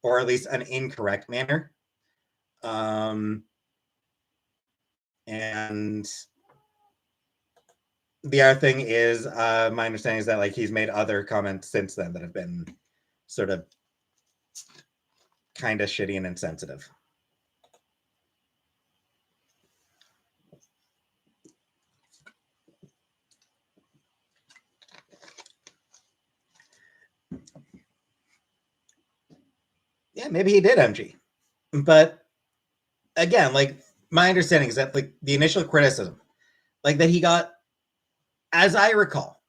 or at least an incorrect manner. And the other thing is, my understanding is that like he's made other comments since then that have been sort of kind of shitty and insensitive. Yeah, maybe he did, MG. But again, like my understanding is that like the initial criticism, like that he got, as I recall,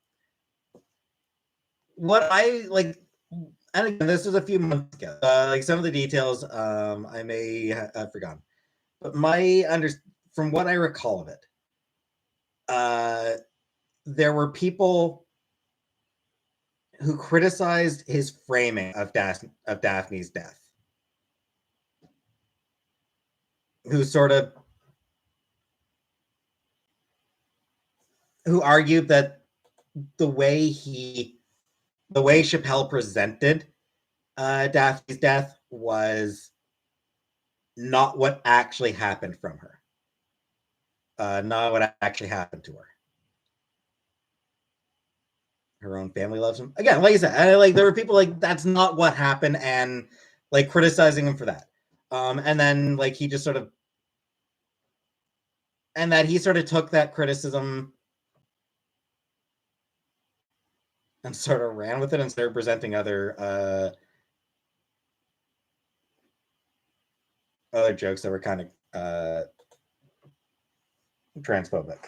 what I like, and again, this was a few months ago. Like some of the details, I may have forgotten, but from what I recall of it, there were people who criticized his framing of Daphne's death, who sort of who argued that the way Chappelle presented Daphne's death was not what actually happened from her, not what actually happened to her. Her own family loves him. Again, like I said, like there were people like that's not what happened, and like criticizing him for that. And then like he just sort of, and that he sort of took that criticism and sort of ran with it and started presenting other jokes that were kind of transphobic.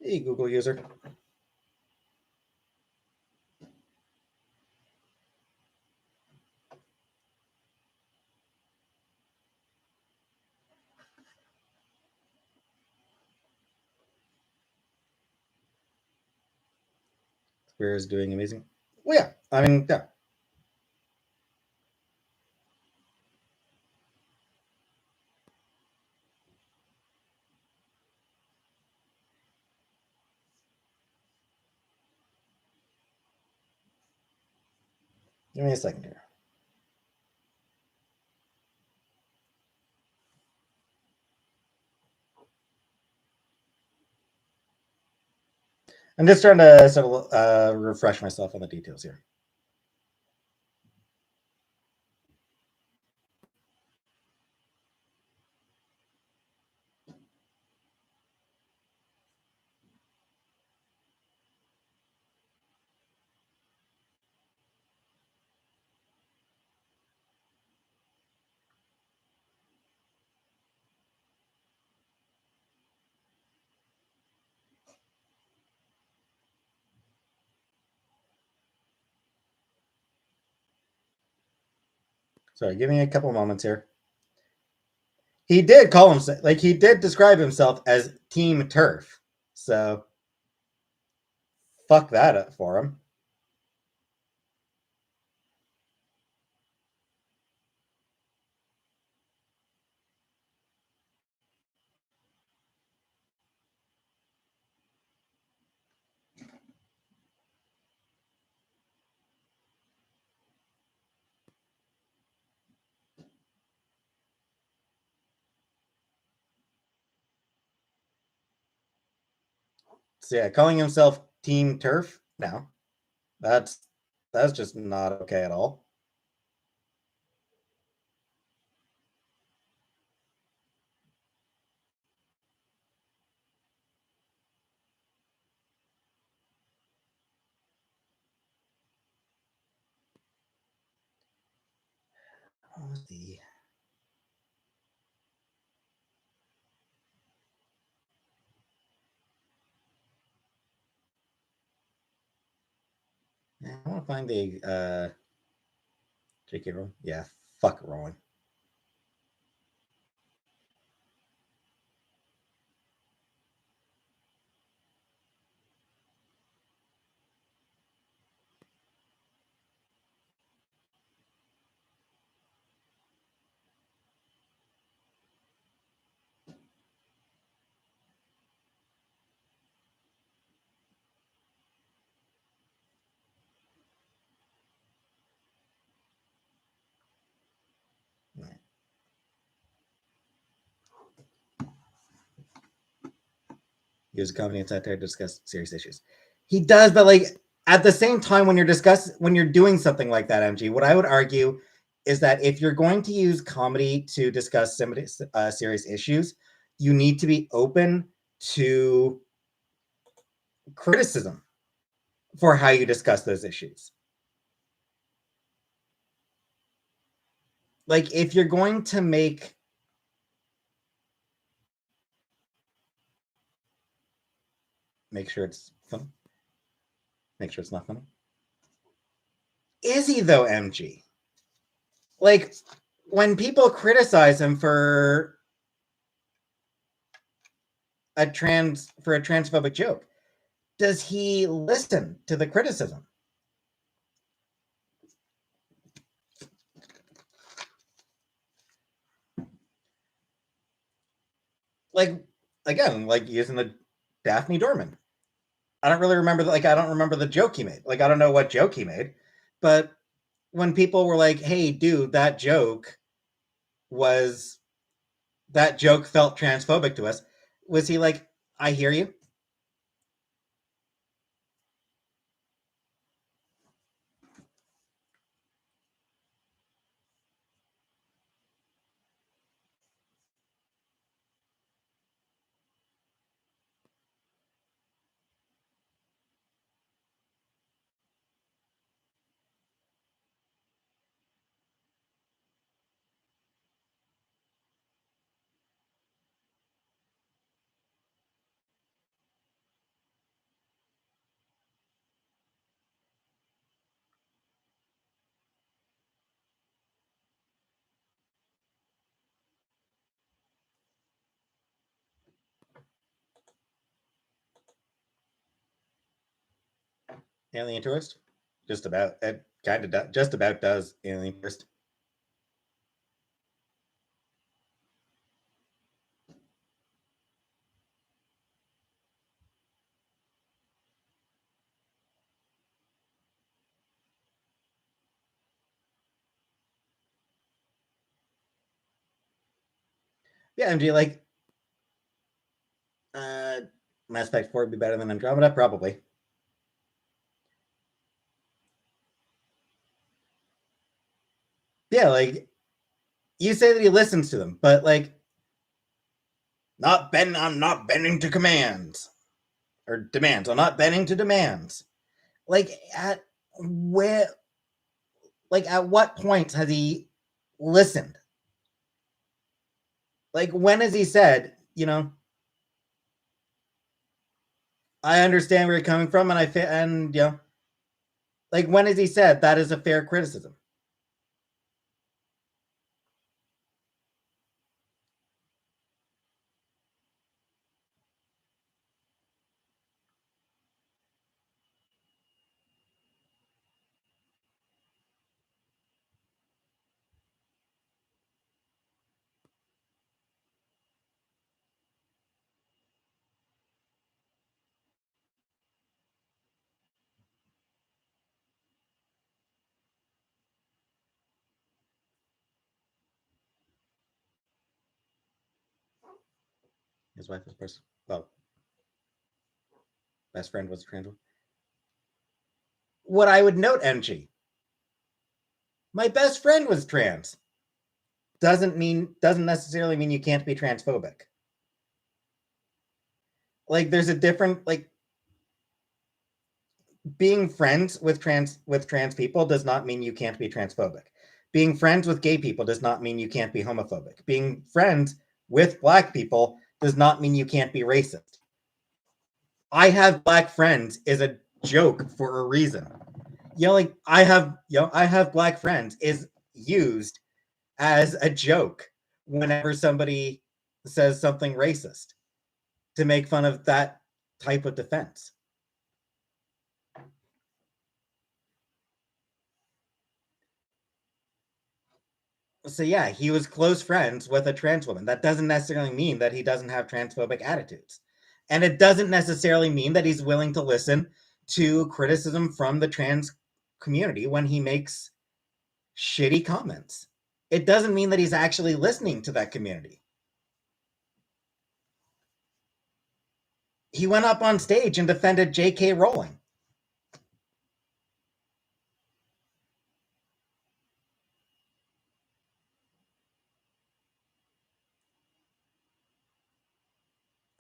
Hey, Google user. Square is doing amazing. Well, yeah. I mean, yeah. Give me a second here. I'm just trying to sort of refresh myself on the details here. Sorry, give me a couple moments here. He did call himself, like, he did describe himself as Team Turf. So, fuck that up for him. So yeah, calling himself Team Turf, no, that's that's just not okay at all. What was the I want to find the J.K. Rowling. Yeah, fuck Rowling. Use a comedy and satire to discuss serious issues. He does, but like at the same time, when you're doing something like that, MG, what I would argue is that if you're going to use comedy to discuss serious issues, you need to be open to criticism for how you discuss those issues. Like if you're going to make sure it's fun, make sure it's not funny. Is he though, MG? Like when people criticize him for a transphobic joke, does he listen to the criticism? Like again, like using the Daphne Dorman. I don't really remember I don't remember the joke he made. Like I don't know what joke he made, but when people were like, "Hey, dude, that joke was that joke felt transphobic to us," was he like, "I hear you"? Alien Tourist, just about it. Kind of just about does Alien Tourist. Yeah, MG, like uh Mass Effect 4 would be better than Andromeda, probably. Yeah, like you say that he listens to them, but like I'm not bending to commands. Or demands. I'm not bending to demands. Like at where like at what point has he listened? Like when has he said, I understand where you're coming from and and like when has he said that is a fair criticism? His wife was person. Well, best friend was a trans woman. What I would note, MG, my best friend was trans. Doesn't necessarily mean you can't be transphobic. Like there's a different like being friends with trans people does not mean you can't be transphobic. Being friends with gay people does not mean you can't be homophobic. Being friends with black people does not mean you can't be racist. I have black friends is a joke for a reason. Yelling I have black friends is used as a joke whenever somebody says something racist to make fun of that type of defense. So yeah, he was close friends with a trans woman. That doesn't necessarily mean that he doesn't have transphobic attitudes. And it doesn't necessarily mean that he's willing to listen to criticism from the trans community when he makes shitty comments. It doesn't mean that he's actually listening to that community. He went up on stage and defended J.K. Rowling.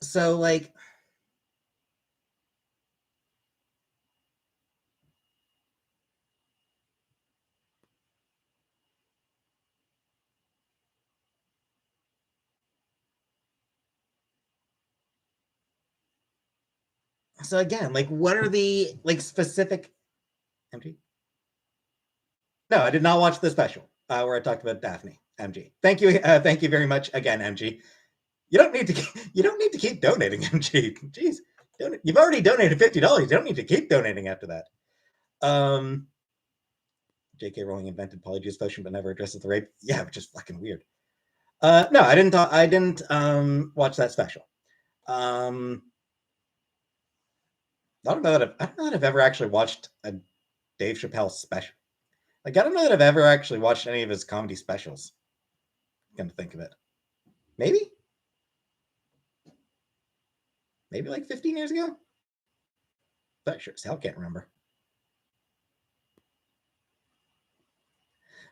So like so again, like what are the like specific MG? No, I did not watch the special where I talked about Daphne. MG. Thank you very much again, MG. You don't need to keep donating, MG. Jeez, you've already donated $50. You don't need to keep donating after that. J.K. Rowling invented polyjuice potion, but never addresses the rape. Yeah, which is fucking weird. No, I didn't. I didn't watch that special. I don't know that I've ever actually watched a Dave Chappelle special. Like I don't know that I've ever actually watched any of his comedy specials. Come to think of it, maybe like 15 years ago. But sure as hell can't remember.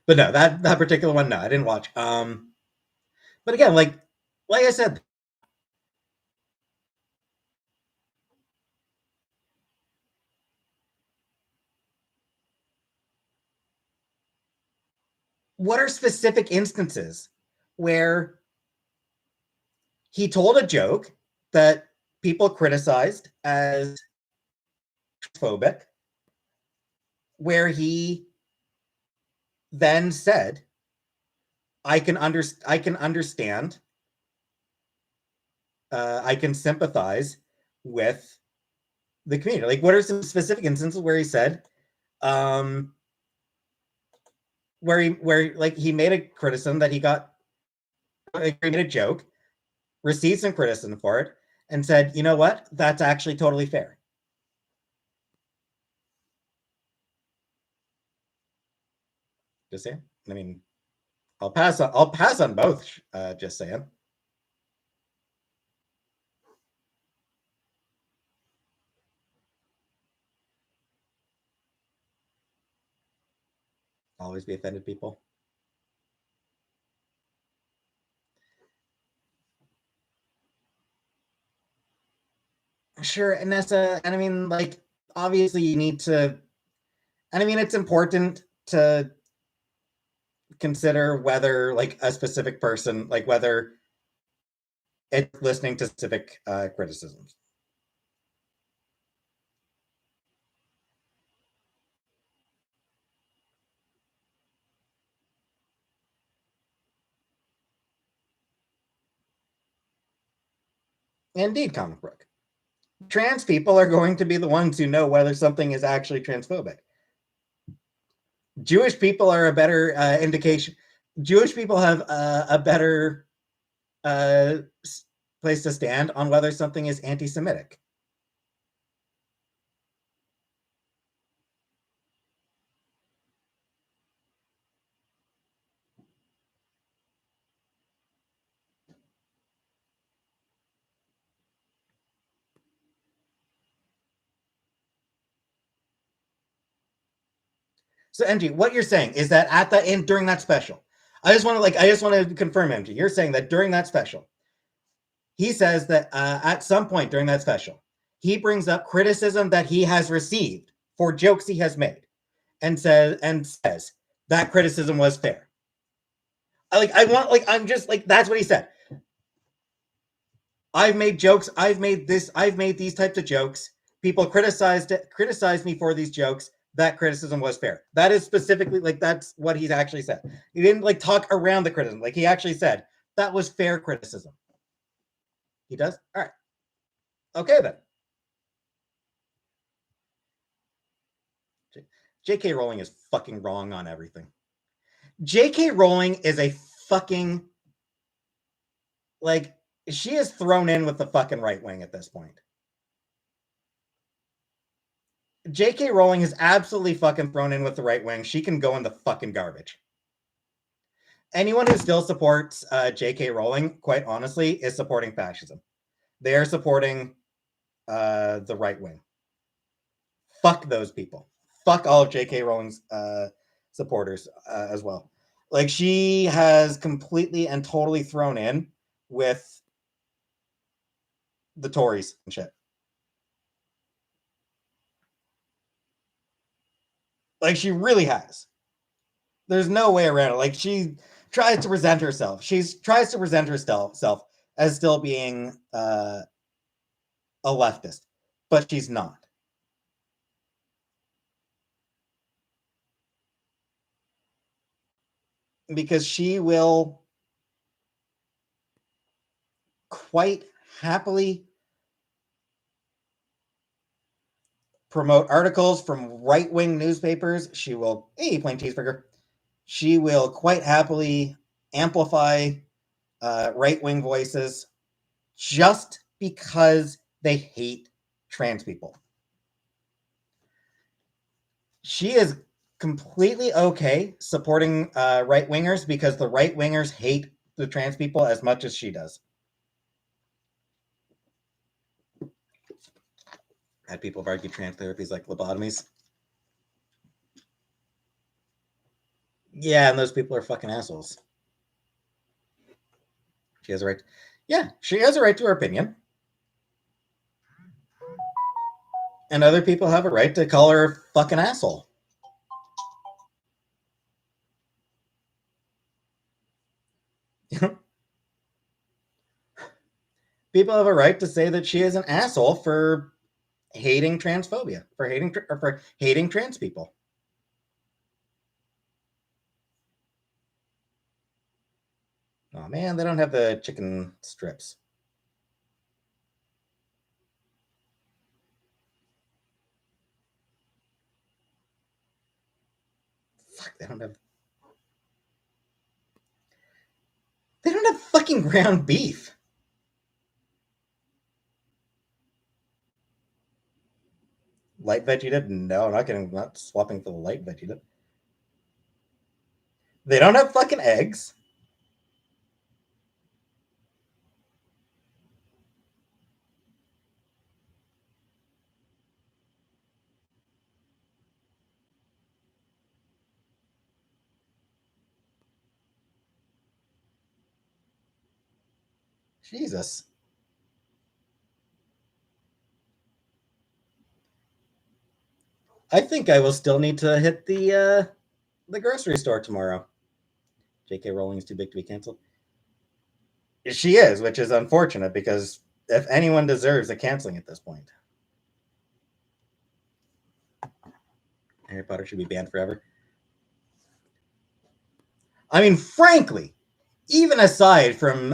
But no, that particular one, no, I didn't watch. But again, like I said, what are specific instances where he told a joke that people criticized as transphobic, where he then said, I can understand, I can sympathize with the community. Like, what are some specific instances where he said, where like he made a criticism that he got, like, he made a joke, received some criticism for it, and said, you know what, that's actually totally fair. Just saying. I mean, I'll pass on both. Just saying. Always be offended people. Sure, and I mean, like, obviously you need to, and I mean, it's important to consider whether, like, a specific person, like, whether it's listening to specific criticisms. Indeed, comic book. Trans people are going to be the ones who know whether something is actually transphobic. Jewish people are a better indication. Jewish people have a better uh, place to stand on whether something is anti-Semitic. So MG, what you're saying is that at the end during that special, I just want to confirm, MG, you're saying that during that special, he says that at some point during that special, he brings up criticism that he has received for jokes he has made, and says that criticism was fair. I'm just like that's what he said. I've made jokes. I've made these types of jokes. People criticized me for these jokes. That criticism was fair. That is specifically that's what he's actually said. He didn't talk around the criticism. He actually said that was fair criticism. He does? All right. Okay then. J.K. Rowling is fucking wrong on everything. J.K. Rowling is a fucking she is thrown in with the fucking right wing at this point. J.K. Rowling is absolutely fucking thrown in with the right wing. She can go in the fucking garbage. Anyone who still supports J.K. Rowling, quite honestly, is supporting fascism. They are supporting the right wing. Fuck those people. Fuck all of J.K. Rowling's supporters as well. She has completely and totally thrown in with the Tories and shit. She really has. There's no way around it. She tries to present herself. She tries to present herself as still being a leftist, but she's not. Because she will quite happily promote articles from right-wing newspapers. She will, hey, plain cheeseburger. She will quite happily amplify right-wing voices just because they hate trans people. She is completely okay supporting right-wingers because the right-wingers hate the trans people as much as she does. Had people have argued trans therapies like lobotomies. Yeah, and those people are fucking assholes. She has a right. Yeah, she has a right to her opinion. And other people have a right to call her a fucking asshole. People have a right to say that she is an asshole for hating transphobia, for hating trans people. Oh man, they don't have the chicken strips. Fuck, they don't have fucking ground beef. Light veggie dip? No, I'm not swapping for the light veggie dip. They don't have fucking eggs. Jesus. I think I will still need to hit the grocery store tomorrow. J.K. Rowling is too big to be canceled. She is, which is unfortunate because if anyone deserves a canceling at this point, Harry Potter should be banned forever. I mean, frankly, even aside from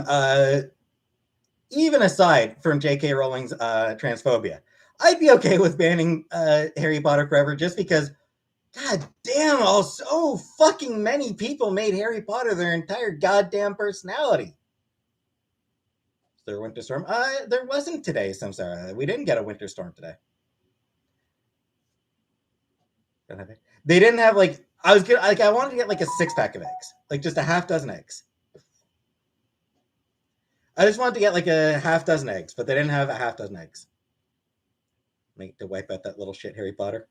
J.K. Rowling's transphobia, I'd be okay with banning Harry Potter forever just because, god damn, so fucking many people made Harry Potter their entire goddamn personality. Is there a winter storm? There wasn't today, Samsara. We didn't get a winter storm today. They didn't have I was good. I wanted to get a 6-pack of eggs, just a half dozen eggs. I just wanted to get a half dozen eggs, but they didn't have a half dozen eggs. Make to wipe out that little shit Harry Potter.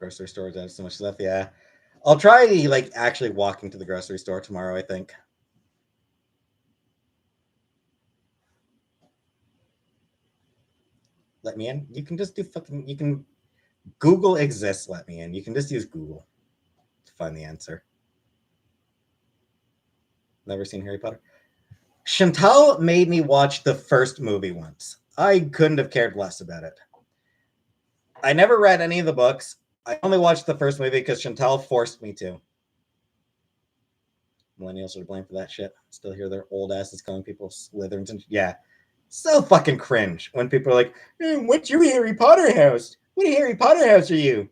Grocery stores have so much stuff. Yeah, I'll try like actually walking to the grocery store tomorrow, I think. Let me in. You can just do fucking. You can Google exists. Let me in. You can just use Google to find the answer. Never seen Harry Potter. Chantal made me watch the first movie once. I couldn't have cared less about it. I never read any of the books. I only watched the first movie because Chantal forced me to. Millennials are to blame for that shit. Still hear their old asses calling people Slytherins and yeah. So fucking cringe when people are like, what's your Harry Potter house? What Harry Potter house are you?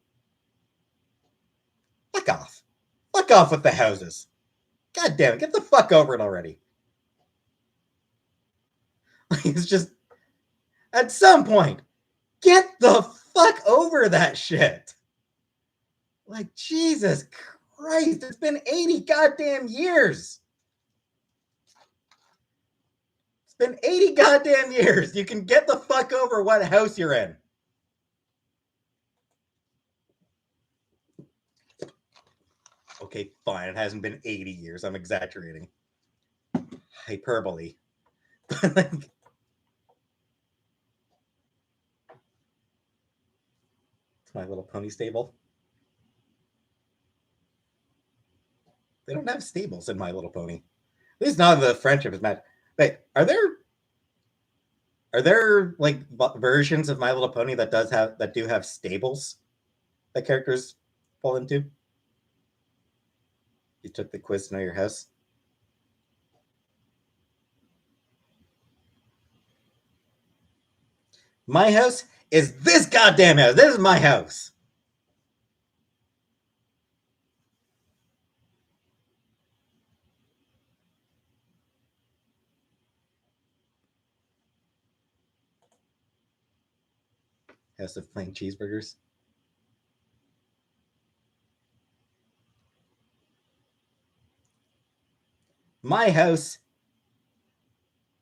Fuck off. Fuck off with the houses. God damn it. Get the fuck over it already. It's just, at some point, get the fuck over that shit. Like, Jesus Christ, it's been 80 goddamn years. It's been 80 goddamn years. You can get the fuck over what house you're in. Okay, fine. It hasn't been 80 years. I'm exaggerating. Hyperbole. Like, it's My Little Pony stable. They don't have stables in My Little Pony. At least not the friendship is mad. Wait, are there like versions of My Little Pony that do have stables that characters fall into? You took the quiz to know your house. My house is this goddamn house. This is my house. House of plain cheeseburgers. My house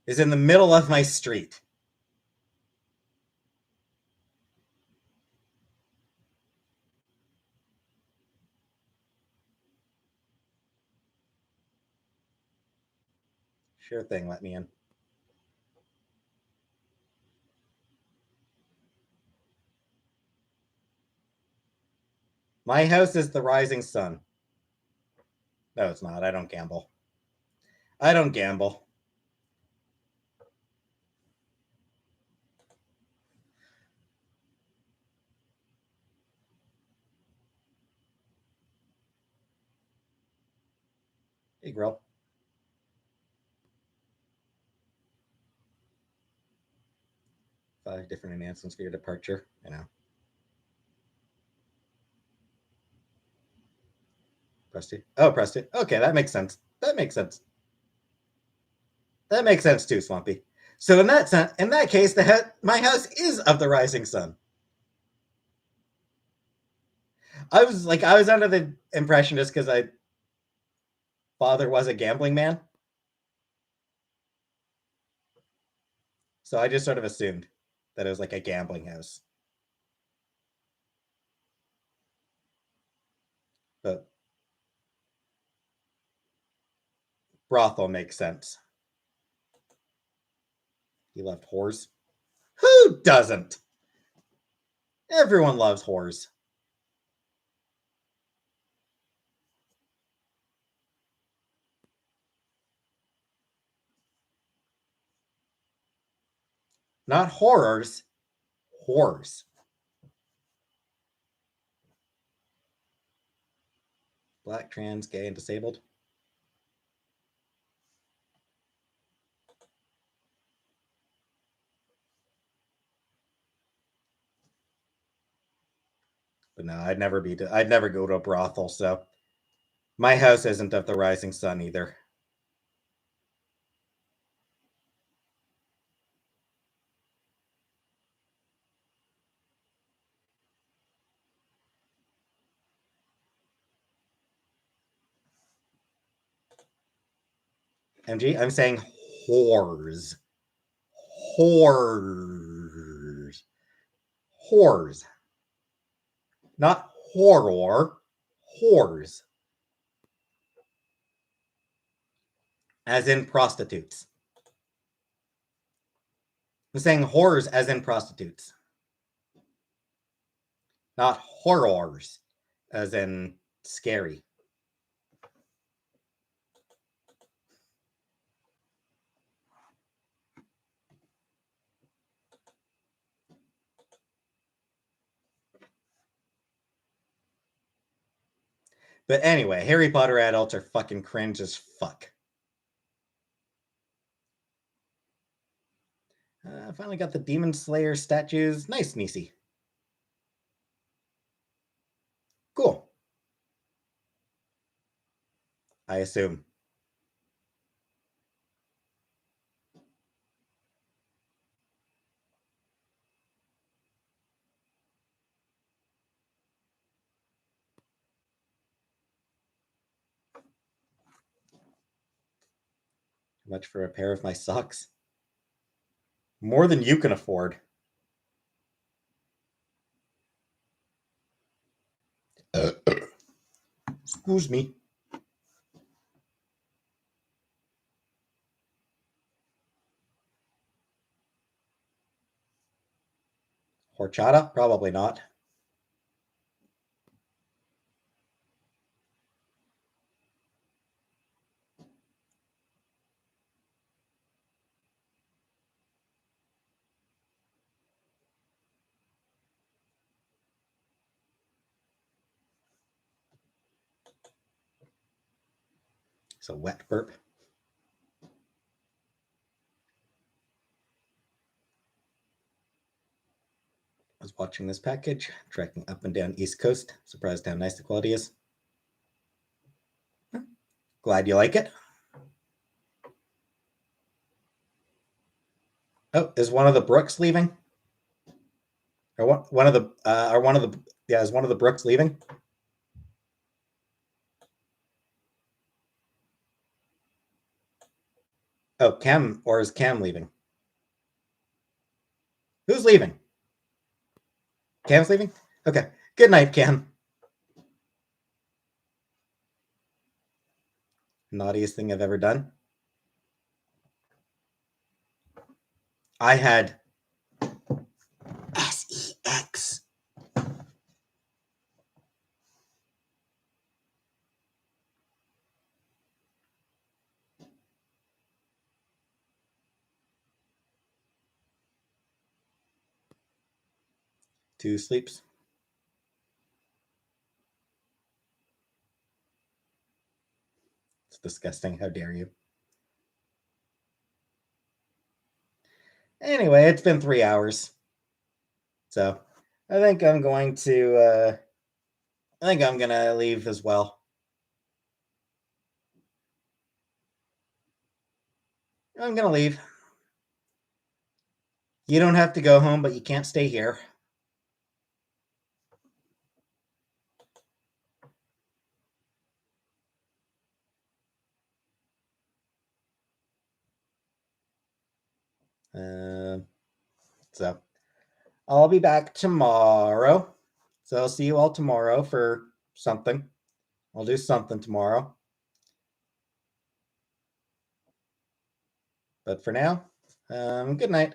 is in the middle of my street. Sure thing, let me in. My house is the rising sun. No, it's not. I don't gamble. I don't gamble. Hey, girl. 5 different enhancements for your departure. I know. Presty. Oh, Presty. Okay, that makes sense. That makes sense. That makes sense too, Swampy. So in that case, my house is of the rising sun. I was under the impression just because I father was a gambling man, so I just sort of assumed that it was like a gambling house. But brothel makes sense. He loved whores. Who doesn't? Everyone loves whores. Not horrors, whores. Black, trans, gay, and disabled. But no, I'd never go to a brothel, so my house isn't of the rising sun either. MG, I'm saying whores. Whores. Whores. Not horror, whores, as in prostitutes. I'm saying whores as in prostitutes, not horrors as in scary. But anyway, Harry Potter adults are fucking cringe as fuck. I finally got the Demon Slayer statues. Nice, Nisi. Cool. I assume. How much for a pair of my socks? More than you can afford. Excuse me. Horchata? Probably not. It's a wet burp. I was watching this package, trekking up and down East Coast. Surprised how nice the quality is. Glad you like it. Oh, is one of the Brooks leaving? Or one of the is one of the Brooks leaving? Oh, Cam, or is Cam leaving? Who's leaving? Cam's leaving? Okay. Good night, Cam. Naughtiest thing I've ever done. I had sex. 2 sleeps. It's disgusting. How dare you? Anyway, it's been 3 hours. So I think I'm going to leave as well. I'm gonna leave. You don't have to go home, but you can't stay here. So I'll be back tomorrow. So I'll see you all tomorrow for something. I'll do something tomorrow. But for now, good night.